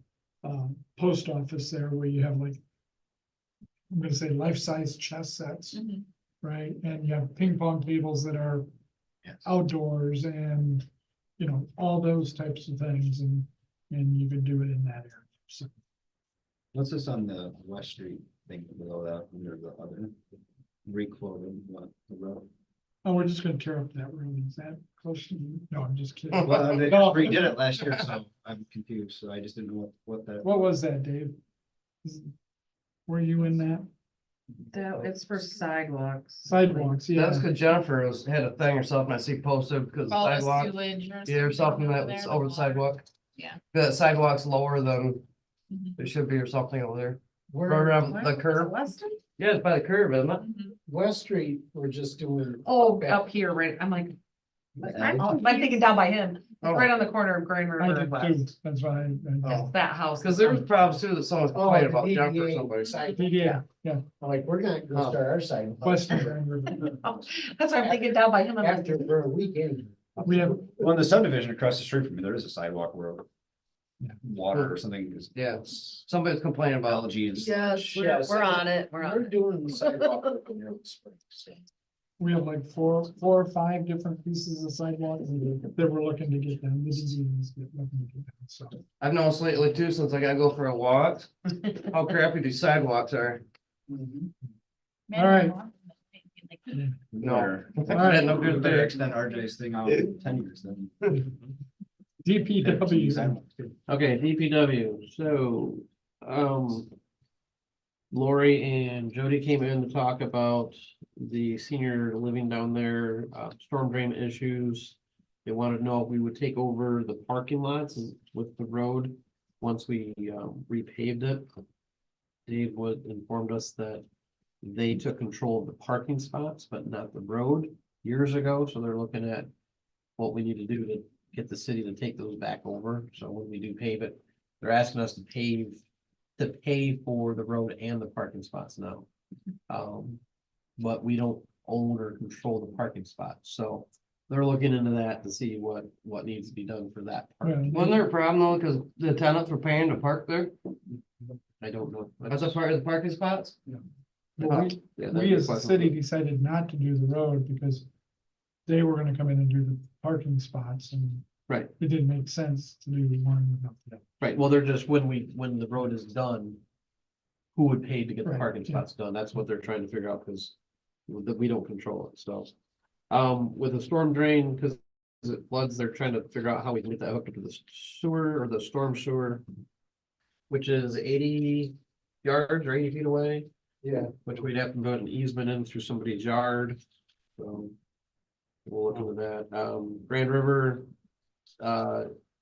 S1: post office there where you have like, I'm gonna say life-size chess sets, right? And you have ping pong tables that are outdoors and, you know, all those types of things, and you could do it in that area, so.
S12: What's this on the West Street thing below that, under the other? Requoted what the road?
S1: Oh, we're just gonna tear up that room, is that close to you? No, I'm just kidding.
S12: Well, they
S1: No.
S12: redid it last year, so I'm confused, so I just didn't know what that.
S1: What was that, Dave? Were you in that?
S9: That, it's for sidewalks.
S1: Sidewalks, yeah.
S3: That's because Jennifer had a thing or something I see posted because of
S11: All the
S3: sidewalk.
S11: sewage or
S3: Yeah, or something that
S11: over
S3: was
S11: there,
S3: over the
S11: water.
S3: sidewalk.
S11: Yeah.
S3: That sidewalk's lower than
S11: Mhm.
S3: it should be or something over there. Right
S8: Where,
S3: around the curve.
S9: Weston?
S3: Yeah, it's by the curve, isn't it?
S11: Mhm.
S8: West Street, we're just doing.
S9: Oh, up here, right, I'm like, I'm thinking down by him,
S3: Oh.
S9: right on the corner of Grand
S1: I
S9: River
S1: did
S9: and
S1: too,
S9: West.
S1: that's why.
S9: It's that house.
S3: Because there was problems too that someone's
S8: Oh,
S3: complaining
S8: the
S3: about Jennifer or
S8: DDA
S3: somebody.
S8: side.
S1: Yeah, yeah.
S8: I'm like, we're not gonna start our side.
S1: Western Grand River.
S9: That's why I'm thinking down by him. I'm like,
S8: After for a weekend.
S1: We have,
S12: Well, in the subdivision across the street from me, there is a sidewalk where
S1: Yeah.
S12: water or something is.
S3: Yeah, somebody's complaining about.
S12: Algae and.
S9: Yes,
S8: Yes.
S9: we're on it, we're on
S8: We're
S9: it.
S8: doing the sidewalk work in the spring, so.
S1: we have like four or 5 different pieces of sidewalk that we're looking to get done. This is looking to get done, so.
S3: I've noticed lately too, since I gotta go for a walk, how crappy these sidewalks are.
S1: All right.
S3: No.
S1: right.
S3: Had no good
S12: We better
S3: day.
S12: extend RJ's thing out 10 years then.
S1: DPW,
S16: Okay, DPW, so, Lori and Jody came in to talk about the senior living down there, storm drain issues. They wanted to know if we would take over the parking lots with the road once we, repaved it. Dave would informed us that they took control of the parking spots, but not the road years ago, so they're looking at what we need to do to get the city to take those back over. So when we do pave it, they're asking us to pay for the road and the parking spots now. But we don't own or control the parking spots, so they're looking into that to see what needs to be done for that. part.
S1: Yeah.
S3: Wasn't there a problem though, because the tenants were paying to park there?
S16: I don't know.
S3: That's a part of the parking spots?
S1: Well,
S3: Yeah,
S1: we as a city decided not to do the road because they were gonna come in and do the parking spots, and
S16: Right.
S1: it didn't make sense to do one without the other.
S16: Right, well, they're just, when the road is done, who would pay to get the
S1: Right,
S16: parking
S1: yeah.
S16: spots done? That's what they're trying to figure out, because we don't control it, so. With the storm drain, because it floods, they're trying to figure out how we can get that hooked up to the sewer or the storm sewer. which is 80 yards or 80 feet away,
S8: Yeah,
S16: which we'd have to put an easement in through somebody's yard. So we'll look into that. Grand River,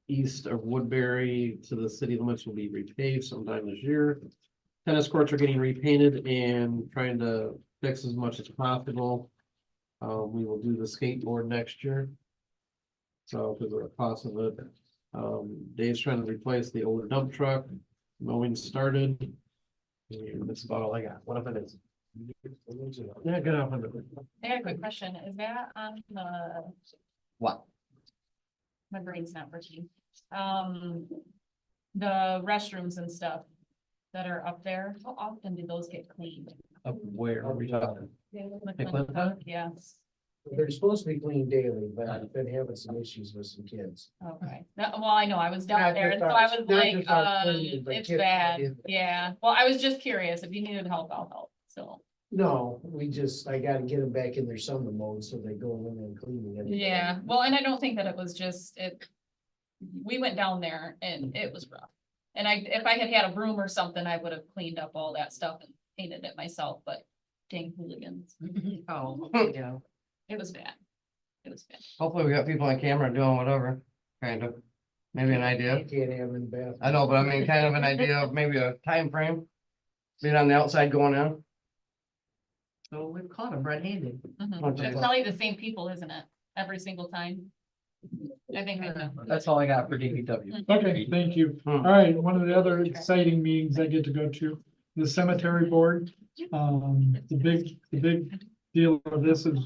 S16: east of Woodbury to the city limits will be repaved sometime this year. Tennis courts are getting repainted and trying to fix as much as possible. We will do the skateboard next year. So because of the cost of it, Dave's trying to replace the older dump truck, mowing started. And that's about all I got. What if it is? Yeah, get off of it.
S11: I got a quick question. Is that on the,
S12: What?
S11: my brain's not working. The restrooms and stuff that are up there, how often do those get cleaned?
S16: Up where are we talking?
S11: McClintock, yes,
S8: they're supposed to be cleaned daily, but I've been having some issues with some kids.
S11: okay. Well, I know, I was down
S8: Not
S11: there,
S8: just
S11: and so I
S8: ours-
S11: was
S8: not
S11: like,
S8: just our cleaning, but
S11: it's
S8: kids
S11: bad,
S8: in there.
S11: yeah. Well, I was just curious, if you needed help, I'll help, so.
S8: No, I gotta get them back in their summer mode, so they go in and clean it.
S11: Yeah, well, and I don't think that it was just, we went down there and it was rough. And if I had had a broom or something, I would have cleaned up all that stuff and painted it myself, but dang hooligans,
S9: Oh, yeah.
S11: it was bad. It was bad.
S3: Hopefully we got people on camera doing whatever, kind of, maybe an idea.
S8: You can't have them in the bathroom.
S3: I know, but I mean, kind of an idea of maybe a time frame. Being on the outside going in.
S9: So we've caught him red-handed.
S3: Okay.
S11: It's probably the same people, isn't it? Every single time. I think I know.
S16: That's all I got for DPW.
S1: Okay, thank you. All right, one of the other exciting meetings I get to go to, the cemetery board. The big deal of this is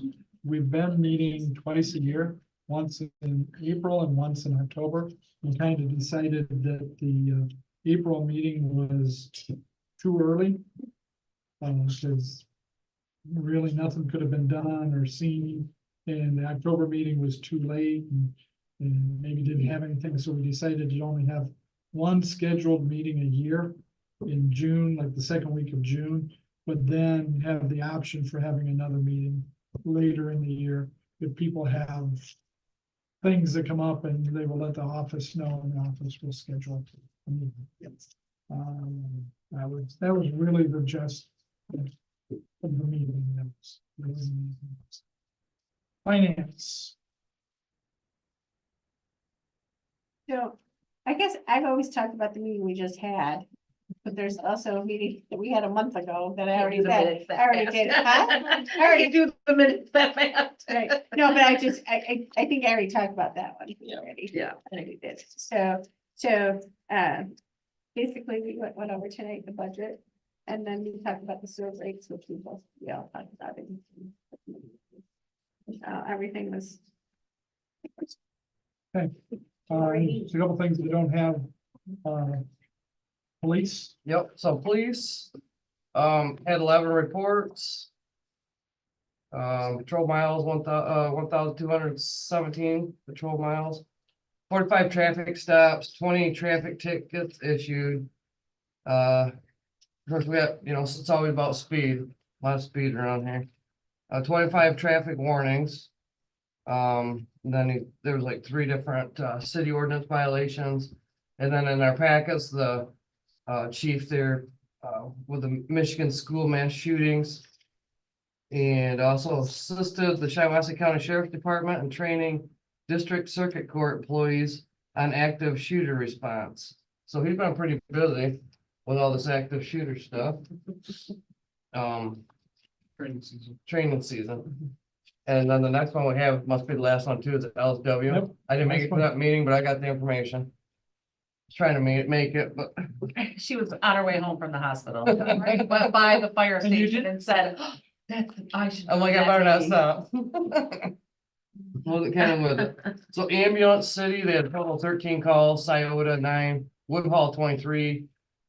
S1: we've been meeting twice a year, once in April and once in October. We kind of decided that the April meeting was too early. Because really nothing could have been done or seen, and the October meeting was too late and maybe didn't have anything, so we decided to only have one scheduled meeting a year in June, like the second week of June, but then have the option for having another meeting later in the year if people have things that come up, and they will let the office know, and the office will schedule a meeting. That was really the gist of the meeting. That was really amazing. Finance.
S14: So I guess I've always talked about the meeting we just had, but there's also a meeting that we had a month ago that I already
S9: Do the
S14: did.
S9: minutes that
S14: I already
S9: fast.
S14: did. Huh?
S9: I already do the minutes that fast.
S14: Right, no, but I think I already talked about that one already.
S9: Yeah.
S14: I already did, basically, we went over tonight the budget, and then we talked about the sewer rates, which we all talked about it. Everything was.
S1: Okay. A couple things we don't have. Police.
S3: Yep, so police, had 11 reports. Patrol miles, 1,217 patrol miles. 45 traffic stops, 20 traffic tickets issued. Of course, we have, it's always about speed, a lot of speed around here. 25 traffic warnings. Then there was like 3 different, city ordinance violations. And then in our packets, the, chief there, with the Michigan school mass shootings. And also assisted the Shiawassee County Sheriff's Department in training district circuit court employees on active shooter response. So he's been pretty busy with all this active shooter stuff. Training season. And then the next one we have must be the last one too, is LSW.
S1: Yep.
S3: I didn't make it to that meeting, but I got the information. Trying to make it, but
S9: She was on her way home from the hospital. Went by the fire
S1: And you
S9: station and said, "Oh, I should.
S3: I'm
S9: go
S3: like,
S9: to
S3: I
S9: that
S3: better not
S9: meeting."
S3: stop. Wasn't kind of with it. So ambulance city, they had a total of 13 calls, Scioto 9, Woodhall 23.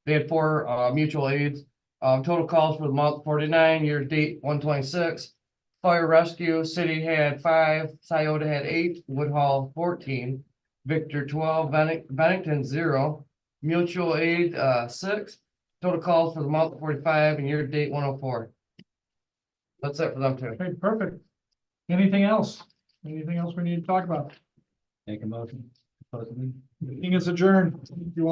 S3: They had 4 mutual aids. Total calls for the month 49, year to date 126. Fire rescue, city had 5, Scioto had 8, Woodhall 14, Victor 12, Bennington 0, mutual aid 6. Total calls for the month 45 and year to date 104. That's it for them too.
S1: Okay, perfect. Anything else? Anything else we need to talk about?
S12: Make a motion. Close the meeting.
S1: Meeting is adjourned. You all.